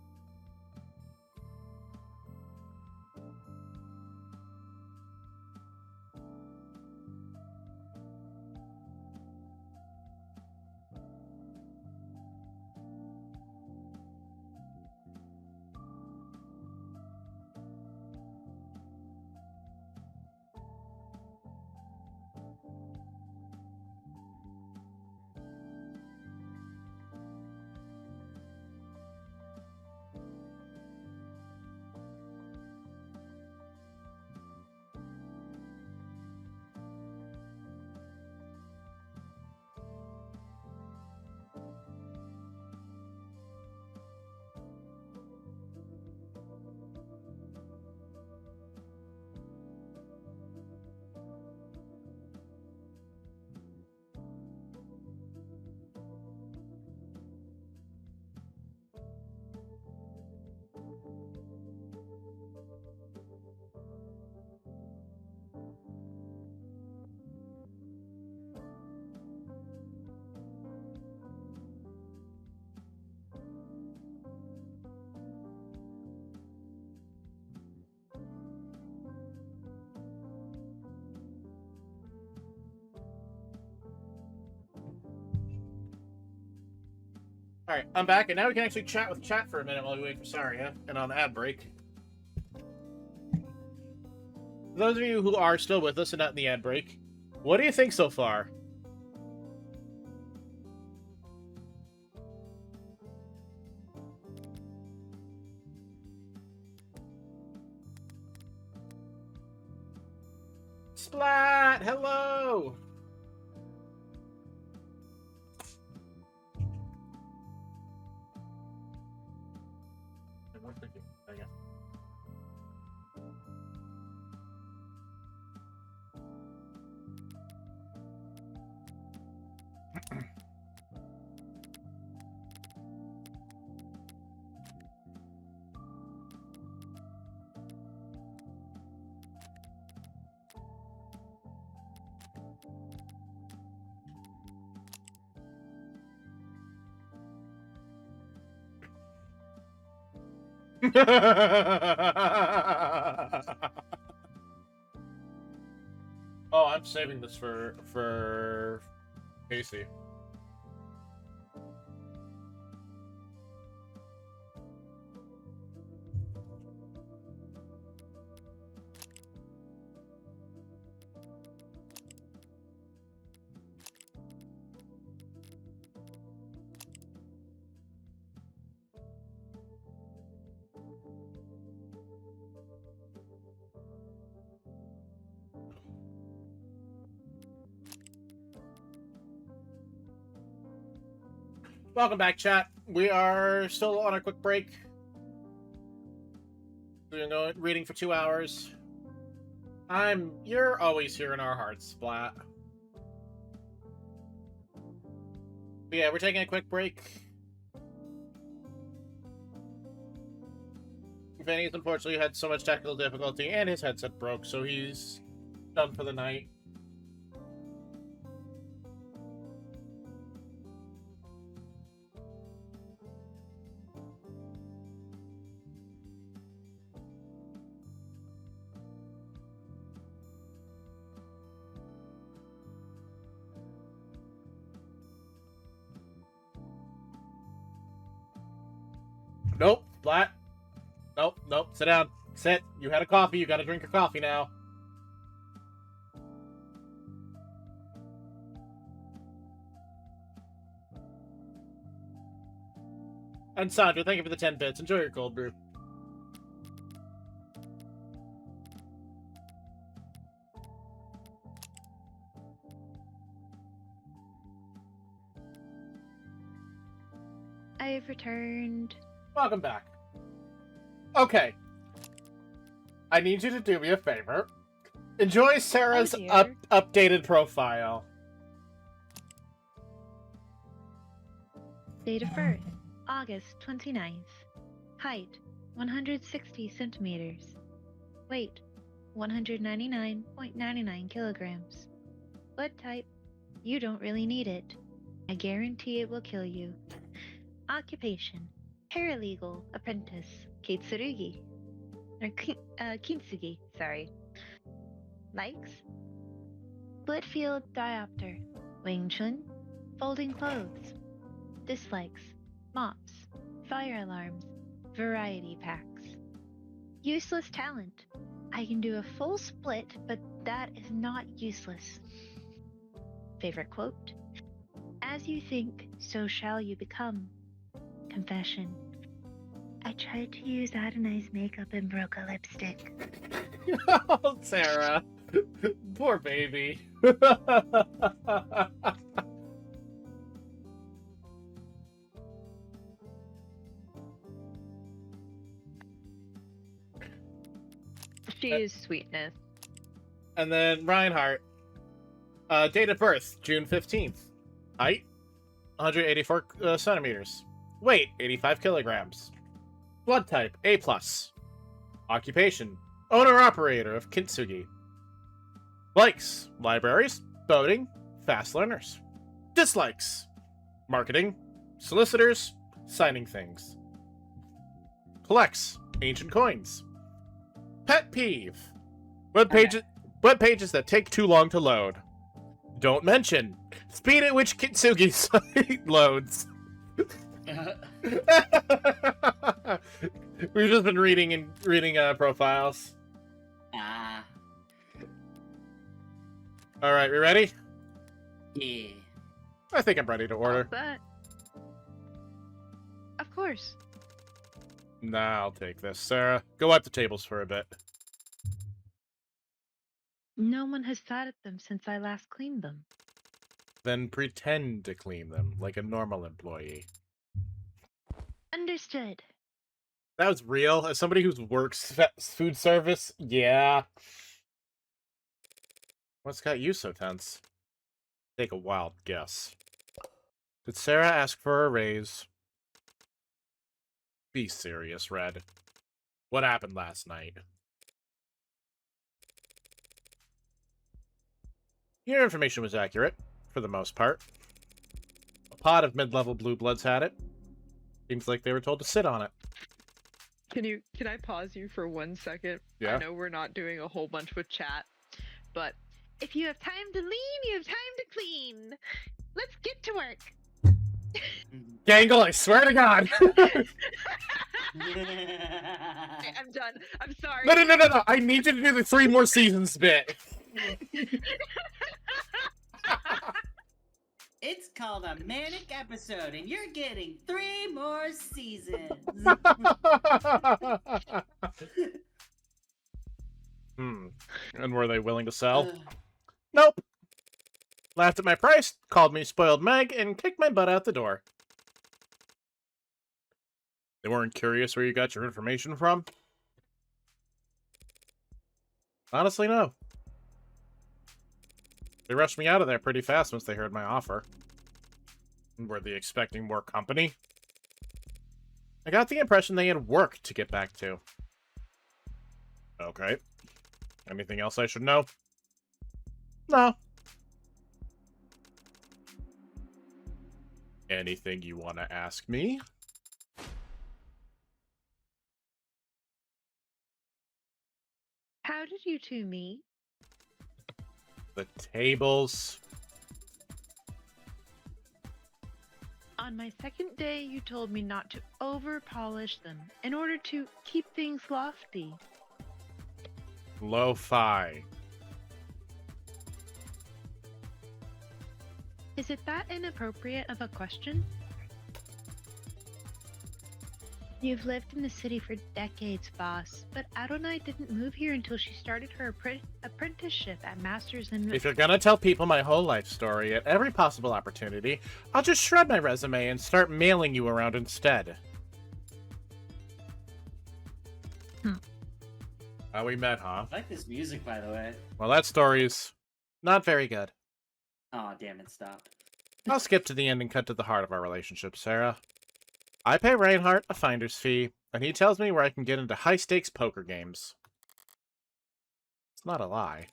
All right, I'm back, and now we can actually chat with chat for a minute while we wait for Saria and on the ad break. For those of you who are still with us and not in the ad break, what do you think so far? Splat! Hello! There you go. Oh, I'm saving this for Casey. Welcome back, chat. We are still on a quick break. We're going reading for 2 hours. You're always here in our hearts, Splat. But yeah, we're taking a quick break. Vinny's unfortunately had so much technical difficulty and his headset broke, so he's done for the night. Nope, Splat. Nope, nope, sit down. Sit. You had a coffee, you gotta drink your coffee now. And Sandra, thank you for the 10 bits. Enjoy your cold brew. I've returned. Welcome back. Okay. I need you to do me a favor. Enjoy Sarah's dear. updated profile. Date of birth, August 29th. Height, 160 centimeters. Weight, 199.99 kilograms. Blood type, you don't really need it. I guarantee it will kill you. Occupation, paralegal, apprentice, kitsurugi. Or kintsugi, sorry. Likes? Split field diopter, Wing Chun, folding clothes. Dislikes, mops, fire alarms, variety packs. Useless talent. I can do a full split, but that is not useless. Favorite quote? As you think, so shall you become. Confession. I tried to use Adonai's makeup and broke a lipstick. Oh, Sarah. Poor baby. She is sweetness. And then Reinhardt. Date of birth, June 15th. Height, 184 centimeters. Weight, 85 kilograms. Blood type, A+. Occupation, owner-operator of Kintsugi. Likes, libraries, boating, fast learners. Dislikes, marketing, solicitors, signing things. Collects, ancient coins. Pet peeve, web pages that take too long to load. Don't mention speed at which Kintsugi site loads. We've just been reading profiles. Ah, All right, we ready? yeah. I think I'm ready to order. But of course. Nah, I'll take this. Sarah, go wipe the tables for a bit. No one has sat at them since I last cleaned them. Then pretend to clean them like a normal employee. Understood. That was real. As somebody who works food service, yeah. What's got you so tense? Take a wild guess. Did Sarah ask for a raise? Be serious, Red. What happened last night? Your information was accurate, for the most part. A pod of mid-level blue bloods had it. Seems like they were told to sit on it. Can I pause you for 1 second? Yeah. I know we're not doing a whole bunch with chat, but If you have time to lean, you have time to clean. Let's get to work. Gangle, I swear to God! okay, I'm done. I'm sorry. No! I need you to do the 3 more seasons bit. It's called a manic episode, and you're getting 3 more seasons. And were they willing to sell? Nope. Laughed at my price, called me spoiled Meg, and kicked my butt out the door. They weren't curious where you got your information from? Honestly, no. They rushed me out of there pretty fast once they heard my offer. Were they expecting more company? I got the impression they had work to get back to. Okay. Anything else I should know? No. Anything you want to ask me? How did you two meet? The tables. On my second day, you told me not to over-polish them in order to keep things lofty. Lo-fi. Is it that inappropriate of a question? You've lived in the city for decades, boss, but Adonai didn't move here until she started her apprenticeship at Masters in... If you're gonna tell people my whole life story at every possible opportunity, I'll just shred my resume and start mailing you around instead. How we met, huh? I like this music, by the way. Well, that story's not very good. Oh, damn it, stop. I'll skip to the end and cut to the heart of our relationship, Sarah. I pay Reinhardt a finder's fee, and he tells me where I can get into high-stakes poker games. It's not a lie.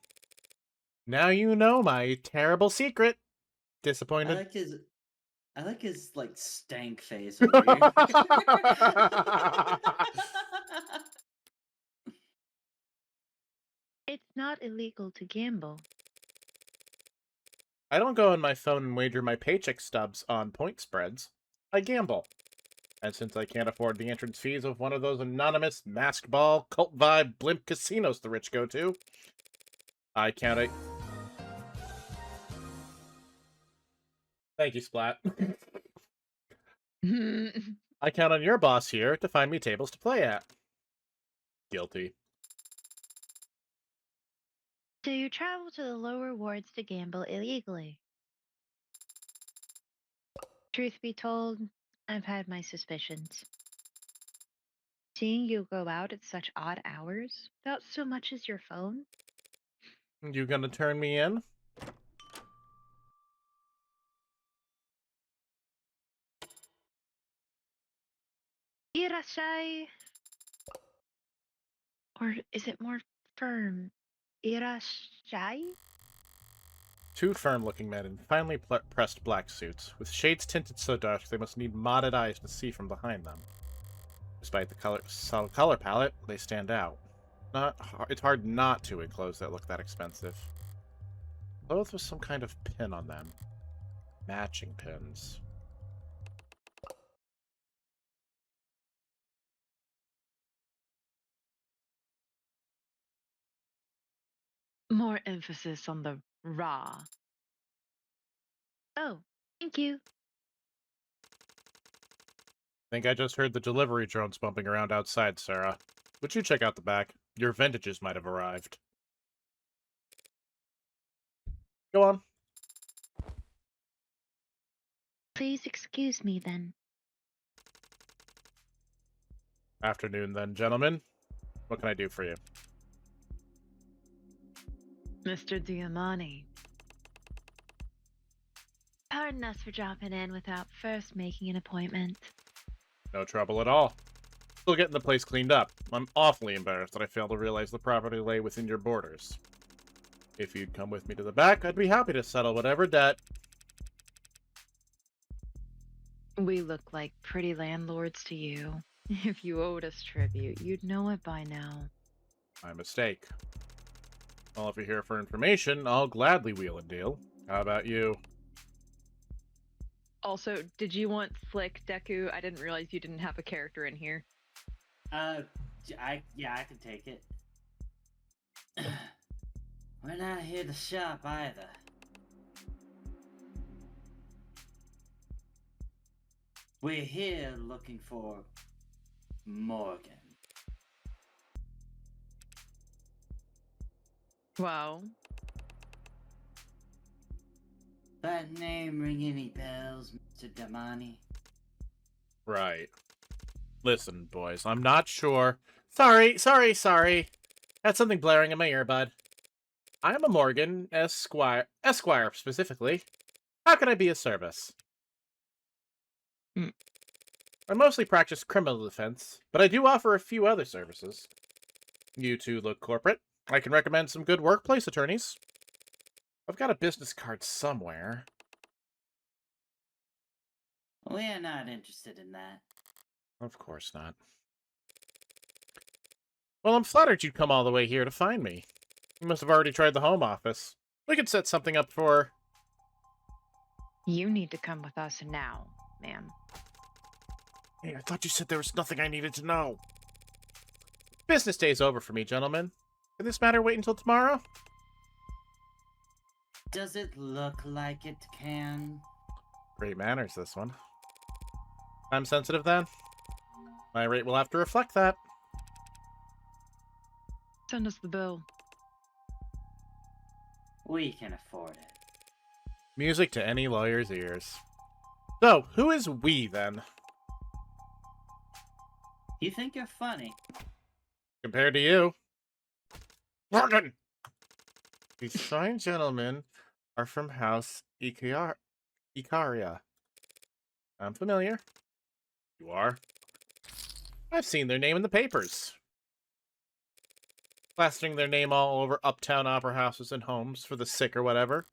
Now you know my terrible secret. Disappointed? I like his like stank face over here. It's not illegal to gamble. I don't go on my phone and wager my paycheck stubs on point spreads. I gamble. And since I can't afford the entrance fees of one of those anonymous, masked ball, cult vibe, blimp casinos the rich go to, I count a... Thank you, Splat. I count on your boss here to find me tables to play at. Guilty. So you travel to the lower wards to gamble illegally. Truth be told, I've had my suspicions. Seeing you go out at such odd hours, without so much as your phone? You gonna turn me in? Irashai. Or is it more firm? Irashai? Two firm-looking men in finely pressed black suits, with shades tinted so dark they must need modded eyes to see from behind them. Despite the solid color palette, they stand out. It's hard not to in clothes that look that expensive. Both with some kind of pin on them. Matching pins. More emphasis on the raw. Oh, thank you. Think I just heard the delivery drones bumping around outside, Sarah. Would you check out the back? Your vintages might have arrived. Go on. Please excuse me then. Afternoon then, gentlemen. What can I do for you? Mr. Diamani. Pardon us for dropping in without first making an appointment. No trouble at all. Still getting the place cleaned up. I'm awfully embarrassed that I failed to realize the property lay within your borders. If you'd come with me to the back, I'd be happy to settle whatever debt. We look like pretty landlords to you. If you owed us tribute, you'd know it by now. My mistake. Well, if you're here for information, I'll gladly wheel and deal. How about you? Also, did you want Flick, Deku? I didn't realize you didn't have a character in here. I can take it. We're not here to shop either. We're here looking for Morgan. Wow. That name ring any bells, Mr. Damani? Right. Listen, boys, I'm not sure. Sorry. Had something blaring in my earbud. I'm a Morgan, Esquire specifically. How can I be of service? I mostly practice criminal defense, but I do offer a few other services. You two look corporate. I can recommend some good workplace attorneys. I've got a business card somewhere. We're not interested in that. Of course not. Well, I'm flattered you'd come all the way here to find me. You must have already tried the home office. We could set something up for... You need to come with us now, ma'am. Hey, I thought you said there was nothing I needed to know. Business day's over for me, gentlemen. Can this matter wait until tomorrow? Does it look like it can? Great manners, this one. Time sensitive, then? My rate will have to reflect that. Send us the bill. We can afford it. Music to any lawyer's ears. So, who is we, then? You think you're funny? Compared to you? Morgan! These fine gentlemen are from House Icaria. I'm familiar. You are? I've seen their name in the papers. Plastering their name all over uptown opera houses and homes for the sick or whatever.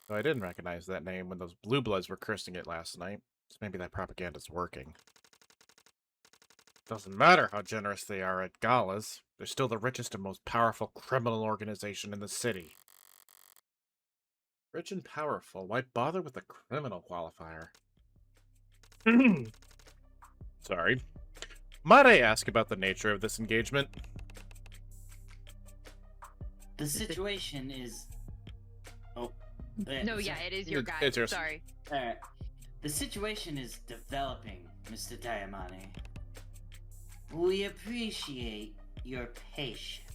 Though I didn't recognize that name when those blue bloods were cursing it last night. So maybe that propaganda's working. Doesn't matter how generous they are at galas. They're still the richest and most powerful criminal organization in the city. Rich and powerful, why bother with the criminal qualifier? Sorry. Might I ask about the nature of this engagement? The situation is. Oh. No, yeah, it is your guy. It's yours. Sorry. Alright. The situation is developing, Mr. Diamante. We appreciate your patience.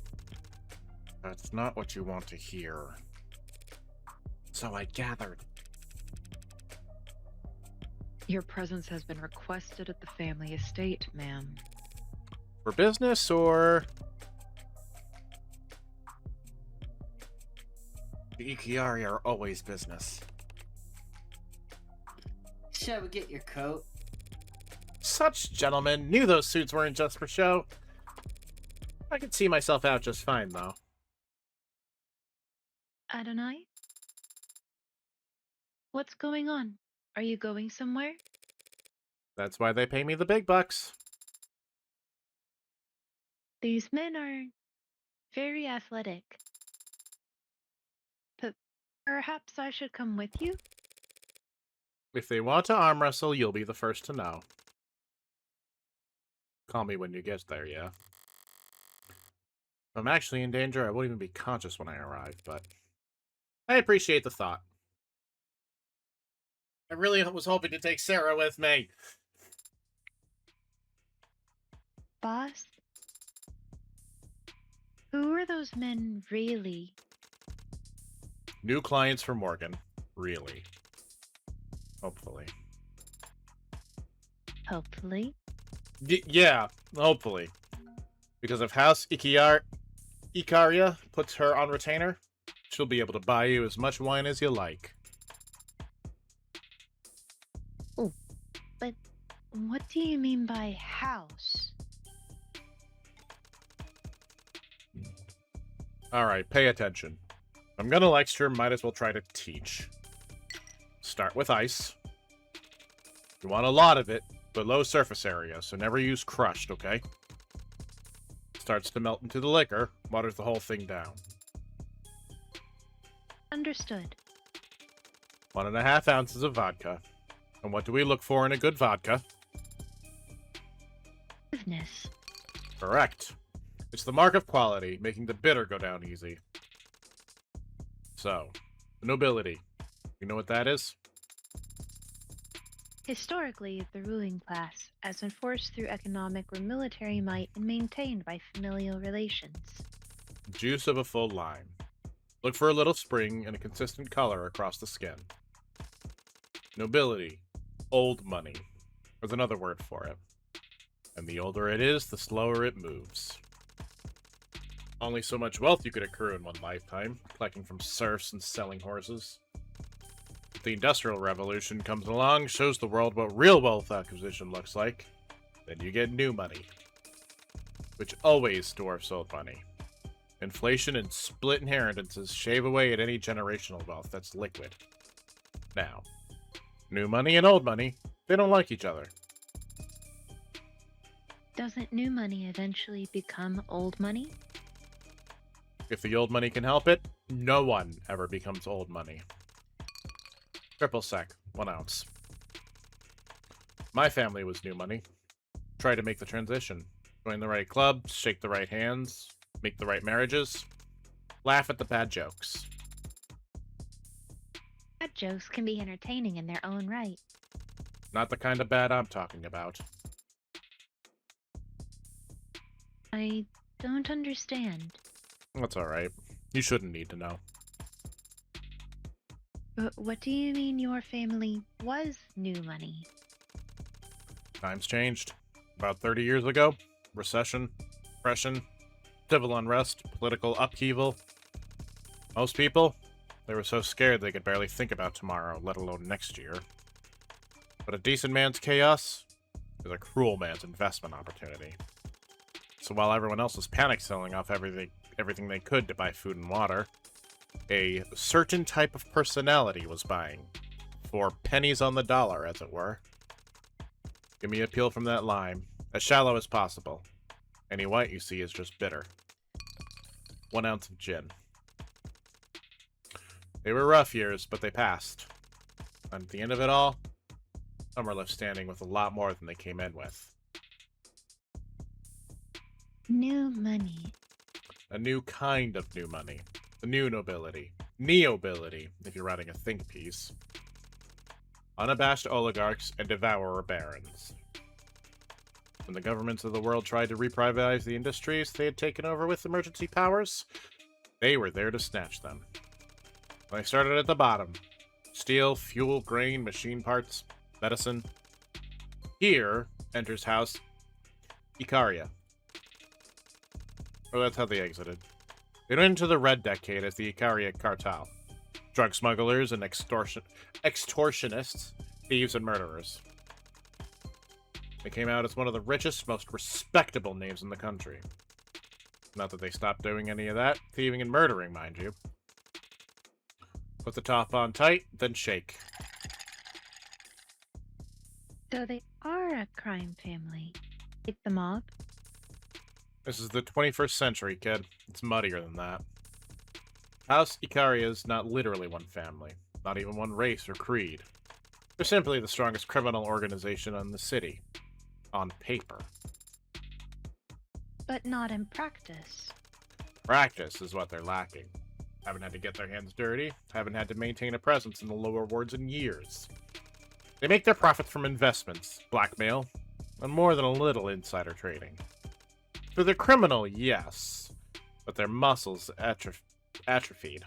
That's not what you want to hear. So I gathered. Your presence has been requested at the family estate, ma'am. For business, or... The Ikiari are always business. Shall we get your coat? Such gentlemen knew those suits weren't just for show. I could see myself out just fine, though. Adonai? What's going on? Are you going somewhere? That's why they pay me the big bucks. These men are very athletic. But perhaps I should come with you? If they want to arm wrestle, you'll be the first to know. Call me when you get there, yeah? If I'm actually in danger, I won't even be conscious when I arrive, but... I appreciate the thought. I really was hoping to take Sarah with me. Boss? Who are those men really? New clients for Morgan. Really. Hopefully. Hopefully. Yeah, hopefully. Because if House Icaria puts her on retainer, she'll be able to buy you as much wine as you like. Oh, but what do you mean by house? Alright, pay attention. I'm gonna lecture, might as well try to teach. Start with ice. You want a lot of it, but low surface area, so never use crushed, okay? Starts to melt into the liquor, waters the whole thing down. Understood. 1.5 ounces of vodka. And what do we look for in a good vodka? Goodness. Correct. It's the mark of quality, making the bitter go down easy. So, nobility. You know what that is? Historically, the ruling class, as enforced through economic or military might and maintained by familial relations. Juice of a full lime. Look for a little spring and a consistent color across the skin. Nobility. Old money. There's another word for it. And the older it is, the slower it moves. Only so much wealth you could accrue in one lifetime, collecting from serfs and selling horses. If the Industrial Revolution comes along, shows the world what real wealth acquisition looks like, then you get new money. Which always dwarfs old money. Inflation and split inheritances shave away at any generational wealth that's liquid. Now, new money and old money, they don't like each other. Doesn't new money eventually become old money? If the old money can help it, no one ever becomes old money. Triple sec, 1 ounce. My family was new money. Try to make the transition. Join the right clubs, shake the right hands, make the right marriages, laugh at the bad jokes. Bad jokes can be entertaining in their own right. Not the kind of bad I'm talking about. I don't understand. That's alright. You shouldn't need to know. What do you mean your family was new money? Times changed. About 30 years ago. Recession. Depression. Civil unrest, political upheaval. Most people, they were so scared they could barely think about tomorrow, let alone next year. But a decent man's chaos is a cruel man's investment opportunity. So while everyone else was panic selling off everything they could to buy food and water, a certain type of personality was buying, for pennies on the dollar, as it were. Give me a peel from that lime, as shallow as possible. Any white you see is just bitter. 1 ounce of gin. They were rough years, but they passed. And at the end of it all, some were left standing with a lot more than they came in with. New money. A new kind of new money. The new nobility. Neobility, if you're writing a think piece. Unabashed oligarchs and devourer barons. When the governments of the world tried to reprivatize the industries they had taken over with emergency powers, they were there to snatch them. They started at the bottom. Steel, fuel, grain, machine parts, medicine. Here enters House Icaria. Oh, that's how they exited. They went into the Red Decade as the Icaria Cartel. Drug smugglers and extortionists, thieves and murderers. They came out as one of the richest, most respectable names in the country. Not that they stopped doing any of that. Thieving and murdering, mind you. Put the top on tight, then shake. So they are a crime family. Like the mob? This is the 21st century, kid. It's muddier than that. House Icaria is not literally one family. Not even one race or creed. They're simply the strongest criminal organization in the city. On paper. But not in practice. Practice is what they're lacking. Haven't had to get their hands dirty. Haven't had to maintain a presence in the lower wards in years. They make their profits from investments, blackmail, and more than a little insider trading. So they're criminal, yes, but their muscles atrophied.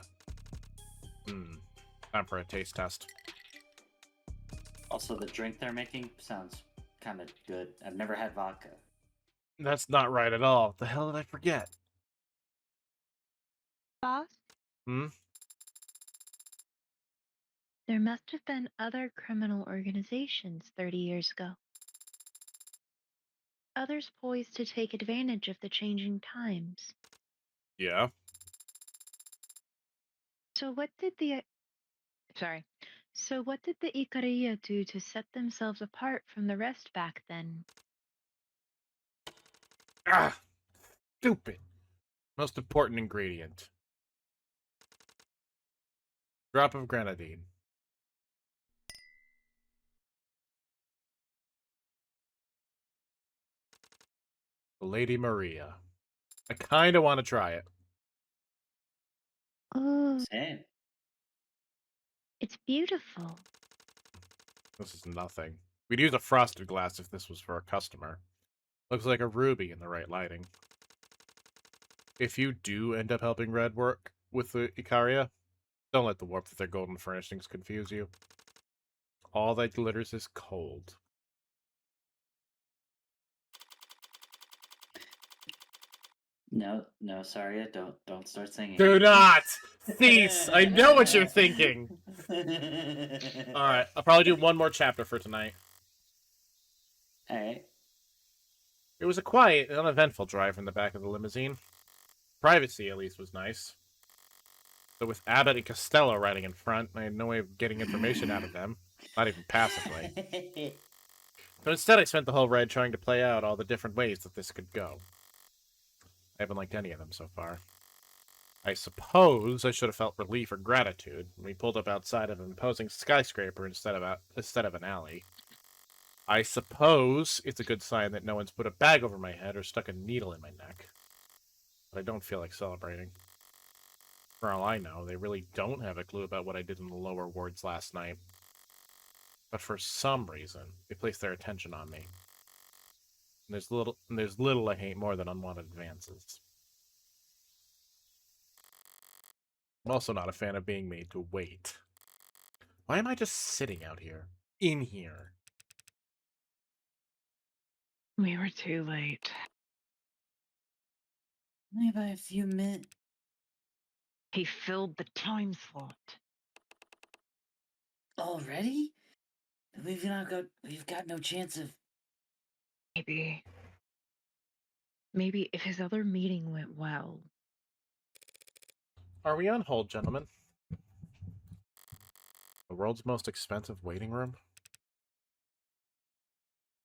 Time for a taste test. Also, the drink they're making sounds kind of good. I've never had vodka. That's not right at all. The hell did I forget? Boss? There must have been other criminal organizations 30 years ago. Others poised to take advantage of the changing times. Yeah. So what did the Ikaria do to set themselves apart from the rest back then? Ah! Stupid. Most important ingredient. Drop of grenadine. Lady Maria. I kinda want to try it. Oh, Same. it's beautiful. This is nothing. We'd use a frosted glass if this was for a customer. Looks like a ruby in the right lighting. If you do end up helping Red work with the Icaria, don't let the warmth of their golden furnishings confuse you. All that glitters is cold. No, sorry, don't start singing. Do not! Cease! I know what you're thinking! Alright, I'll probably do one more chapter for tonight. Alright. It was a quiet, uneventful drive in the back of the limousine. Privacy, at least, was nice. But with Abbott and Costello riding in front, I had no way of getting information out of them. Not even passively. So instead, I spent the whole ride trying to play out all the different ways that this could go. I haven't liked any of them so far. I suppose I should have felt relief or gratitude when we pulled up outside of an imposing skyscraper instead of an alley. I suppose it's a good sign that no one's put a bag over my head or stuck a needle in my neck. But I don't feel like celebrating. For all I know, they really don't have a clue about what I did in the lower wards last night. But for some reason, they placed their attention on me. And there's little I hate more than unwanted advances. I'm also not a fan of being made to wait. Why am I just sitting out here? In here? We were too late. Only by a few minutes. He filled the time slot. Already? We've got no chance of. Maybe if his other meeting went well. Are we on hold, gentlemen? The world's most expensive waiting room?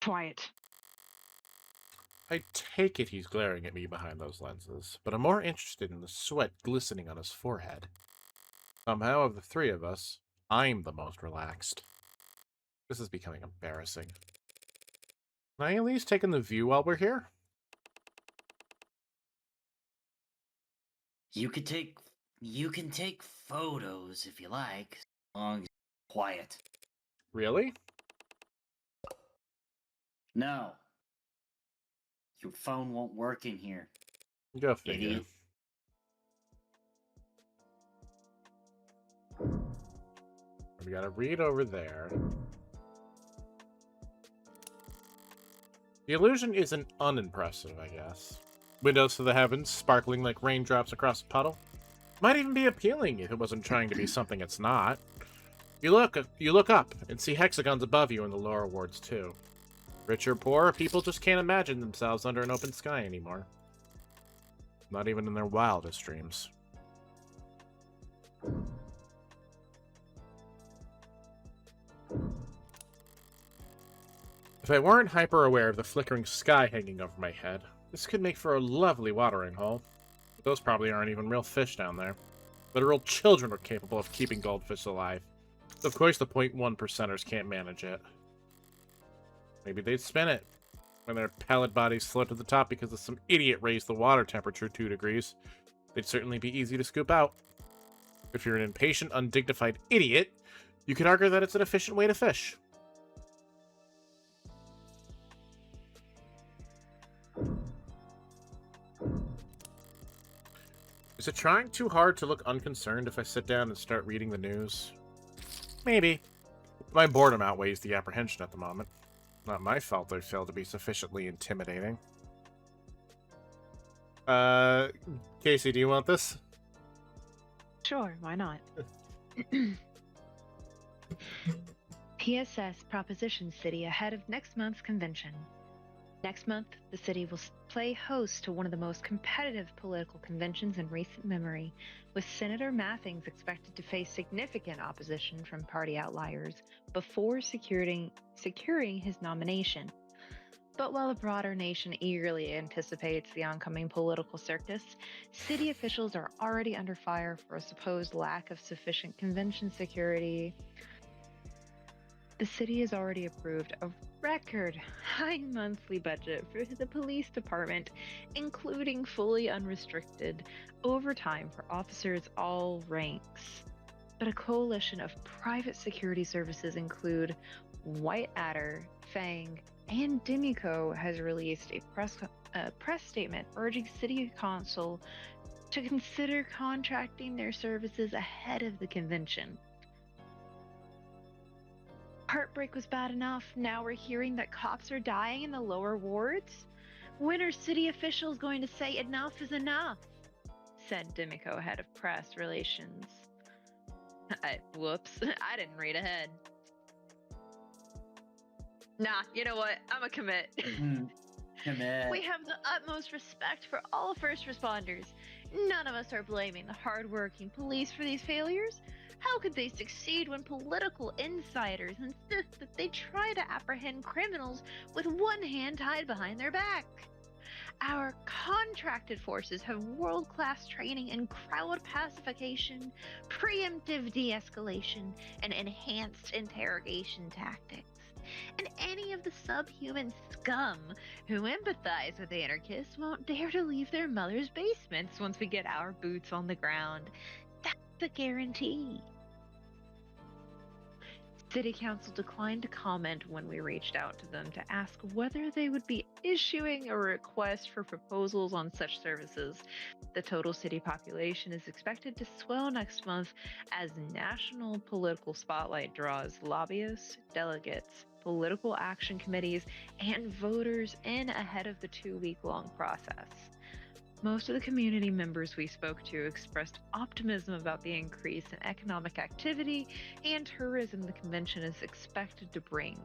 Quiet. I take it he's glaring at me behind those lenses, but I'm more interested in the sweat glistening on his forehead. Somehow, of the three of us, I'm the most relaxed. This is becoming embarrassing. Can I at least take in the view while we're here? You can take photos if you like, as long as you're quiet. Really? No. Your phone won't work in here. Go figure. Idiot. We gotta read over there. The illusion isn't unimpressive, I guess. Windows to the heavens, sparkling like raindrops across a puddle. Might even be appealing if it wasn't trying to be something it's not. You look up and see hexagons above you in the lower wards too. Rich or poor, people just can't imagine themselves under an open sky anymore. Not even in their wildest dreams. If I weren't hyper-aware of the flickering sky hanging over my head, this could make for a lovely watering hole. But those probably aren't even real fish down there. Literal children are capable of keeping goldfish alive. Of course the 0.1%ers can't manage it. Maybe they'd spin it when their pallid bodies float to the top because of some idiot raised the water temperature 2 degrees. They'd certainly be easy to scoop out. If you're an impatient, undignified idiot, you could argue that it's an efficient way to fish. Is it trying too hard to look unconcerned if I sit down and start reading the news? Maybe. My boredom outweighs the apprehension at the moment. Not my fault they failed to be sufficiently intimidating. Casey, do you want this? Sure, why not? PSS Proposition City ahead of next month's convention. Next month, the city will play host to one of the most competitive political conventions in recent memory, with Senator Mathings expected to face significant opposition from party outliers before securing his nomination. But while the broader nation eagerly anticipates the oncoming political circus, city officials are already under fire for a supposed lack of sufficient convention security. The city has already approved a record high monthly budget for the police department, including fully unrestricted overtime for officers all ranks. But a coalition of private security services include White Adder, Fang, and Demico has released a press statement urging City Council to consider contracting their services ahead of the convention. Heartbreak was bad enough. Now we're hearing that cops are dying in the lower wards. When are city officials going to say enough is enough? Said Demico, head of press relations. Whoops, I didn't read ahead. Nah, you know what? I'm a commit. Commit. We have the utmost respect for all first responders. None of us are blaming the hardworking police for these failures. How could they succeed when political insiders insist that they try to apprehend criminals with one hand tied behind their back? Our contracted forces have world-class training in crowd pacification, preemptive de-escalation, and enhanced interrogation tactics. And any of the subhuman scum who empathize with anarchists won't dare to leave their mother's basements once we get our boots on the ground. That's a guarantee. City Council declined to comment when we reached out to them to ask whether they would be issuing a request for proposals on such services. The total city population is expected to swell next month as national political spotlight draws lobbyists, delegates, political action committees, and voters in ahead of the 2-week-long process. Most of the community members we spoke to expressed optimism about the increase in economic activity and tourism the convention is expected to bring,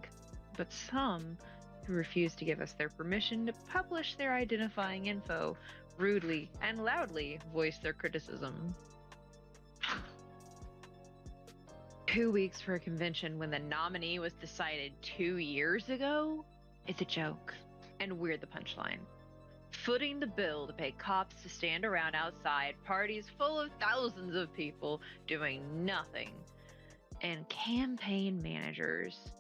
but some, who refused to give us their permission to publish their identifying info, rudely and loudly voiced their criticism. 2 weeks for a convention when the nominee was decided 2 years ago? It's a joke. And we're the punchline. Footing the bill to pay cops to stand around outside parties full of thousands of people doing nothing. And campaign managers.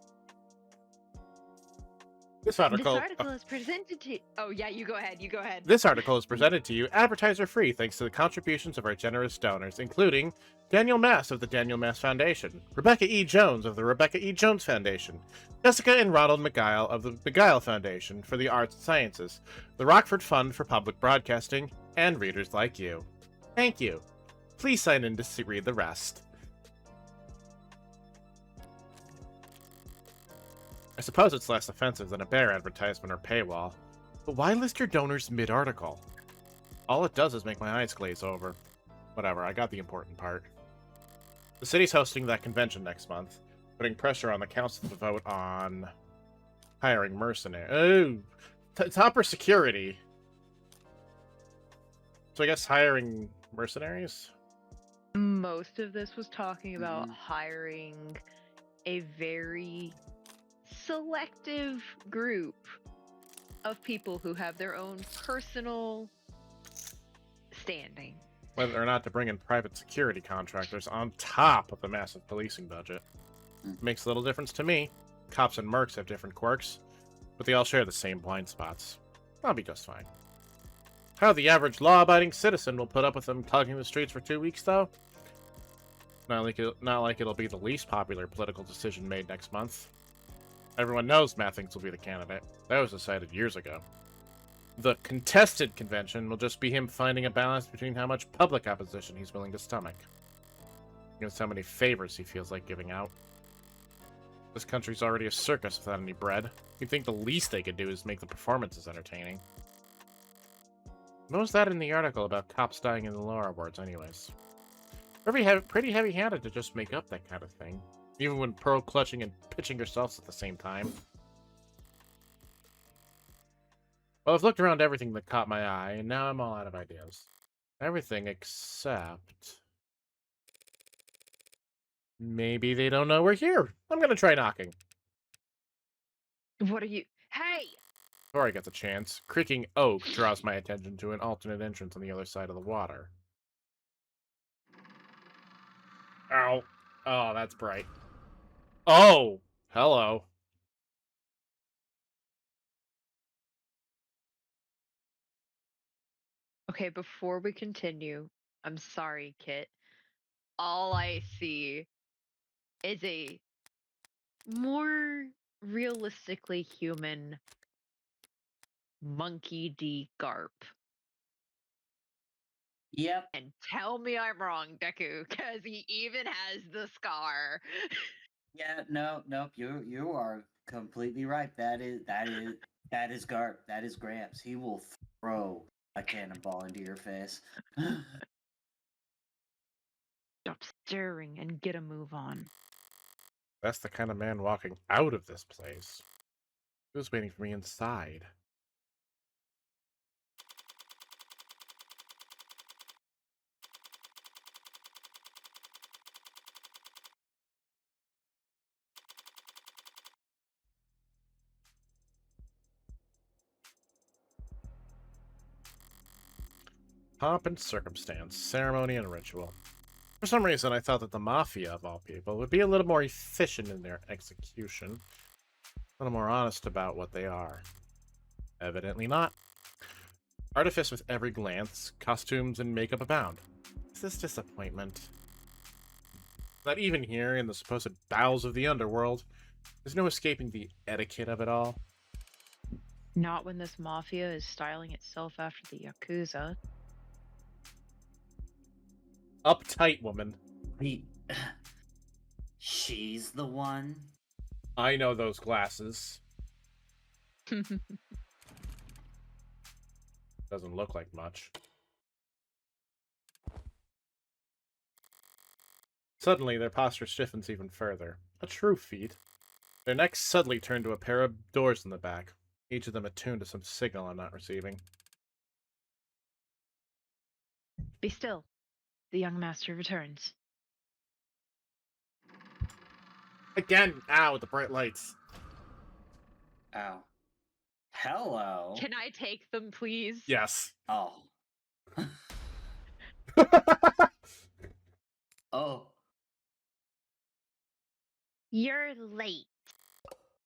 This article is presented to... Oh, yeah, you go ahead. This article is presented to you advertiser-free thanks to the contributions of our generous donors, including Daniel Mass of the Daniel Mass Foundation, Rebecca E. Jones of the Rebecca E. Jones Foundation, Jessica and Ronald McGuile of the McGuile Foundation for the Arts and Sciences, the Rockford Fund for Public Broadcasting, and readers like you. Thank you. Please sign in to read the rest. I suppose it's less offensive than a bear advertisement or paywall, but why list your donors mid-article? All it does is make my eyes glaze over. Whatever, I got the important part. The city's hosting that convention next month, putting pressure on the council to vote on hiring mercenaries. Oh, topper security. So I guess hiring mercenaries? Most of this was talking about hiring a very selective group of people who have their own personal standing. Whether or not to bring in private security contractors on top of the massive policing budget. Makes little difference to me. Cops and mercs have different quirks, but they all share the same blind spots. I'll be just fine. How the average law-abiding citizen will put up with them clogging the streets for 2 weeks, though? Not like it'll be the least popular political decision made next month. Everyone knows Mathings will be the candidate. That was decided years ago. The contested convention will just be him finding a balance between how much public opposition he's willing to stomach. Against how many favors he feels like giving out. This country's already a circus without any bread. You'd think the least they could do is make the performances entertaining. What was that in the article about cops dying in the lore awards anyways? Pretty heavy-handed to just make up that kind of thing. Even when pearl-clutching and pitching yourselves at the same time. Well, I've looked around everything that caught my eye, and now I'm all out of ideas. Everything except... maybe they don't know we're here. I'm gonna try knocking. What are you... Hey! Before I get the chance, creaking oak draws my attention to an alternate entrance on the other side of the water. Ow. Oh, that's bright. Oh! Hello. Okay, before we continue, I'm sorry, Kit. All I see is a more realistically human Monkey D. Garp. Yep. And tell me I'm wrong, Deku, because he even has the scar. Yeah, nope. You are completely right. That is Garp. That is Gramps. He will throw a cannonball into your face. Stop staring and get a move on. That's the kind of man walking out of this place. Who's waiting for me inside? Pomp and circumstance, ceremony and ritual. For some reason, I thought that the Mafia, of all people, would be a little more efficient in their execution. A little more honest about what they are. Evidently not. Artifice with every glance, costumes and makeup abound. Is this disappointment? Not even here, in the supposed bowels of the underworld, there's no escaping the etiquette of it all. Not when this mafia is styling itself after the Yakuza. Uptight woman. Wait, she's the one? I know those glasses. Doesn't look like much. Suddenly, their posture stiffens even further. A true feat. Their necks suddenly turn to a pair of doors in the back, each of them attuned to some signal I'm not receiving. Be still. The young master returns. Again! Ow, the bright lights. Ow. Hello. Can I take them, please? Yes. Oh. Oh. You're late.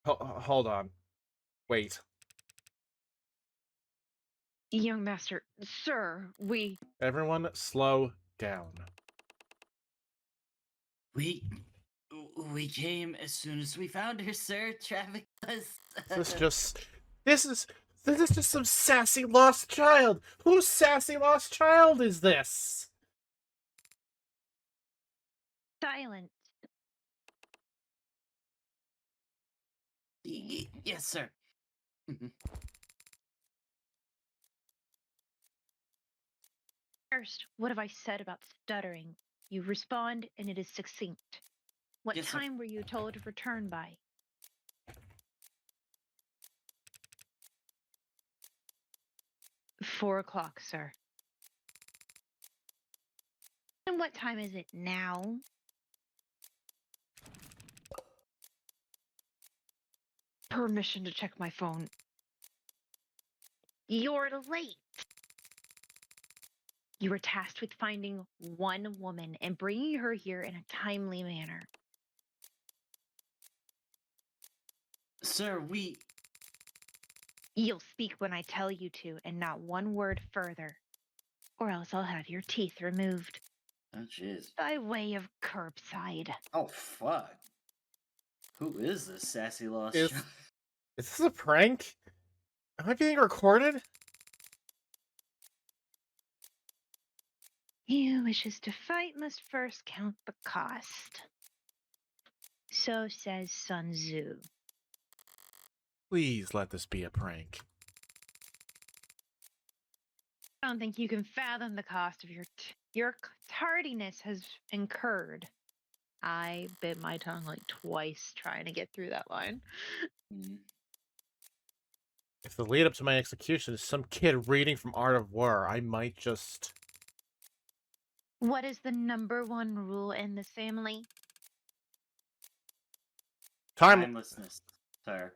Hold on. Wait. Young master, sir, we. Everyone, slow down. We came as soon as we found her, sir. Traffic was. This is just some sassy lost child. Whose sassy lost child is this? Silent. Yes, sir. First, what have I said about stuttering? You respond, and it is succinct. What Yes, sir. time were you told to return by? 4 o'clock, sir. And what time is it now? Permission to check my phone. You're late. You were tasked with finding one woman and bringing her here in a timely manner. Sir, we. You'll speak when I tell you to, and not one word further. Or else I'll have your teeth removed. Oh, jeez. By way of curbside. Oh, fuck. Who is this sassy lost Is- child? Is this a prank? Am I being recorded? He who wishes to fight must first count the cost. So says Sun Tzu. Please let this be a prank. I don't think you can fathom the cost of your tardiness has incurred. I bit my tongue like twice trying to get through that line. Hmm. If the lead up to my execution is some kid reading from Art of War, I might just... What is the number one rule in this family? Timelessness, sir.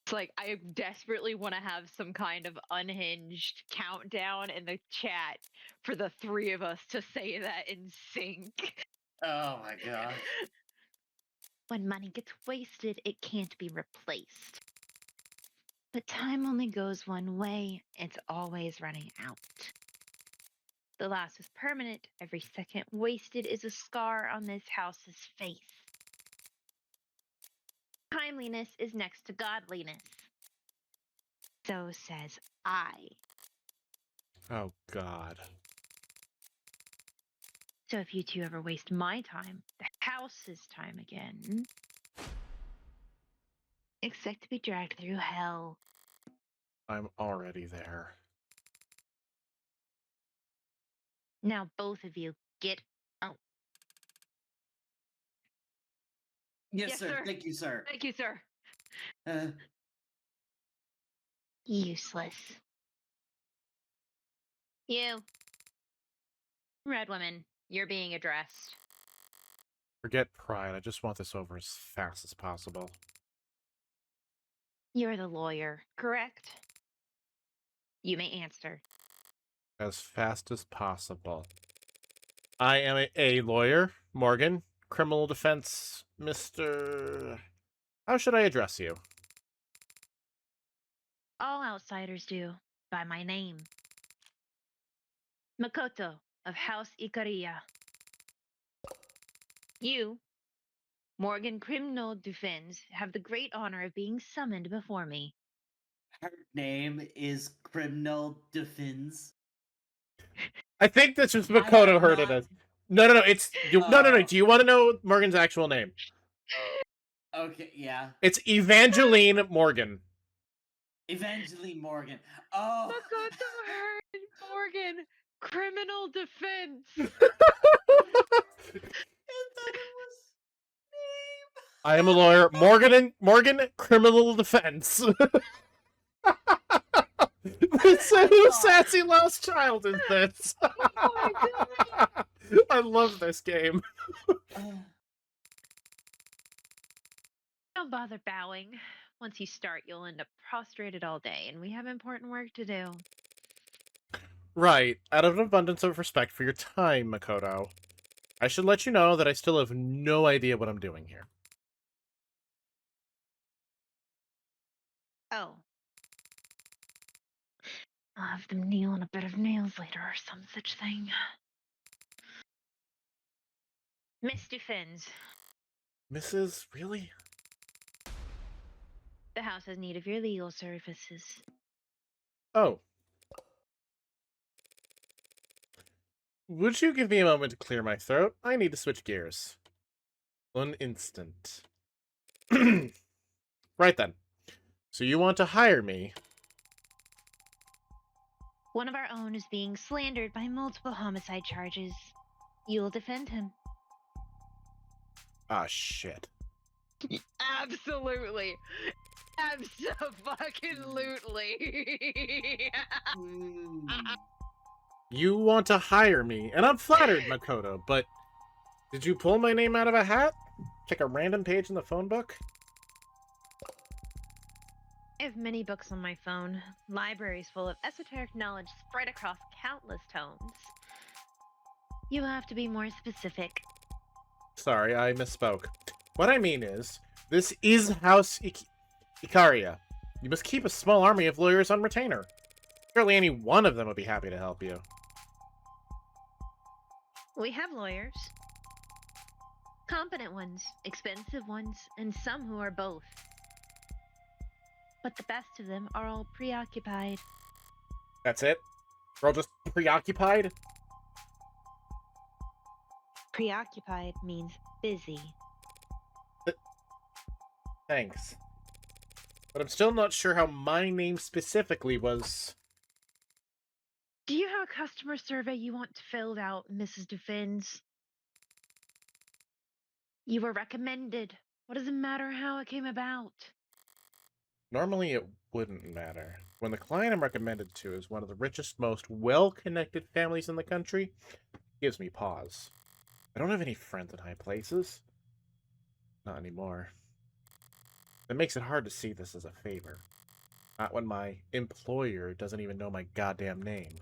It's like I desperately want to have some kind of unhinged countdown in the chat for the three of us to say that in sync. Oh my god. When money gets wasted, it can't be replaced. But time only goes one way. It's always running out. The loss is permanent. Every second wasted is a scar on this house's face. Timeliness is next to godliness. So says I. Oh, God. So if you two ever waste my time, the house's time again, expect to be dragged through hell. I'm already there. Now both of you get out. Yes, Yes, sir. sir. Thank you, sir. Thank you, sir. Useless. You. Red woman, you're being addressed. Forget pride, I just want this over as fast as possible. You're the lawyer, correct? You may answer. As fast as possible. I am a lawyer, Morgan. Criminal defense, Mr... How should I address you? All outsiders do, by my name. Makoto of House Ikaria. You, Morgan Criminal Defense, have the great honor of being summoned before me. Her name is Criminal Defense. I think that's just I Makoto have heard it not- as... No, it's... No. Do you want to know Morgan's actual name? Okay, yeah. It's Evangeline Morgan. Evangeline Morgan. Oh. Makoto heard Morgan Criminal defense. I am a lawyer. Morgan, criminal defense. Who sassy lost child is this? Oh my god. I love this game. Don't bother bowing. Once you start, you'll end up prostrated all day, and we have important work to do. Right, out of an abundance of respect for your time, Makoto, I should let you know that I still have no idea what I'm doing here. Oh. I'll have them kneel on a bed of nails later or some such thing. Miss Dufins, Mrs. Really? the house has need of your legal services. Oh. Would you give me a moment to clear my throat? I need to switch gears. One instant. Right then. So you want to hire me? One of our own is being slandered by multiple homicide charges. You'll defend him. Ah, shit. Absolutely. Abso-fucking-lutely. You want to hire me, and I'm flattered, Makoto, but did you pull my name out of a hat? Check a random page in the phone book? I have many books on my phone, libraries full of esoteric knowledge spread across countless tomes. You have to be more specific. Sorry, I misspoke. What I mean is, this is House Ikaria. You must keep a small army of lawyers on retainer. Surely any one of them would be happy to help you. We have lawyers. Competent ones, expensive ones, and some who are both. But the best of them are all preoccupied. That's it? We're all just preoccupied? Preoccupied means busy. Thanks. But I'm still not sure how my name specifically was... Do you have a customer survey you want filled out, Mrs. Dufins? You were recommended. What does it matter how it came about? Normally it wouldn't matter. When the client I'm recommended to is one of the richest, most well-connected families in the country, it gives me pause. I don't have any friends in high places. Not anymore. That makes it hard to see this as a favor. Not when my employer doesn't even know my goddamn name.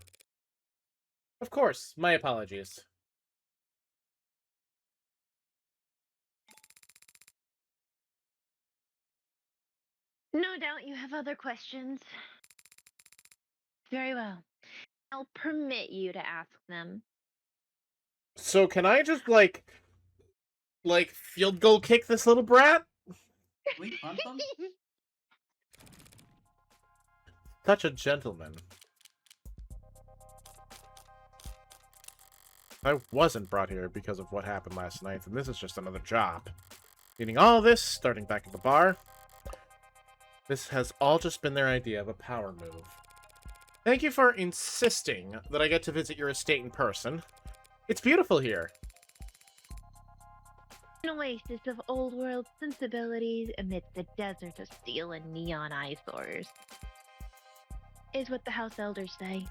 Of course, my apologies. No doubt you have other questions. Very well. I'll permit you to ask them. So can I just, like, field goal kick this little brat? We punt them? Such a gentleman. I wasn't brought here because of what happened last night, and this is just another job. Meaning all this, starting back at the bar, this has all just been their idea of a power move. Thank you for insisting that I get to visit your estate in person. It's beautiful here. An oasis of old world sensibilities amidst the desert of steel and neon eyesores. Is what the house elders say.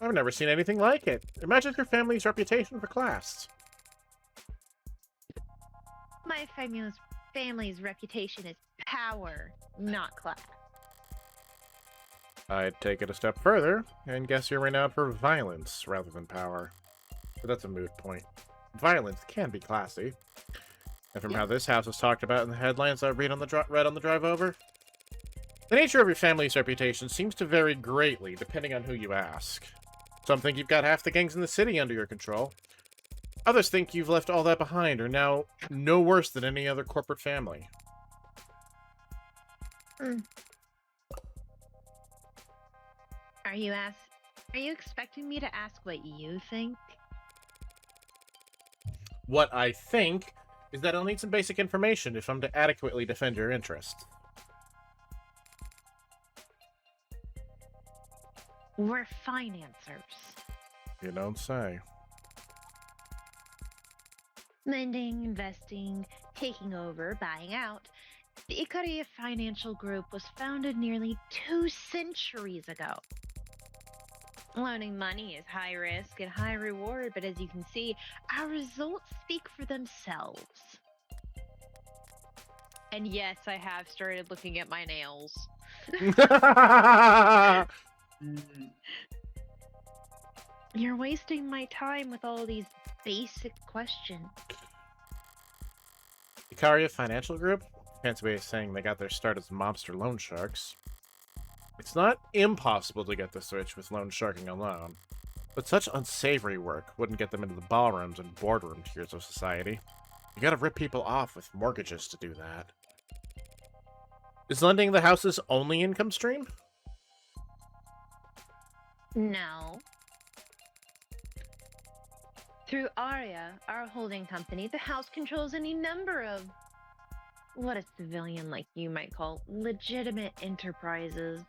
I've never seen anything like it. Imagine your family's reputation for class. My family's reputation is power, not class. I'd take it a step further and guess you're renowned for violence rather than power. But that's a moot point. Violence can be classy. And from how this house is talked about in the headlines I read on the drive over, the nature of your family's reputation seems to vary greatly depending on who you ask. Some think you've got half the gangs in the city under your control. Others think you've left all that behind, or now no worse than any other corporate family. Are you expecting me to ask what you think? What I think is that I'll need some basic information if I'm to adequately defend your interests. We're financiers. You don't say. Lending, investing, taking over, buying out. The Ikaria Financial Group was founded nearly 2 centuries ago. Loaning money is high risk and high reward, but as you can see, our results speak for themselves. And yes, I have started looking at my nails. You're wasting my time with all these basic questions. Icaria Financial Group? Fancy way of saying they got their start as mobster loan sharks. It's not impossible to get this rich with loan sharking alone, but such unsavory work wouldn't get them into the ballrooms and boardroom tiers of society. You gotta rip people off with mortgages to do that. Is lending the house's only income stream? No. Through Aria, our holding company, the house controls any number of what a civilian like you might call legitimate enterprises.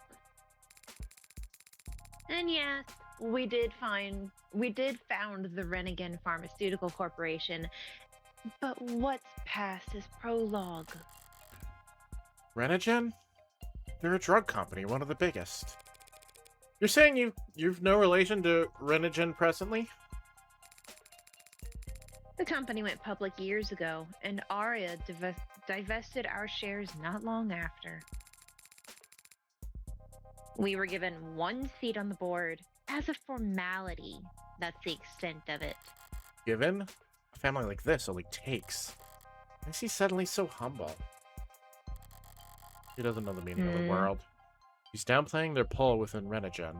And yes, we did found the Renegan Pharmaceutical Corporation, but what's past is prologue. Renogen? They're a drug company, one of the biggest. You're saying you've no relation to Renogen presently? The company went public years ago, and Aria divested our shares not long after. We were given 1 seat on the board as a formality. That's the extent of it. Given? A family like this only takes. Why is he suddenly so humble? He doesn't know the meaning of the world. He's downplaying their pull within Renogen.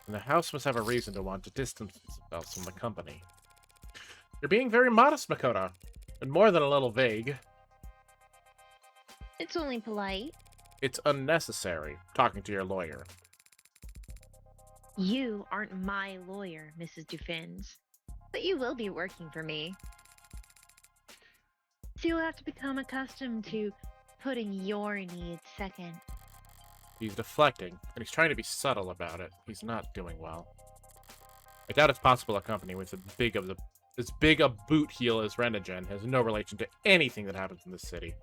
And the house must have a reason to want to distance themselves from the company. You're being very modest, Makoto. And more than a little vague. It's only polite. It's unnecessary, talking to your lawyer. You aren't my lawyer, Mrs. Dufins. But you will be working for me. So you'll have to become accustomed to putting your needs second. He's deflecting, and he's trying to be subtle about it. He's not doing well. I doubt it's possible a company with as big a boot heel as Renogen has no relation to anything that happens in this city.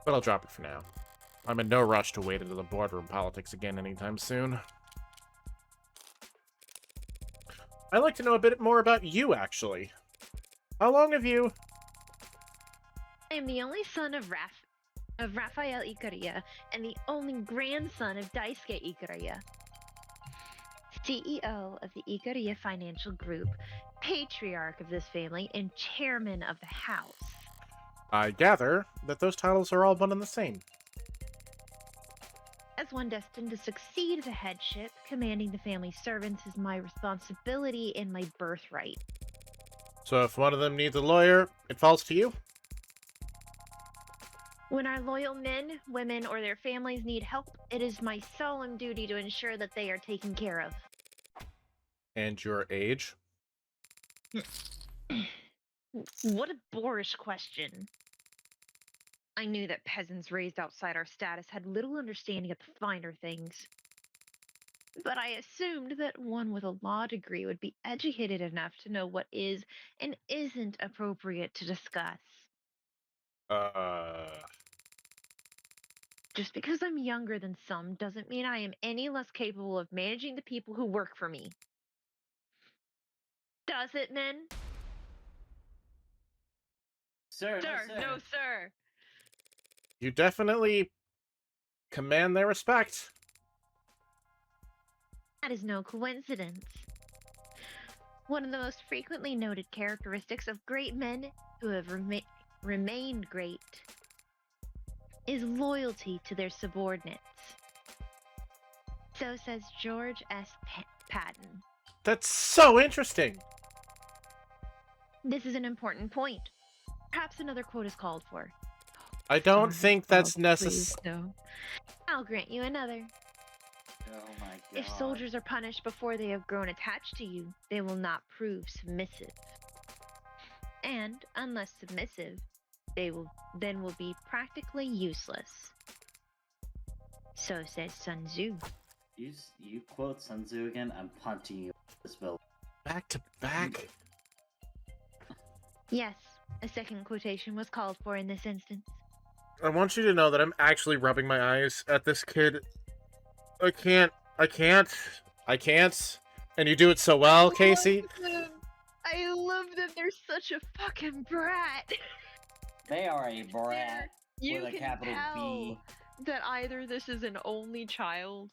But I'll drop it for now. I'm in no rush to wade into the boardroom politics again anytime soon. I'd like to know a bit more about you, actually. How long have you... I am the only son of Raphael Ikaria, and the only grandson of Daisuke Ikaria, CEO of the Ikaria Financial Group, patriarch of this family, and chairman of the house. I gather that those titles are all one and the same. As one destined to succeed the headship, commanding the family servants is my responsibility and my birthright. So if one of them needs a lawyer, it falls to you? When our loyal men, women, or their families need help, it is my solemn duty to ensure that they are taken care of. And your age? What a boorish question. I knew that peasants raised outside our status had little understanding of the finer things. But I assumed that one with a law degree would be educated enough to know what is and isn't appropriate to discuss. Just because I'm younger than some doesn't mean I am any less capable of managing the people who work for me. Does it, men? Sir, Sir, no, sir. no, sir. You definitely command their respect. That is no coincidence. One of the most frequently noted characteristics of great men who have remained great is loyalty to their subordinates. So says George S. Patton. That's so interesting. This is an important point. Perhaps another quote is called for. I don't Sorry, think that's please, necessary. no. I'll grant you another. Oh my god. If soldiers are punished before they have grown attached to you, they will not prove submissive. And, unless submissive, they will be practically useless. So says Sun Tzu. You quote Sun Tzu again, I'm punching you with this bill. Back to back? Yes, a second quotation was called for in this instance. I want you to know that I'm actually rubbing my eyes at this kid. I can't. And you do it so well, Casey. I love them. They're such a fucking brat. They are a brat You with a can capital tell B. that either this is an only child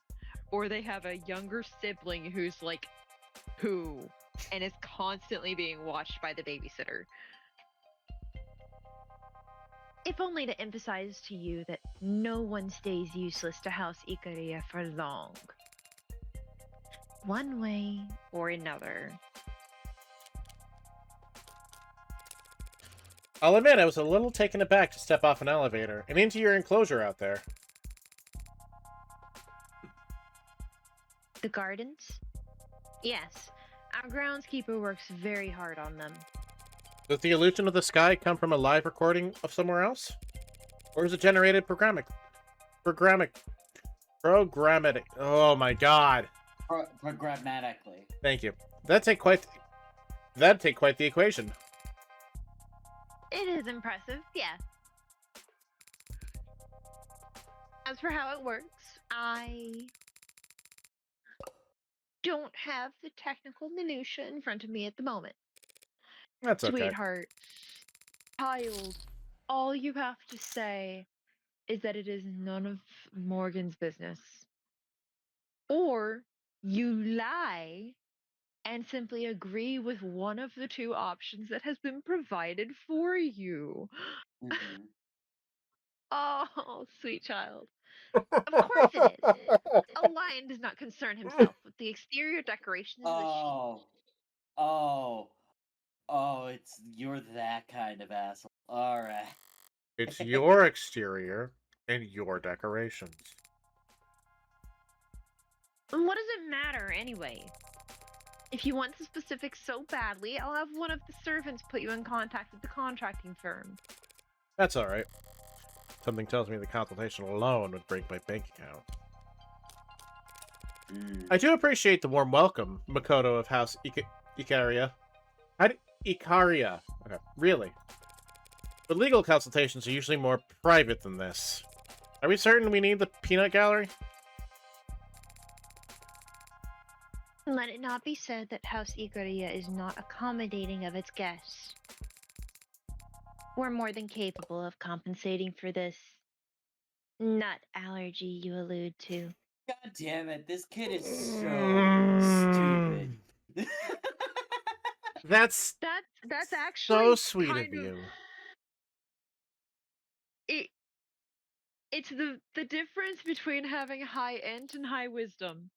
or they have a younger sibling who's like who and is constantly being watched by the babysitter. If only to emphasize to you that no one stays useless to House Ikaria for long. One way or another. I'll admit I was a little taken aback to step off an elevator and into your enclosure out there. The gardens? Yes, our groundskeeper works very hard on them. Does the illusion of the sky come from a live recording of somewhere else? Or is it generated programmatic? Oh my god. Programmatically. Thank you. That'd take quite the equation. It is impressive, yeah. As for how it works, I don't have the technical minutia in front of me at the moment. That's okay. Sweetheart, child, all you have to say is that it is none of Morgan's business. Or you lie and simply agree with one of the two options that has been provided for you. Mhm. Oh, sweet child. Of course it is. A lion does not concern himself with the exterior decorations of the sheep. You're that kind of asshole. All right. It's your exterior and your decorations. And what does it matter anyway? If you want the specifics so badly, I'll have one of the servants put you in contact with the contracting firm. That's alright. Something tells me the consultation alone would break my bank account. I do appreciate the warm welcome, Makoto of House Ikaria. Ikaria. Okay, really. But legal consultations are usually more private than this. Are we certain we need the peanut gallery? Let it not be said that House Ikaria is not accommodating of its guests. We're more than capable of compensating for this nut allergy you allude to. God damn it! This kid is so stupid. That's That's so actually sweet kind of you. It's the difference between having high int and high wisdom.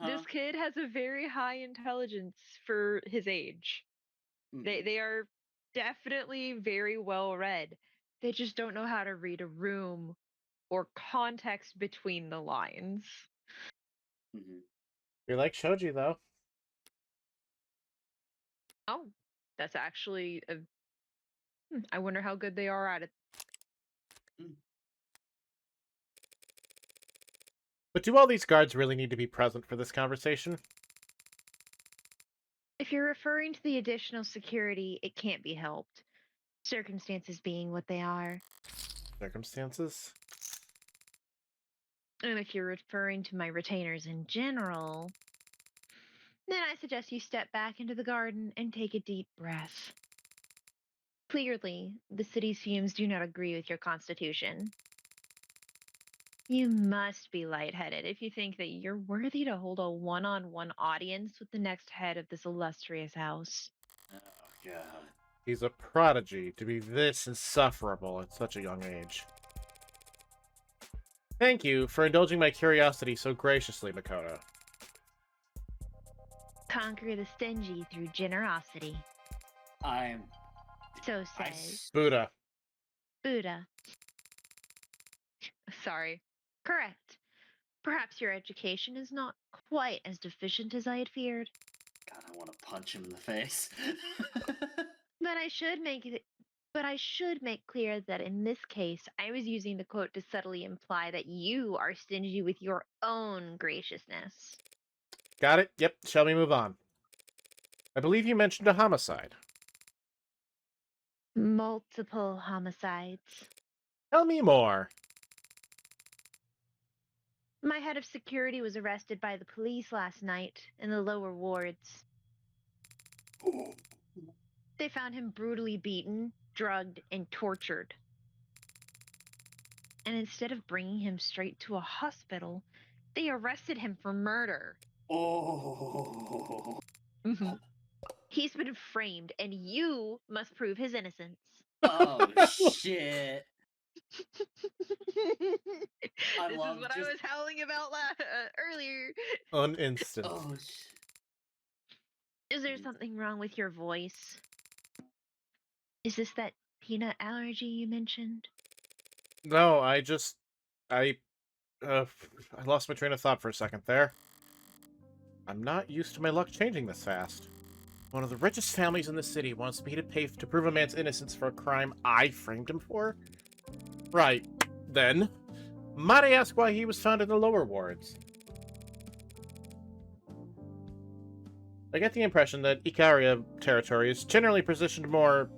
This kid has a very high intelligence for his age. They are definitely very well read. They just don't know how to read a room or context between the lines. You're like Shoji, though. Oh, that's actually a. I wonder how good they are at it. But do all these guards really need to be present for this conversation? If you're referring to the additional security, it can't be helped. Circumstances being what they are. Circumstances? And if you're referring to my retainers in general, then I suggest you step back into the garden and take a deep breath. Clearly, the city's fumes do not agree with your constitution. You must be lightheaded if you think that you're worthy to hold a one-on-one audience with the next head of this illustrious house. Oh, God. He's a prodigy to be this insufferable at such a young age. Thank you for indulging my curiosity so graciously, Makoto. Conquer the stingy through generosity. So says Buddha. Buddha. Sorry. Correct. Perhaps your education is not quite as deficient as I had feared. God, I want to punch him in the face. But I should make clear that in this case, I was using the quote to subtly imply that you are stingy with your own graciousness. Got it? Yep, shall we move on? I believe you mentioned a homicide. Multiple homicides. Tell me more. My head of security was arrested by the police last night in the lower wards. They found him brutally beaten, drugged, and tortured. And instead of bringing him straight to a hospital, they arrested him for murder. Oh. He's been framed, and you must prove his innocence. Oh shit. This is love what I just- was howling about earlier. An instant. Oh shit. Is there something wrong with your voice? Is this that peanut allergy you mentioned? No, I lost my train of thought for a second there. I'm not used to my luck changing this fast. One of the richest families in the city wants me to pay to prove a man's innocence for a crime I framed him for? Right, then. Might I ask why he was found in the lower wards? I get the impression that Ikaria territory is generally positioned more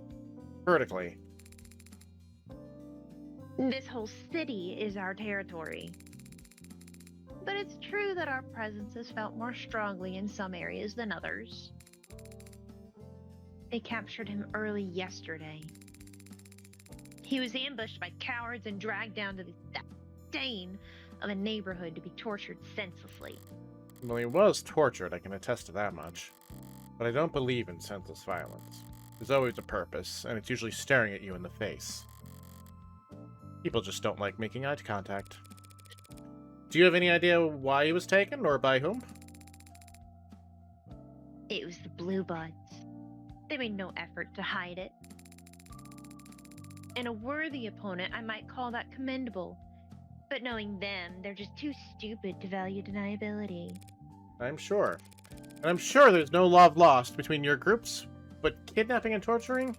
vertically. This whole city is our territory. But it's true that our presence is felt more strongly in some areas than others. They captured him early yesterday. He was ambushed by cowards and dragged down to the stain of a neighborhood to be tortured senselessly. Well, he was tortured, I can attest to that much. But I don't believe in senseless violence. There's always a purpose, and it's usually staring at you in the face. People just don't like making eye contact. Do you have any idea why he was taken, or by whom? It was the Blue Buds. They made no effort to hide it. And a worthy opponent, I might call that commendable. But knowing them, they're just too stupid to value deniability. I'm sure. And I'm sure there's no love lost between your groups, but kidnapping and torturing?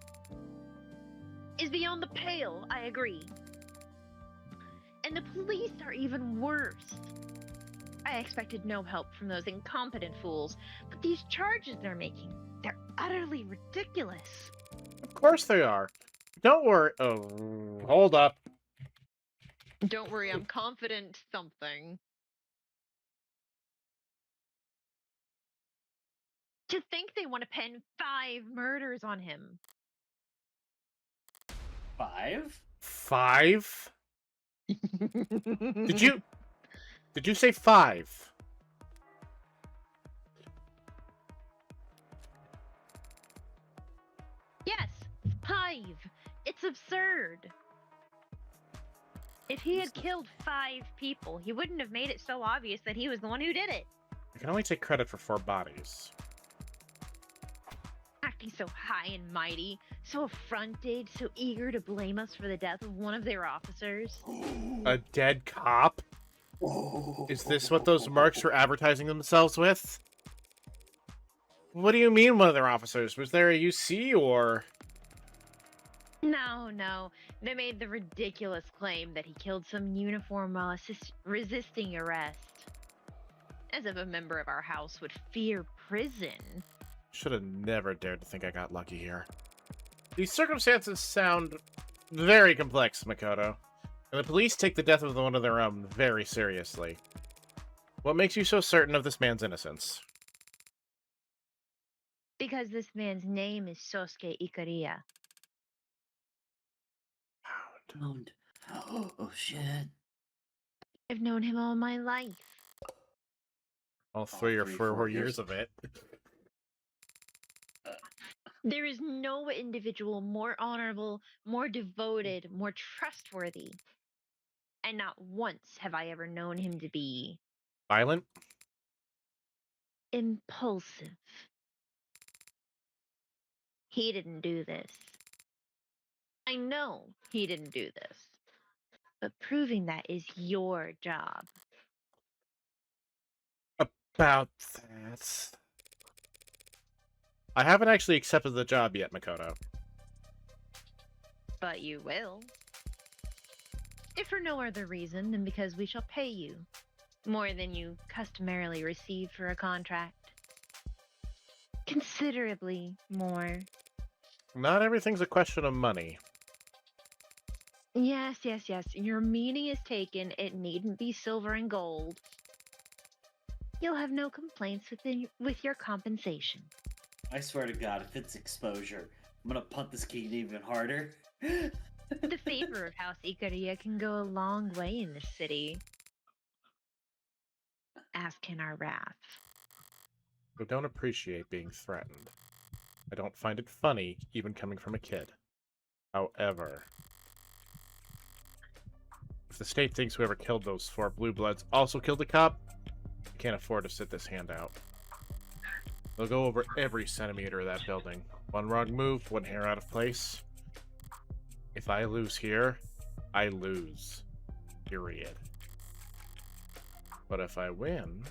Is beyond the pale, I agree. And the police are even worse. I expected no help from those incompetent fools, but these charges they're making, they're utterly ridiculous. Of course they are. Don't worry. Oh, hold up. Don't worry, I'm confident something. To think they want to pin 5 murders on him. 5? 5? Did you say 5? Yes, 5. It's absurd. If he had killed 5 people, he wouldn't have made it so obvious that he was the one who did it. I can only take credit for 4 bodies. Acting so high and mighty, so affronted, so eager to blame us for the death of one of their officers. A dead cop? Is this what those marks were advertising themselves with? What do you mean one of their officers? Was there a UC or... No. They made the ridiculous claim that he killed some uniform while resisting arrest. As if a member of our house would fear prison. Should have never dared to think I got lucky here. These circumstances sound very complex, Makoto. And the police take the death of one of their own very seriously. What makes you so certain of this man's innocence? Because this man's name is Sosuke Ikaria. Pound. Oh shit. I've known him all my life. All 3 or 4 4 years years. of it. There is no individual more honorable, more devoted, more trustworthy. And not once have I ever known him to be Violent? impulsive. He didn't do this. I know he didn't do this. But proving that is your job. About that... I haven't actually accepted the job yet, Makoto. But you will. If for no other reason than because we shall pay you more than you customarily receive for a contract. Considerably more. Not everything's a question of money. Yes, yes, yes. Your meaning is taken. It needn't be silver and gold. You'll have no complaints with your compensation. I swear to God, if it's exposure, I'm gonna punt this key even harder. The favor of House Ikaria can go a long way in this city. As can our wrath. I don't appreciate being threatened. I don't find it funny, even coming from a kid. However, if the state thinks whoever killed those 4 blue bloods also killed the cop, I can't afford to sit this hand out. They'll go over every centimeter of that building. One wrong move, one hair out of place. If I lose here, I lose. Period. But if I win,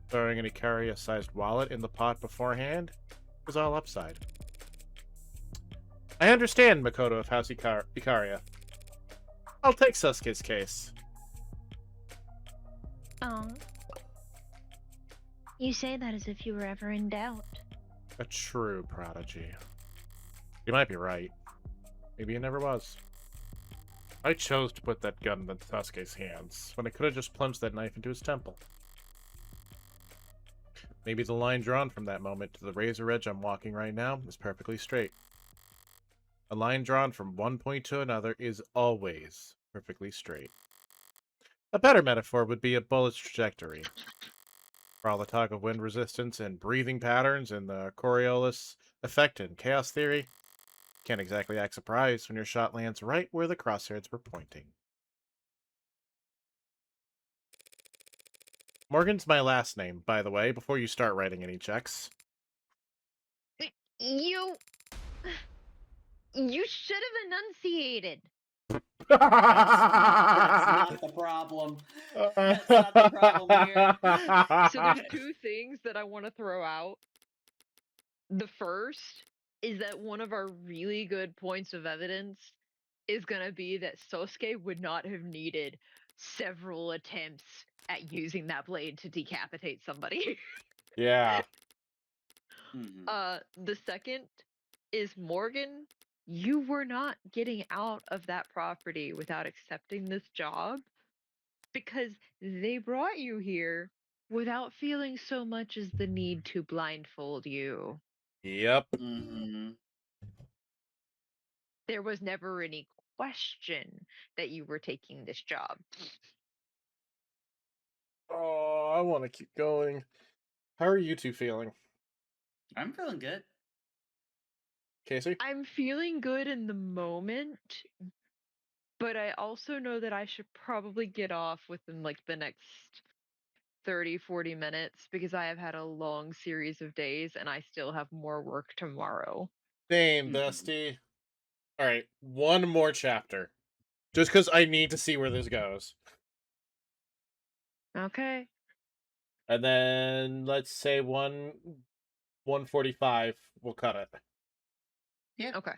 throwing an Ikaria-sized wallet in the pot beforehand is all upside. I understand, Makoto of House Ikaria. I'll take Sasuke's case. Oh. You say that as if you were ever in doubt. A true prodigy. You might be right. Maybe it never was. I chose to put that gun in Sasuke's hands, when I could have just plunged that knife into his temple. Maybe the line drawn from that moment to the razor edge I'm walking right now is perfectly straight. A line drawn from one point to another is always perfectly straight. A better metaphor would be a bullet's trajectory. For all the talk of wind resistance and breathing patterns and the Coriolis effect and chaos theory, can't exactly act surprised when your shot lands right where the crosshairs were pointing. Morgan's my last name, by the way, before you start writing any checks. You should have enunciated. That's not the problem. That's not the problem here. So there's 2 things that I want to throw out. The first is that one of our really good points of evidence is going to be that Sosuke would not have needed several attempts at using that blade to decapitate somebody. Yeah. The second is Morgan, you were not getting out of that property without accepting this job because they brought you here without feeling so much as the need to blindfold you. Yep. There was never any question that you were taking this job. Oh, I want to keep going. How are you two feeling? I'm feeling good. Casey? I'm feeling good in the moment, but I also know that I should probably get off within like the next 30-40 minutes because I have had a long series of days and I still have more work tomorrow. Same, Dusty. Alright, one more chapter. Just because I need to see where this goes. Okay. And then, let's say 145, we'll cut it. Yeah. Okay.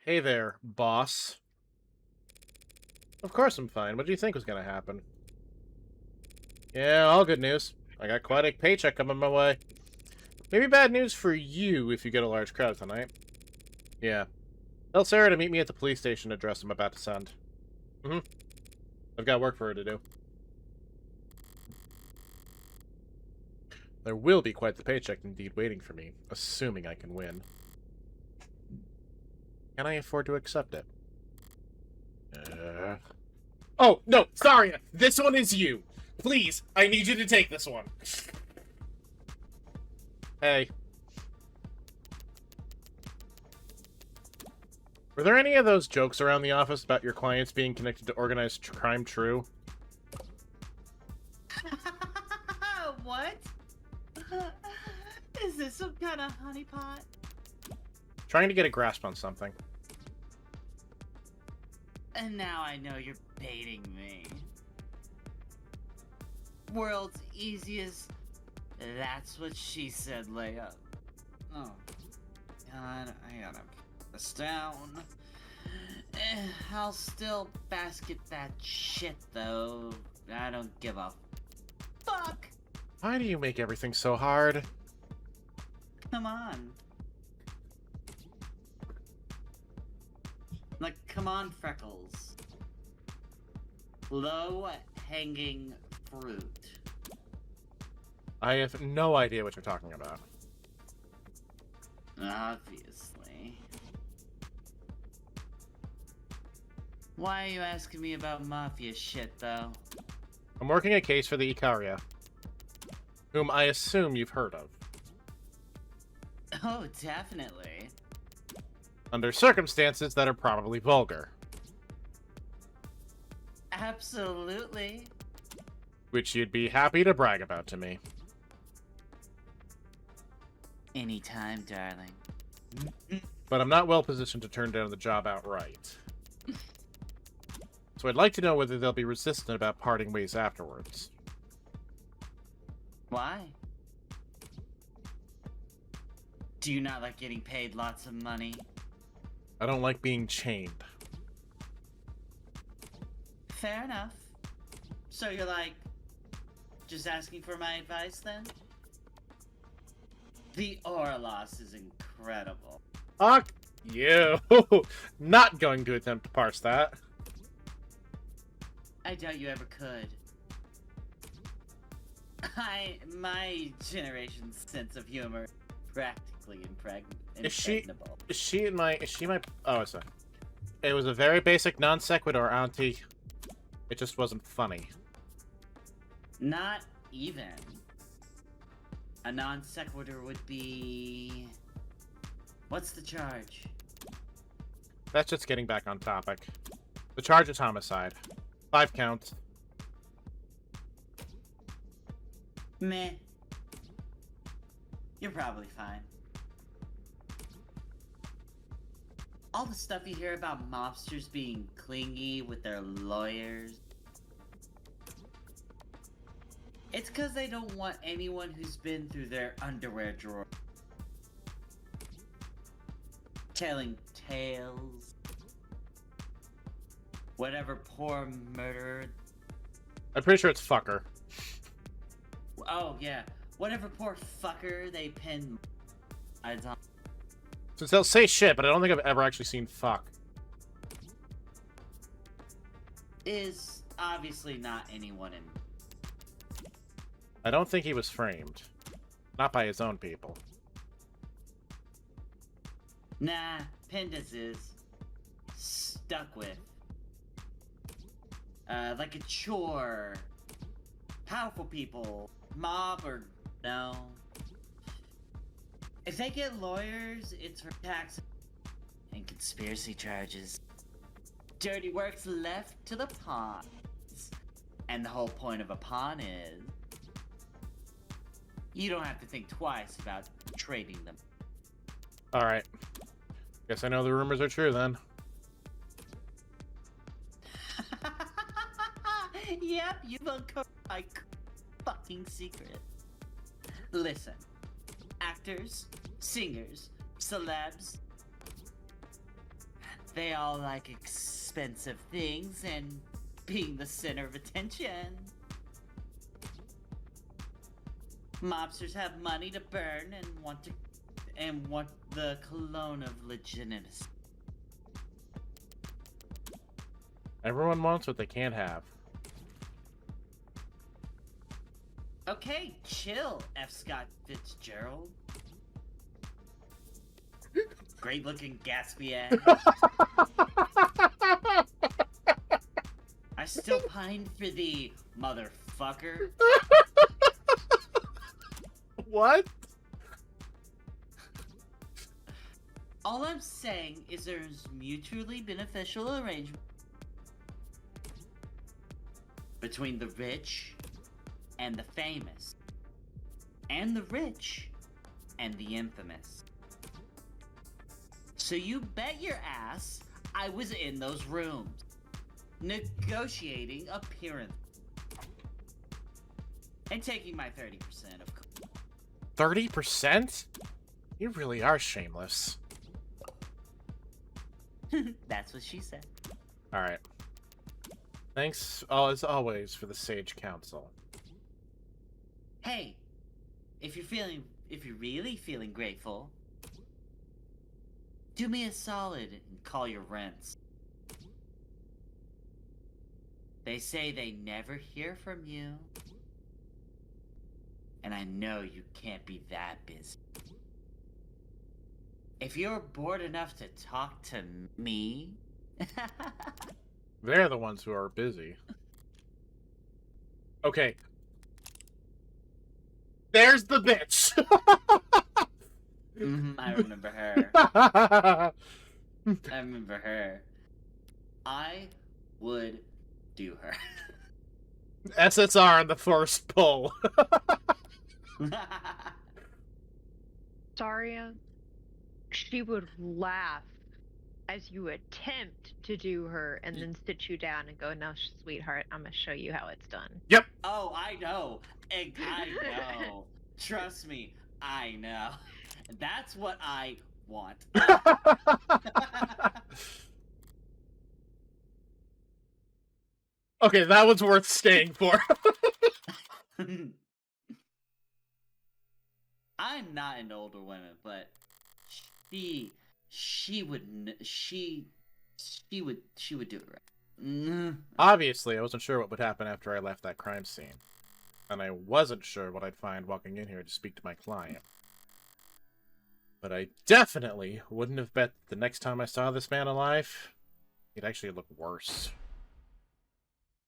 Hey there, boss. Of course I'm fine. What do you think was gonna happen? Yeah, all good news. I got quite a paycheck coming my way. Maybe bad news for you if you get a large crowd tonight. Yeah. Tell Sarah to meet me at the police station address I'm about to send. I've got work for her to do. There will be quite the paycheck indeed waiting for me, assuming I can win. Can I afford to accept it? Oh, no, sorry! This one is you! Please, I need you to take this one. Hey. Were there any of those jokes around the office about your clients being connected to organized crime true? What? Is this some kind of honeypot? Trying to get a grasp on something. And now I know you're baiting me. World's easiest. That's what she said, layup. Oh, God, I gotta put this down. I'll still basket that shit, though. I don't give a fuck? Why do you make everything so hard? Come on. Like, come on, Freckles. Low-hanging fruit. I have no idea what you're talking about. Obviously. Why are you asking me about mafia shit, though? I'm working a case for the Icaria, whom I assume you've heard of. Oh, definitely. Under circumstances that are probably vulgar. Absolutely. Which you'd be happy to brag about to me. Anytime, darling. But I'm not well positioned to turn down the job outright. So I'd like to know whether they'll be resistant about parting ways afterwards. Why? Do you not like getting paid lots of money? I don't like being chained. Fair enough. So you're like, just asking for my advice then? The aura loss is incredible. Fuck you! Not going to attempt to parse that. I doubt you ever could. My generation's sense of humor, practically impregnable. Is she my, oh, sorry. It was a very basic non sequitur, Auntie. It just wasn't funny. Not even. A non sequitur would be... What's the charge? That's just getting back on topic. The charge is homicide. 5 counts. Meh. You're probably fine. All the stuff you hear about mobsters being clingy with their lawyers, it's because they don't want anyone who's been through their underwear drawer telling tales. Whatever poor murderer... I'm pretty sure it's fucker. Oh, yeah. Whatever poor fucker they pin... Since they'll say shit, but I don't think I've ever actually seen fuck. is obviously not anyone in... I don't think he was framed. Not by his own people. Nah, Pendas is stuck with. Like a chore. Powerful people. Mob or no. If they get lawyers, it's for tax and conspiracy charges. Dirty work's left to the pawns. And the whole point of a pawn is you don't have to think twice about trading them. Alright. Guess I know the rumors are true then. Yep, you've uncovered my fucking secret. Listen, actors, singers, celebs, they all like expensive things and being the center of attention. Mobsters have money to burn and want the cologne of legitimacy. Everyone wants what they can't have. Okay, chill, F. Scott Fitzgerald. Great looking Gatsby ass. I still pine for the motherfucker. What? All I'm saying is there's mutually beneficial arrangement between the rich and the famous, and the rich and the infamous. So you bet your ass I was in those rooms, negotiating appearance and taking my 30% of 30%? You really are shameless. That's what she said. Alright. Thanks, as always, for the sage counsel. Hey, if you're really feeling grateful, do me a solid and call your rents. They say they never hear from you. And I know you can't be that busy. If you're bored enough to talk to me... They're the ones who are busy. Okay. There's the bitch! I remember her. I remember her. I would do her. SSR on the first pull. Saria, she would laugh as you attempt to do her and then sit you down and go, "No, sweetheart, I'm gonna show you how it's done." Yep. Oh, I know. I know. Trust me, I know. That's what I want. Okay, that one's worth staying for. I'm not into older women, but she would do it right. Obviously, I wasn't sure what would happen after I left that crime scene. And I wasn't sure what I'd find walking in here to speak to my client. But I definitely wouldn't have bet the next time I saw this man alive, he'd actually look worse.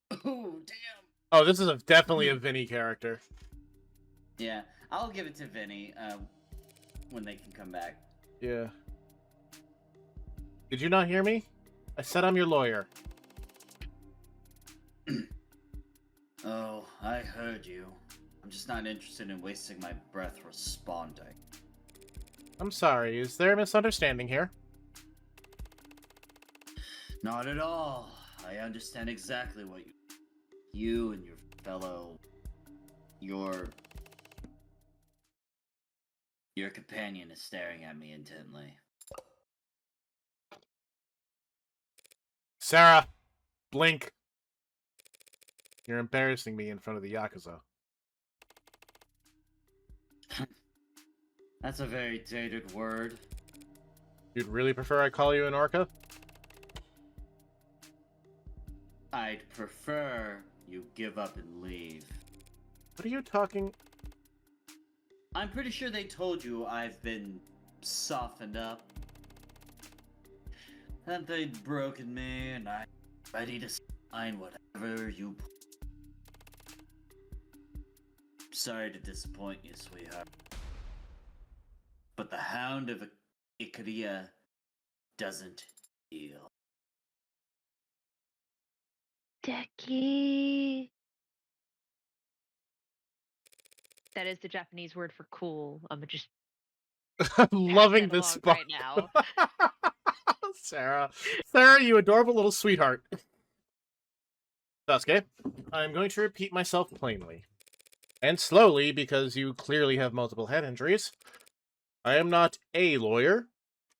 Oh, damn. Oh, this is definitely a Vinny character. Yeah, I'll give it to Vinny when they can come back. Yeah. Did you not hear me? I said I'm your lawyer. Oh, I heard you. I'm just not interested in wasting my breath responding. I'm sorry, is there a misunderstanding here? Not at all. I understand exactly what you and your fellow... Your companion is staring at me intently. Sarah! Blink! You're embarrassing me in front of the Yakuza. That's a very dated word. You'd really prefer I call you an orca? I'd prefer you give up and leave. What are you talking... I'm pretty sure they told you I've been softened up. That they'd broken me and I'm ready to sign whatever you... Sorry to disappoint you, sweetheart. But the Hound of Ikaria doesn't heal. Deki. That is the Japanese word for cool. I'm just I'm loving that this along spot. right now. Sarah. Sarah, you adorable little sweetheart. Sasuke, I'm going to repeat myself plainly. And slowly, because you clearly have multiple head injuries. I am not a lawyer.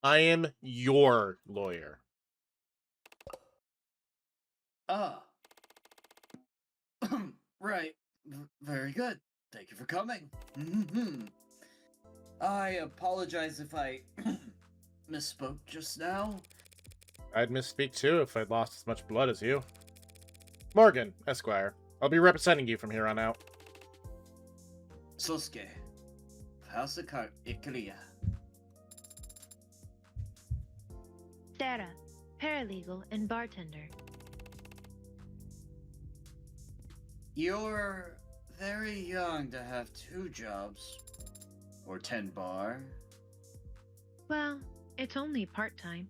I am your lawyer. Right. Very good. Thank you for coming. I apologize if I misspoke just now. I'd misspeak too if I'd lost as much blood as you. Morgan, Esquire. I'll be representing you from here on out. Sosuke. House of Ikaria. Sarah, paralegal and bartender. You're very young to have 2 jobs. Or 10 bar. Well, it's only part-time.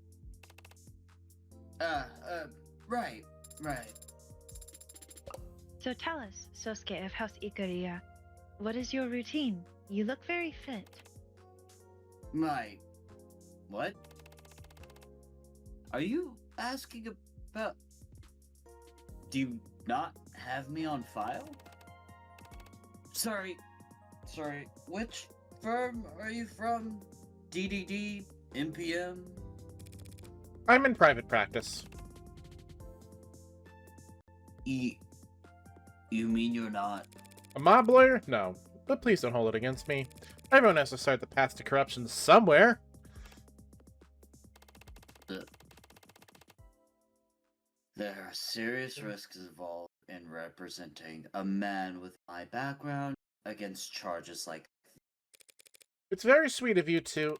Right. So tell us, Sosuke of House Ikaria, what is your routine? You look very fit. What? Are you asking about... Do you not have me on file? Sorry, which firm are you from? DDD? NPM? I'm in private practice. You mean you're not... A mob lawyer? No. but please don't hold it against me. Everyone has to start the path to corruption somewhere. There are serious risks involved in representing a man with my background against charges like It's very sweet of you to...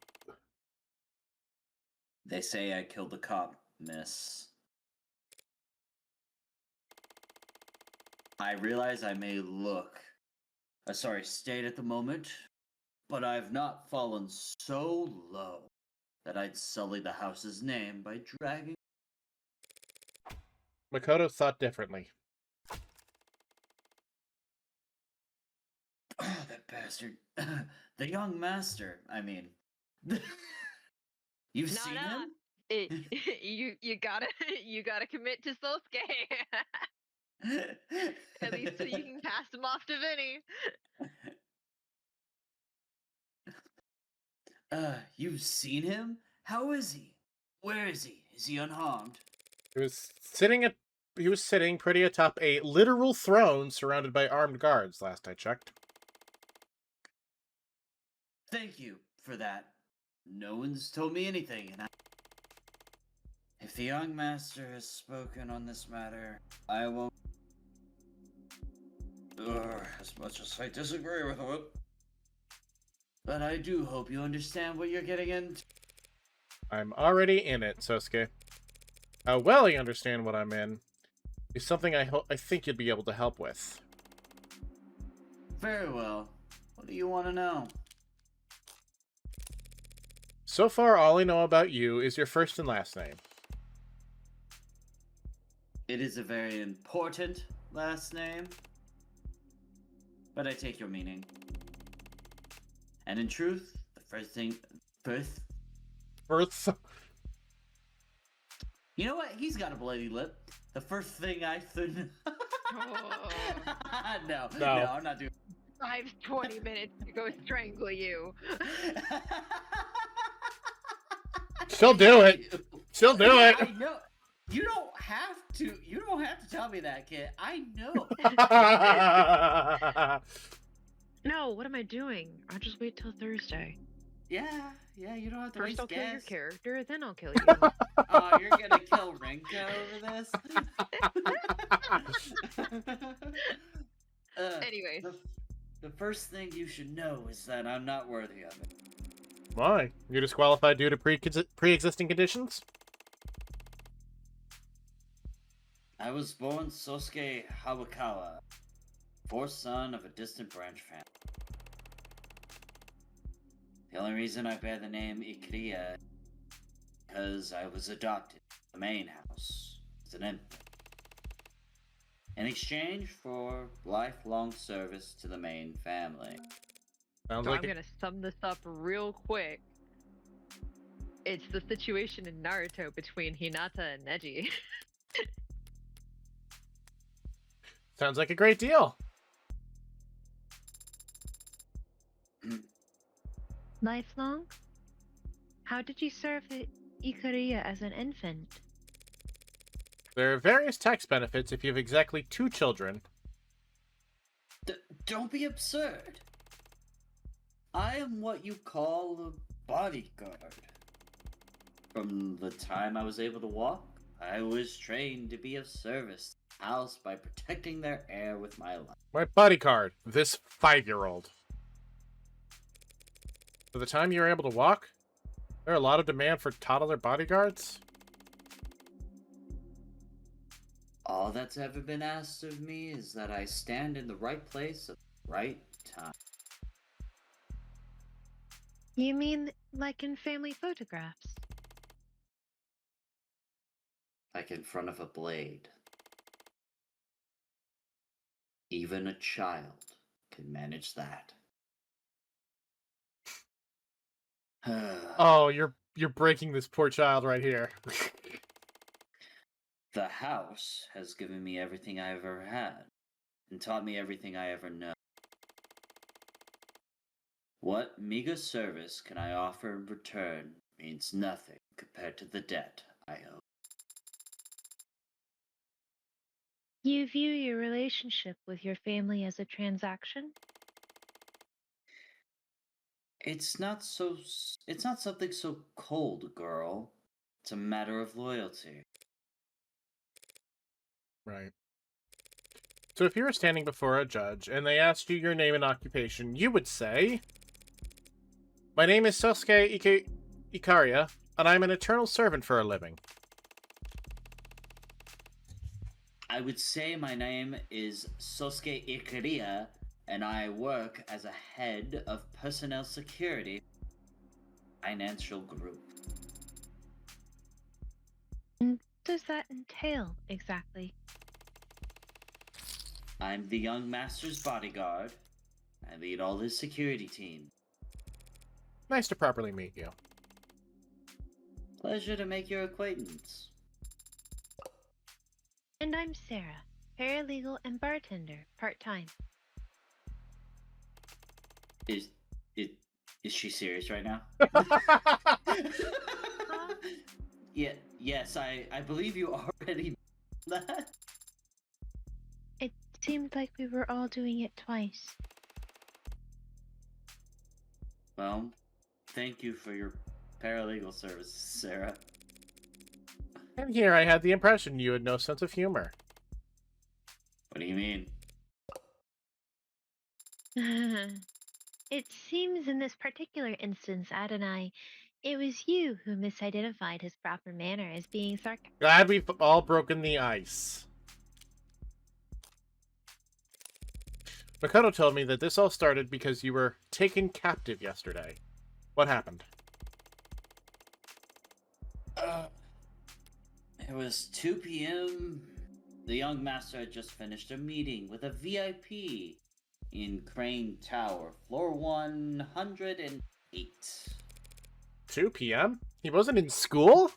they say I killed the cop, miss. I realize I may look a sorry state at the moment, but I've not fallen so low that I'd sully the house's name by dragging. Makoto thought differently. Oh, that bastard. The young master, I mean. You've No, seen no. him? You gotta commit to Sosuke. At least so you can pass him off to Vinny. You've seen him? How is he? Where is he? Is he unharmed? He was sitting pretty atop a literal throne surrounded by armed guards, last I checked. Thank you for that. No one's told me anything, and if the young master has spoken on this matter, I won't. As much as I disagree with it. But I do hope you understand what you're getting into. I'm already in it, Sosuke. How well you understand what I'm in is something I think you'd be able to help with. Very well. What do you want to know? So far, all I know about you is your first and last name. It is a very important last name, but I take your meaning. And in truth, the first... You know what? He's got a bloody lip. The first thing I thought... No, I'm not doing... 20 minutes to go strangle you. She'll do it. She'll do it. I know. You don't have to tell me that, kid. I know. No, what am I doing? I'll just wait till Thursday. Yeah, you don't have to First waste I'll kill your gas. character, then I'll kill you. Oh, you're gonna kill Renko over this? Anyways. The first thing you should know is that I'm not worthy of it. Why? You're disqualified due to pre-existing conditions? I was born Sosuke Hawakawa, fourth son of a distant branch family. The only reason I bear the name Ikariya is because I was adopted in the main house as an infant. In exchange for lifelong service to the main family. Sounds So like I'm gonna sum this up real quick. It's the situation in Naruto between Hinata and Neji. Sounds like a great deal. Lifelong? How did you serve Ikariya as an infant? There are various tax benefits if you have exactly 2 children. Don't be absurd. I am what you call a bodyguard. From the time I was able to walk, I was trained to be of service to the house by protecting their heir with my life. My bodyguard, this 5-year-old. For the time you were able to walk, there are a lot of demand for toddler bodyguards. All that's ever been asked of me is that I stand in the right place at the right time. You mean like in family photographs? Like in front of a blade. Even a child can manage that. Oh, you're breaking this poor child right here. The house has given me everything I ever had, and taught me everything I ever know. What meager service can I offer in return means nothing compared to the debt I owe. You view your relationship with your family as a transaction? It's not so. It's not something so cold, girl. It's a matter of loyalty. Right. So if you were standing before a judge and they asked you your name and occupation, you would say, "My name is Sosuke Ikaria, and I'm an eternal servant for a living." I would say my name is Sosuke Ikaria, and I work as a head of personnel security financial group. And what does that entail exactly? I'm the young master's bodyguard. I lead all his security team. Nice to properly meet you. Pleasure to make your acquaintance. And I'm Sarah, paralegal and bartender, part-time. Is is is she serious right now? Yeah. Yes, I believe you already know that. It seemed like we were all doing it twice. Well, thank you for your paralegal services, Sarah. And here I had the impression you had no sense of humor. What do you mean? It seems in this particular instance, Adonai, it was you who misidentified his proper manner as being sarcastic. Glad we've all broken the ice. Makoto told me that this all started because you were taken captive yesterday. What happened? It was 2 p.m. The young master had just finished a meeting with a VIP in Crane Tower, floor 108. 2 p.m.? He wasn't in school?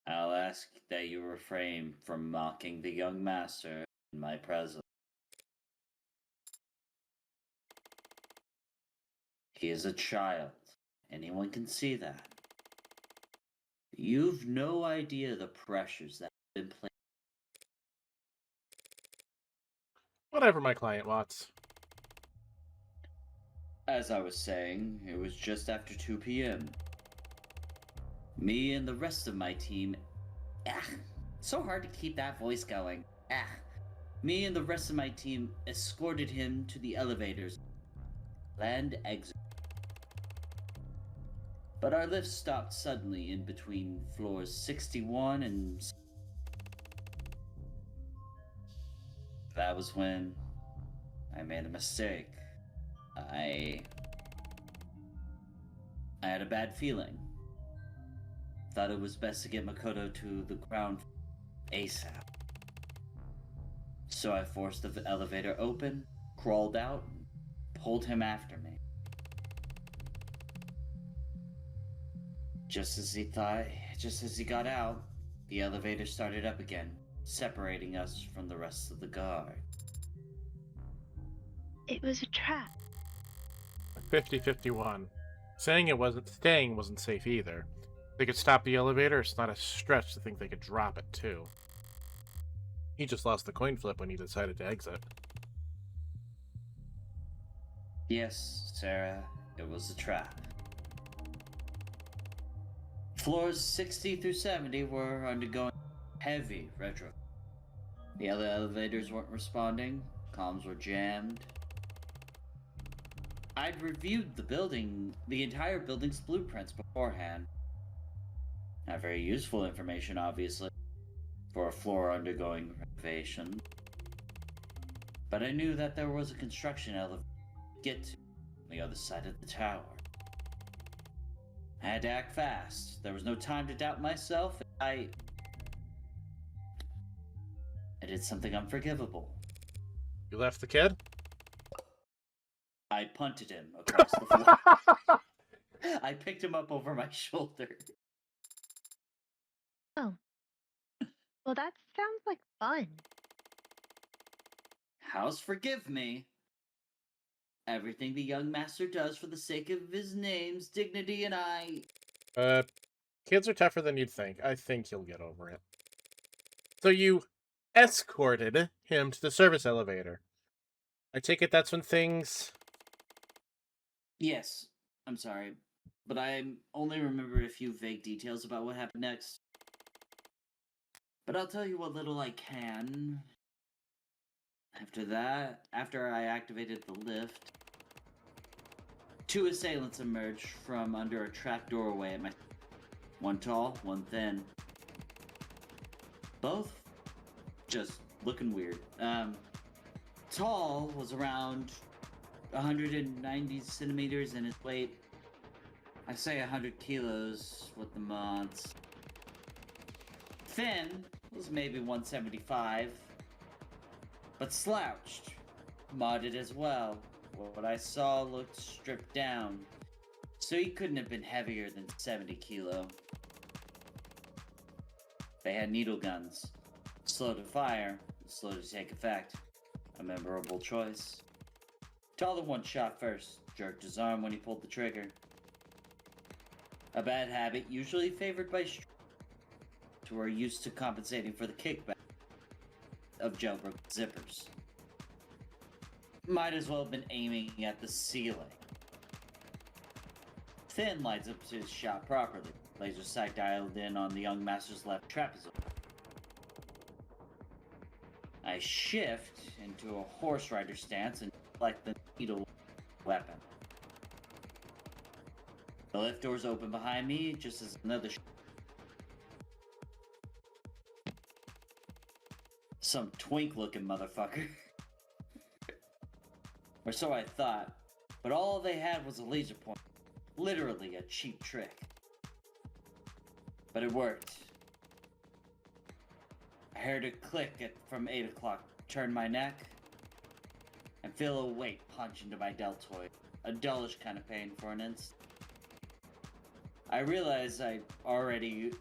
I'll ask that you refrain from mocking the young master in my presence. He is a child. Anyone can see that. You've no idea the pressures that have been placed. Whatever my client wants. As I was saying, it was just after 2 p.m. Me and the rest of my team. So hard to keep that voice going. Me and the rest of my team escorted him to the elevators. Land exit. But our lift stopped suddenly in between floors 61 and. That was when I made a mistake. I had a bad feeling. Thought it was best to get Makoto to the ground ASAP. So I forced the elevator open, crawled out, and pulled him after me. Just as he got out, the elevator started up again, separating us from the rest of the guard. It was a trap. 50-51. Staying wasn't safe either. They could stop the elevator, it's not a stretch to think they could drop it too. He just lost the coin flip when he decided to exit. Yes, Sarah, it was a trap. Floors 60 through 70 were undergoing heavy retro. The other elevators weren't responding, comms were jammed. I'd reviewed the entire building's blueprints beforehand. Not very useful information, obviously, for a floor undergoing renovation. But I knew that there was a construction elevator to get to on the other side of the tower. I had to act fast. There was no time to doubt myself. I did something unforgivable. You left the kid? I punted him across the floor. I picked him up over my shoulder. Oh. Well, that sounds like fun. House forgive me. Everything the young master does for the sake of his name's dignity and Kids are tougher than you'd think. I think you'll get over it. So you escorted him to the service elevator. I take it that's when things Yes, I'm sorry, but I only remember a few vague details about what happened next. But I'll tell you what little I can. After that, after I activated the lift, two assailants emerged from under a trap doorway at my. One tall, one thin. Both just looking weird. Tall was around 190 centimeters, and his weight, I say 100 kilos with the mods. Thin was maybe 175, but slouched, modded as well. What I saw looked stripped down, so he couldn't have been heavier than 70 kilo. They had needle guns, slow to fire, slow to take effect. A memorable choice. Taller one shot first, jerked his arm when he pulled the trigger. A bad habit usually favored by who are used to compensating for the kickback of jailbroken zippers. Might as well have been aiming at the ceiling. Thin lights up to his shot properly. Laser sight dialed in on the young master's left trapezoid. I shift into a horse rider stance and like the needle weapon. The lift doors open behind me just as another some twink looking motherfucker. Or so I thought, but all they had was a laser pointer. Literally a cheap trick. But it worked. I heard a click from 8 o'clock, turn my neck, and feel a weight punch into my deltoid. A dullish kind of pain for an instant. I realize I'm already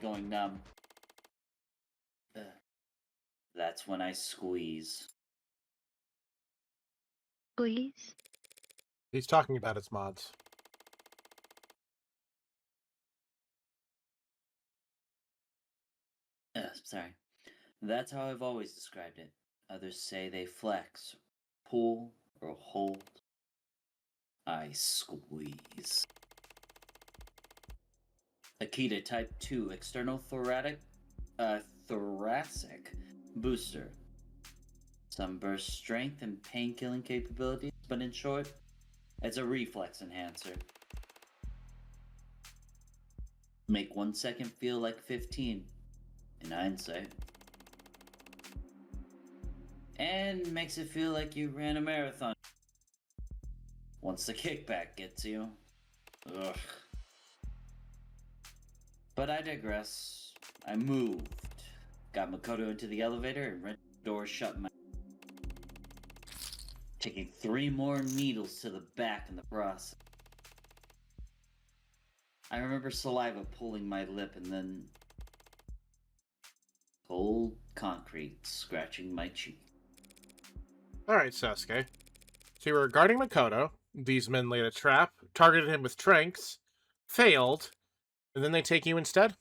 going numb. That's when I squeeze. Please? He's talking about its mods. Sorry. That's how I've always described it. Others say they flex, pull, or hold. I squeeze. Akita Type 2 external thoracic booster. Some burst strength and pain-killing capabilities, but in short, it's a reflex enhancer. Make 1 second feel like 15, in hindsight. And makes it feel like you ran a marathon. Once the kickback gets you. Ugh. But I digress. I moved. Got Makoto into the elevator and wrenched the door shut in my. Taking 3 more needles to the back in the process. I remember saliva pulling my lip and then cold concrete scratching my cheek. Alright, Sasuke. So you were guarding Makoto. These men laid a trap, targeted him with tranks, failed, and then they take you instead?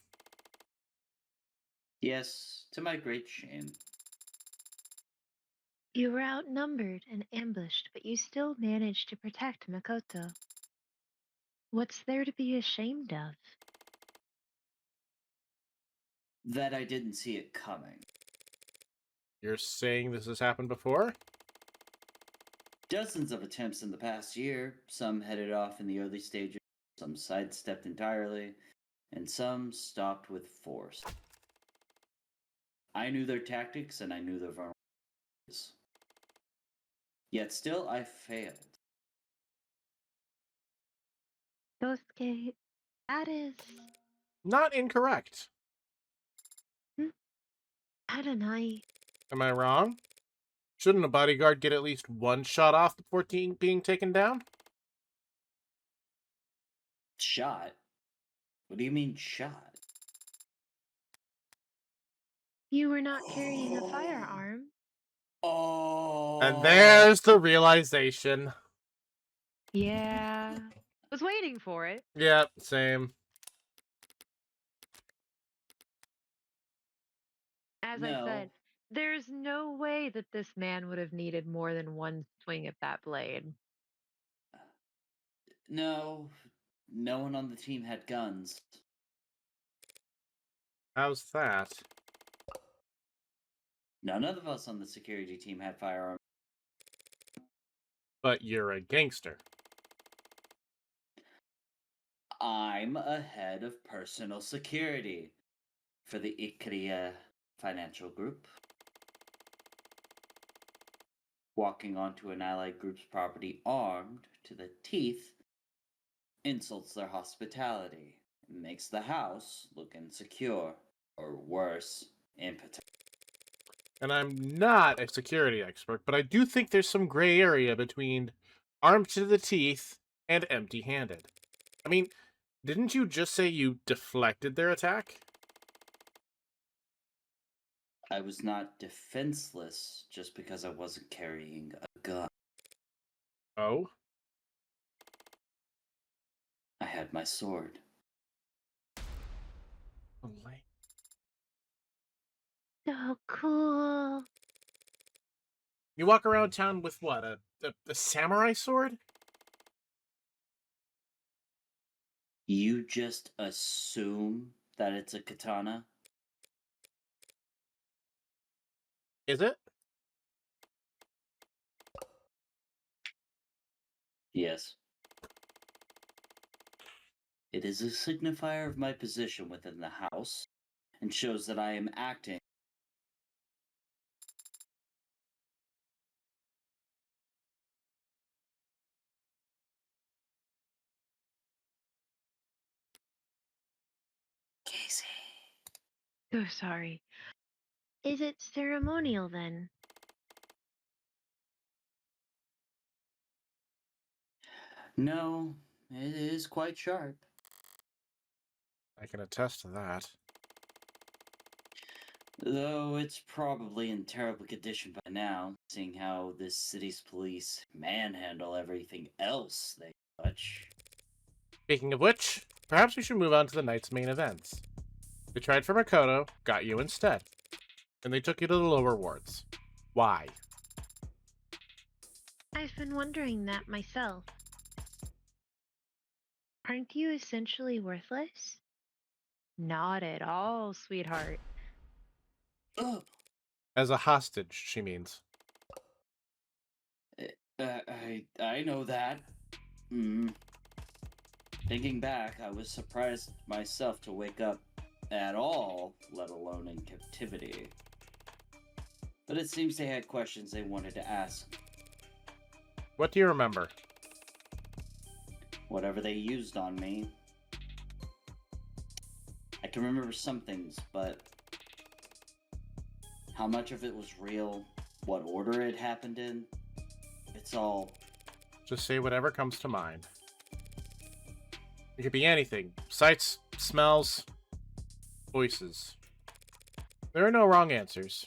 Yes, to my great shame. You were outnumbered and ambushed, but you still managed to protect Makoto. What's there to be ashamed of? That I didn't see it coming. You're saying this has happened before? Dozens of attempts in the past year, some headed off in the early stages, some sidestepped entirely, and some stopped with force. I knew their tactics and I knew their vulnerabilities. Yet still I failed. Yosuke, that is... Not incorrect. Adonai. Am I wrong? Shouldn't a bodyguard get at least 1 shot off before being taken down? Shot? What do you mean shot? You were not carrying a firearm. Oh. And there's the realization. Yeah. Was waiting for it. Yep, same. As I said, there's no way that this man would have needed more than one swing at that blade. No, no one on the team had guns. How's that? None of us on the security team had firearms. But you're a gangster. I'm a head of personal security for the Ikria Financial Group. Walking onto an allied group's property armed to the teeth insults their hospitality and makes the house look insecure, or worse, impotent. And I'm not a security expert, but I do think there's some gray area between armed to the teeth and empty-handed. I mean, didn't you just say you deflected their attack? I was not defenseless just because I wasn't carrying a gun. Oh? I had my sword. So cool. You walk around town with what? A samurai sword? You just assume that it's a katana? Is it? Yes. It is a signifier of my position within the house and shows that I am acting. Casey. So sorry. Is it ceremonial then? No, it is quite sharp. I can attest to that. Though it's probably in terrible condition by now, seeing how this city's police manhandle everything else they touch. Speaking of which, perhaps we should move on to the night's main events. They tried for Makoto, got you instead. And they took you to the lower wards. Why? I've been wondering that myself. Aren't you essentially worthless? Not at all, sweetheart. Ugh. As a hostage, she means. I know that. Thinking back, I was surprised myself to wake up at all, let alone in captivity. But it seems they had questions they wanted to ask. What do you remember? Whatever they used on me. I can remember some things, but how much of it was real, what order it happened in, it's all... Just say whatever comes to mind. It could be anything. Sights, smells, voices. There are no wrong answers.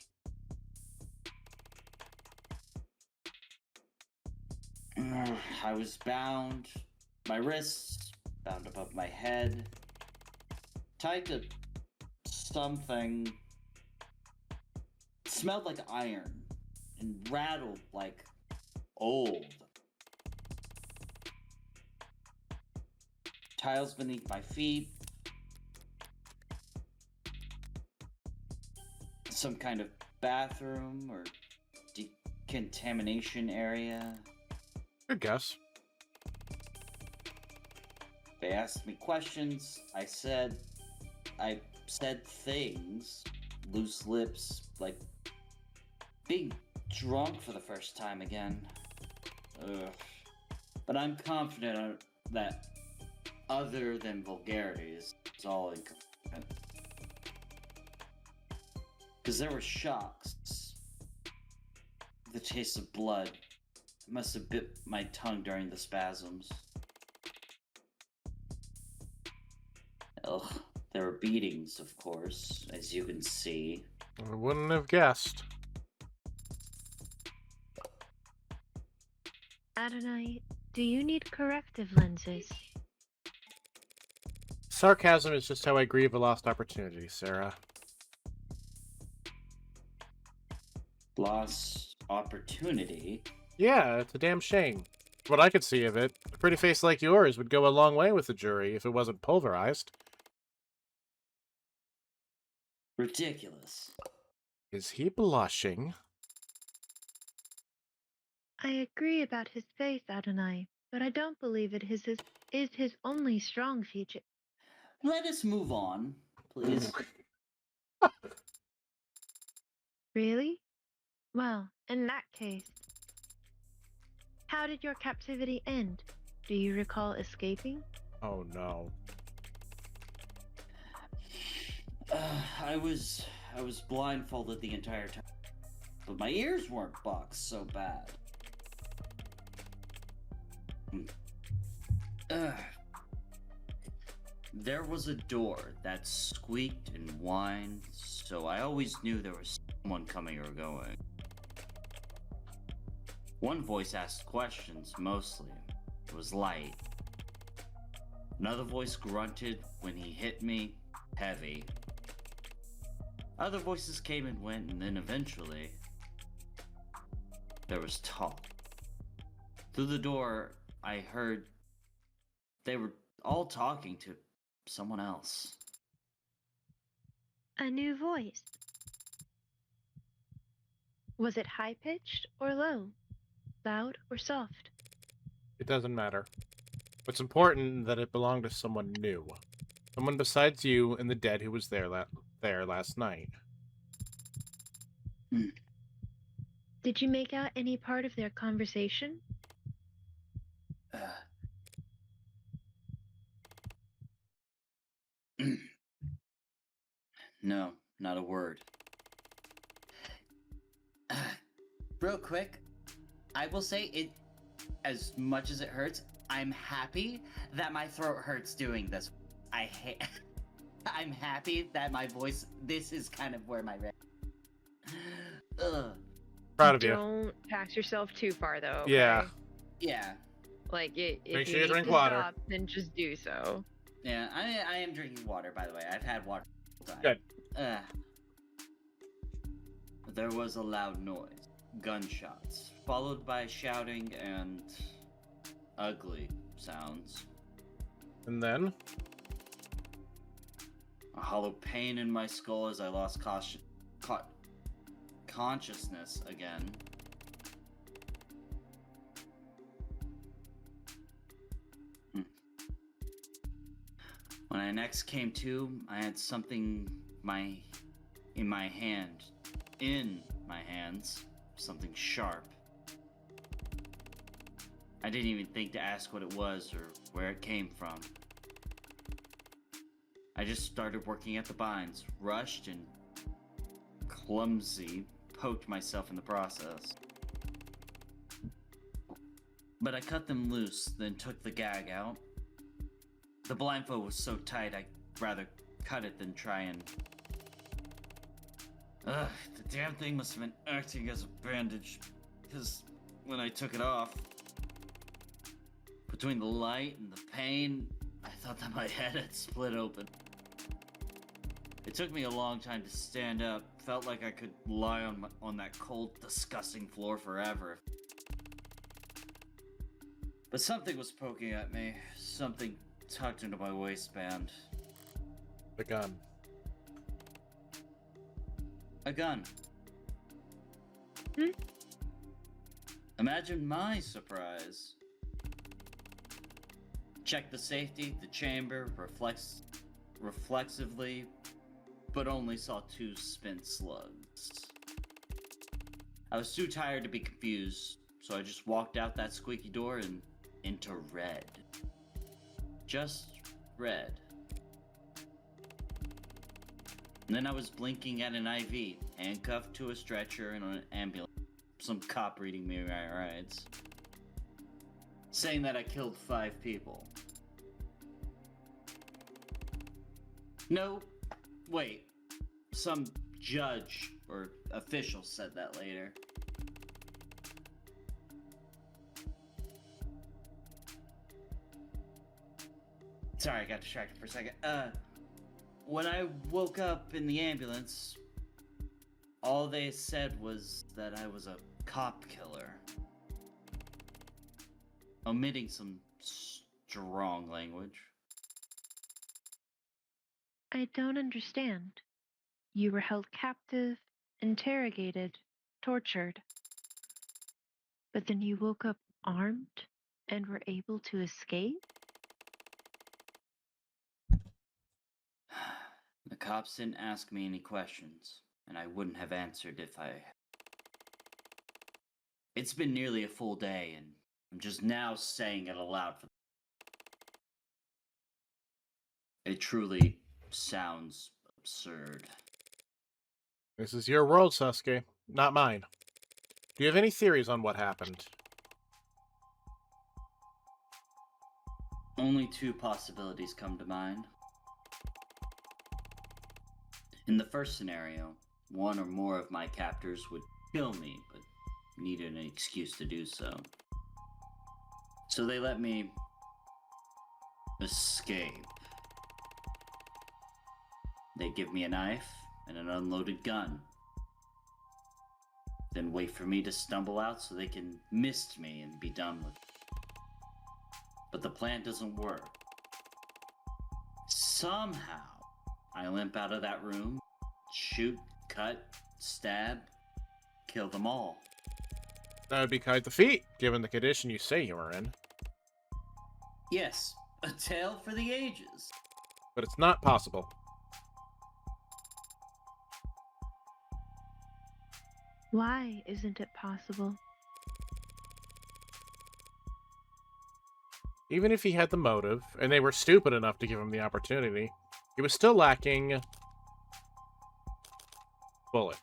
I was bound, my wrists bound above my head, tied to something. It smelled like iron and rattled like old. Tiles beneath my feet. Some kind of bathroom or decontamination area. Good guess. They asked me questions. I said things. Loose lips, like being drunk for the first time again. Ugh. But I'm confident that other than vulgarities, it's all incompetent. Because there were shocks. The taste of blood. I must have bit my tongue during the spasms. Ugh. There were beatings, of course, as you can see. I wouldn't have guessed. Adonai, do you need corrective lenses? Sarcasm is just how I grieve a lost opportunity, Sarah. Lost opportunity? Yeah, it's a damn shame. What I could see of it, a pretty face like yours would go a long way with the jury if it wasn't pulverized. Ridiculous. Is he blushing? I agree about his face, Adonai, but I don't believe is his only strong feature. Let us move on, please. Really? Well, in that case, how did your captivity end? Do you recall escaping? Oh no. I was blindfolded the entire time, but my ears weren't boxed so bad. There was a door that squeaked and whined, so I always knew there was someone coming or going. One voice asked questions, mostly. It was light. Another voice grunted when he hit me, heavy. Other voices came and went, and then eventually, there was talk. Through the door, I heard they were all talking to someone else. A new voice. Was it high pitched or low? Loud or soft? It doesn't matter. What's important is that it belonged to someone new. Someone besides you and the dead who was there last night. Did you make out any part of their conversation? No, not a word. Real quick, I will say it, as much as it hurts, I'm happy that my throat hurts doing this. I'm happy that my voice, this is kind of where my Ugh. Proud of you. Don't tax yourself too far, though. Yeah. okay? Yeah. Like, if Make sure you you need drink to water. stop, then just do so. Yeah, I am drinking water, by the way. I've had water the whole Good. time. There was a loud noise. Gunshots, followed by shouting and ugly sounds. And then? A hollow pain in my skull as I lost consciousness again. When I next came to, I had something in my hands, something sharp. I didn't even think to ask what it was or where it came from. I just started working at the binds, rushed and clumsy, poked myself in the process. But I cut them loose, then took the gag out. The blindfold was so tight I'd rather cut it than try and... Ugh, the damn thing must have been acting as a bandage, because when I took it off, between the light and the pain, I thought that my head had split open. It took me a long time to stand up. Felt like I could lie on that cold, disgusting floor forever. But something was poking at me. Something tucked into my waistband. The gun. A gun. Imagine my surprise. Checked the safety, the chamber, reflexively, but only saw 2 spent slugs. I was too tired to be confused, so I just walked out that squeaky door and into red. Just red. And then I was blinking at an IV, handcuffed to a stretcher and on an ambulance. Some cop reading me my rights. Saying that I killed 5 people. No, wait. Some judge or official said that later. Sorry, I got distracted for a second. When I woke up in the ambulance, all they said was that I was a cop killer. omitting some strong language. I don't understand. You were held captive, interrogated, tortured. But then you woke up armed and were able to escape? The cops didn't ask me any questions, and I wouldn't have answered if I... It's been nearly a full day, and I'm just now saying it aloud. It truly sounds absurd. This is your world, Sasuke, not mine. Do you have any theories on what happened? Only two possibilities come to mind. In the first scenario, one or more of my captors would kill me, but needed an excuse to do so. So they let me escape. They give me a knife and an unloaded gun. Then wait for me to stumble out so they can mist me and be done with it. But the plan doesn't work. Somehow, I limp out of that room, shoot, cut, stab, kill them all. That would be quite the feat, given the condition you say you were in. Yes, a tale for the ages. But it's not possible. Why isn't it possible? Even if he had the motive, and they were stupid enough to give him the opportunity, he was still lacking... bullets.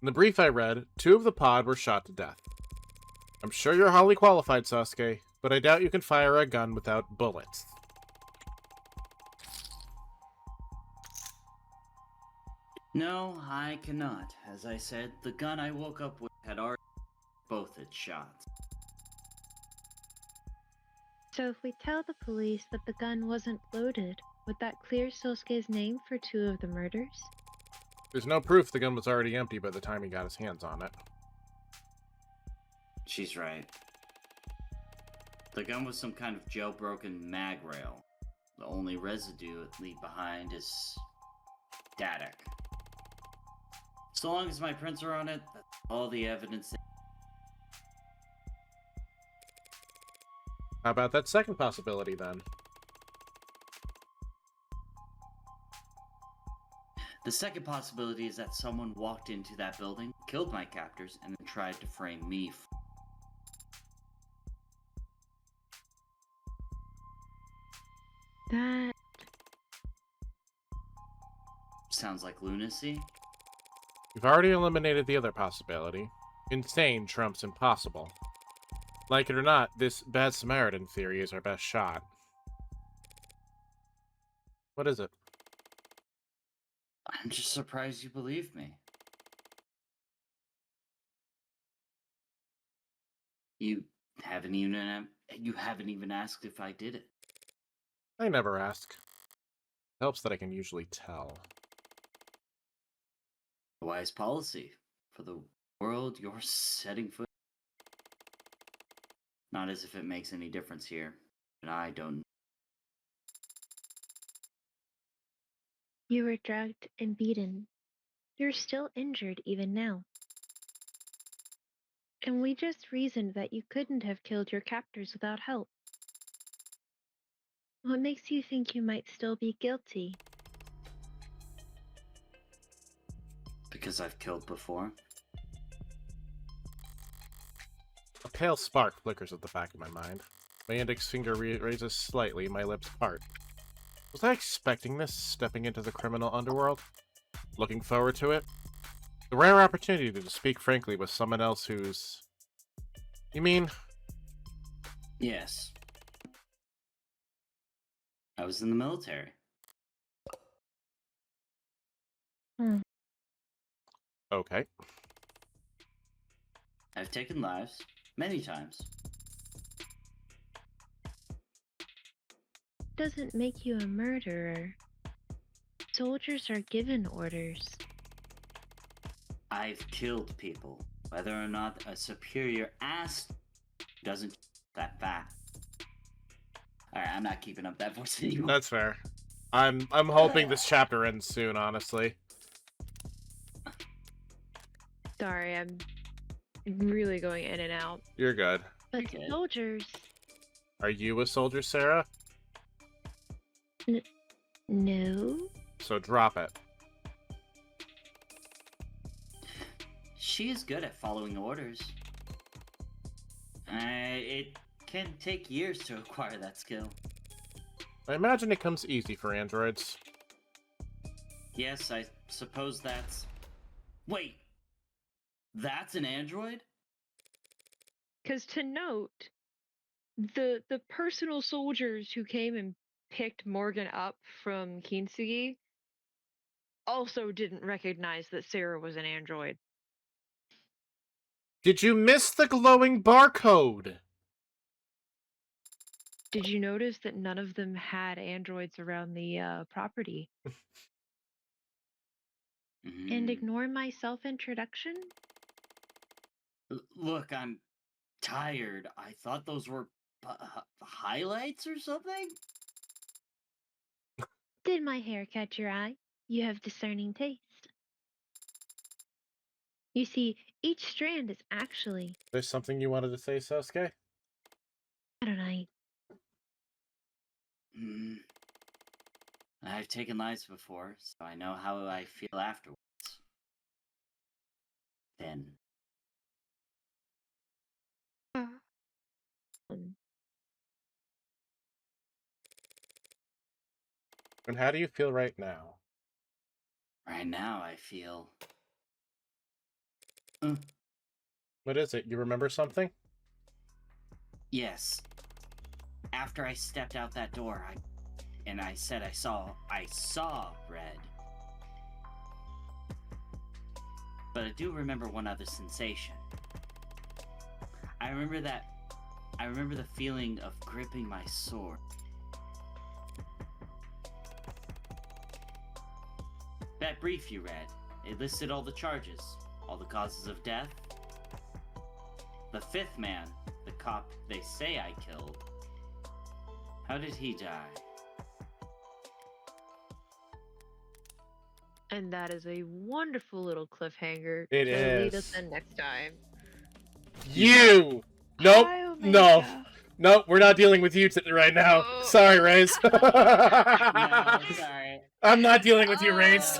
In the brief I read, 2 of the pod were shot to death. I'm sure you're highly qualified, Sasuke, but I doubt you can fire a gun without bullets. No, I cannot. As I said, the gun I woke up with had already both its shots. So if we tell the police that the gun wasn't loaded, would that clear Sosuke's name for 2 of the murders? There's no proof the gun was already empty by the time he got his hands on it. She's right. The gun was some kind of jailbroken mag rail. The only residue it leave behind is static. So long as my prints are on it, that's all the evidence. How about that second possibility, then? The second possibility is that someone walked into that building, killed my captors, and then tried to frame me. That... Sounds like lunacy? You've already eliminated the other possibility. Insane trumps impossible. Like it or not, this Bad Samaritan theory is our best shot. What is it? I'm just surprised you believe me. You haven't even asked if I did it. I never ask. Helps that I can usually tell. A wise policy for the world you're setting foot. Not as if it makes any difference here, and I don't. You were drugged and beaten. You're still injured even now. And we just reasoned that you couldn't have killed your captors without help. What makes you think you might still be guilty? Because I've killed before. A pale spark flickers at the back of my mind. My index finger raises slightly, my lips part. Was I expecting this, stepping into the criminal underworld? Looking forward to it? The rare opportunity to speak frankly with someone else who's... You mean? Yes. I was in the military. Okay. I've taken lives many times. Doesn't make you a murderer. Soldiers are given orders. I've killed people. Whether or not a superior asked doesn't that fast. Alright, I'm not keeping up that voice anymore. That's fair. I'm hoping this chapter ends soon, honestly. Sorry, I'm really going in and out. You're good. But Okay. soldiers, Are you a soldier, Sarah? no. So drop it. She is good at following orders. It can take years to acquire that skill. I imagine it comes easy for androids. Yes, I suppose that's... Wait! That's an android? Because to note, the personal soldiers who came and picked Morgan up from Kintsugi also didn't recognize that Sarah was an android. Did you miss the glowing barcode? Did you notice that none of them had androids around the property? And ignore my self-introduction? Look, I'm tired. I thought those were highlights or something? Did my hair catch your eye? You have discerning taste. You see, each strand is actually, There's something you wanted to say, Sasuke? I don't know, Hmm. I've taken lives before, so I know how I feel afterwards. Then. And how do you feel right now? Right now, I feel... What is it? You remember something? Yes. After I stepped out that door, I said I saw red. But I do remember one other sensation. I remember the feeling of gripping my sword. That brief you read, it listed all the charges, all the causes of death. The fifth man, the cop they say I killed. How did he die? And that is a wonderful little cliffhanger It to lead is. us in next time. You! Nope. Hi, No. Omega. Nope, we're not dealing with you right now. Oh. Sorry, Raze. No, sorry. I'm not dealing with you, Raze.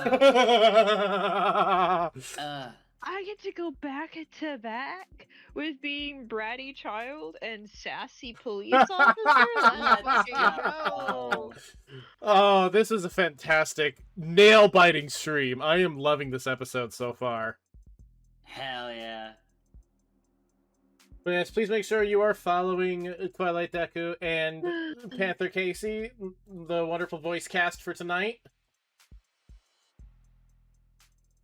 I get to go back to back with being bratty child and sassy police officer? Let's Let's fucking go. go! Oh, this is a fantastic, nail-biting stream. I am loving this episode so far. Hell yeah. But yes, please make sure you are following Twilight Deku and Panther Casey, the wonderful voice cast for tonight.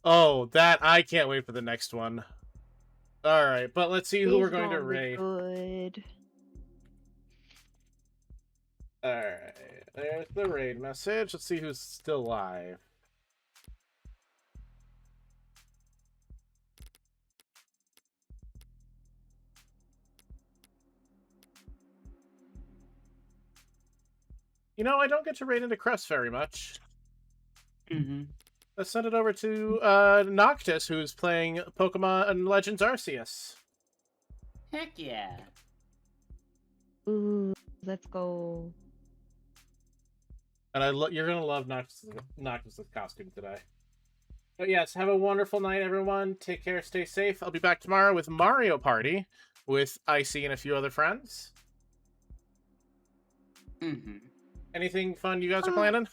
Oh, I can't wait for the next one. Alright, but let's see who we're going to raid. Good. Alright, there's the raid message. Let's see who's still live. You know, I don't get to raid into Crest very much. Mm-hmm. Let's send it over to Noctis, who's playing Pokemon Legends Arceus. Heck yeah. Ooh, let's go. And you're gonna love Noctis' costume today. But yes, have a wonderful night, everyone. Take care, stay safe. I'll be back tomorrow with Mario Party with Icy and a few other friends. Mm-hmm. Anything fun you guys are planning?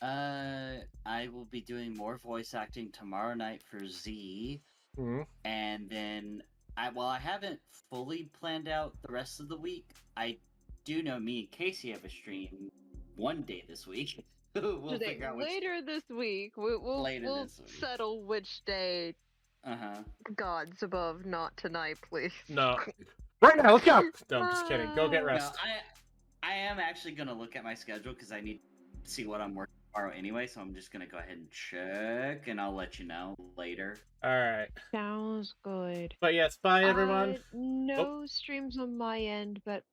I will be doing more voice acting tomorrow night for Z. Mm-hmm. And then, I haven't fully planned out the rest of the week. I do know me and Casey have a stream one day this week. We'll figure out which... Later this week, we'll this week. settle which day. Uh-huh. Gods above, not tonight, please. No. Right now, let's go! No, I'm just kidding. Go get No, rest. I am actually going to look at my schedule because I need to see what I'm working tomorrow anyway, so I'm just going to go ahead and check, and I'll let you know later. Alright. Sounds good. good. But yes, bye everyone. No streams on my end, but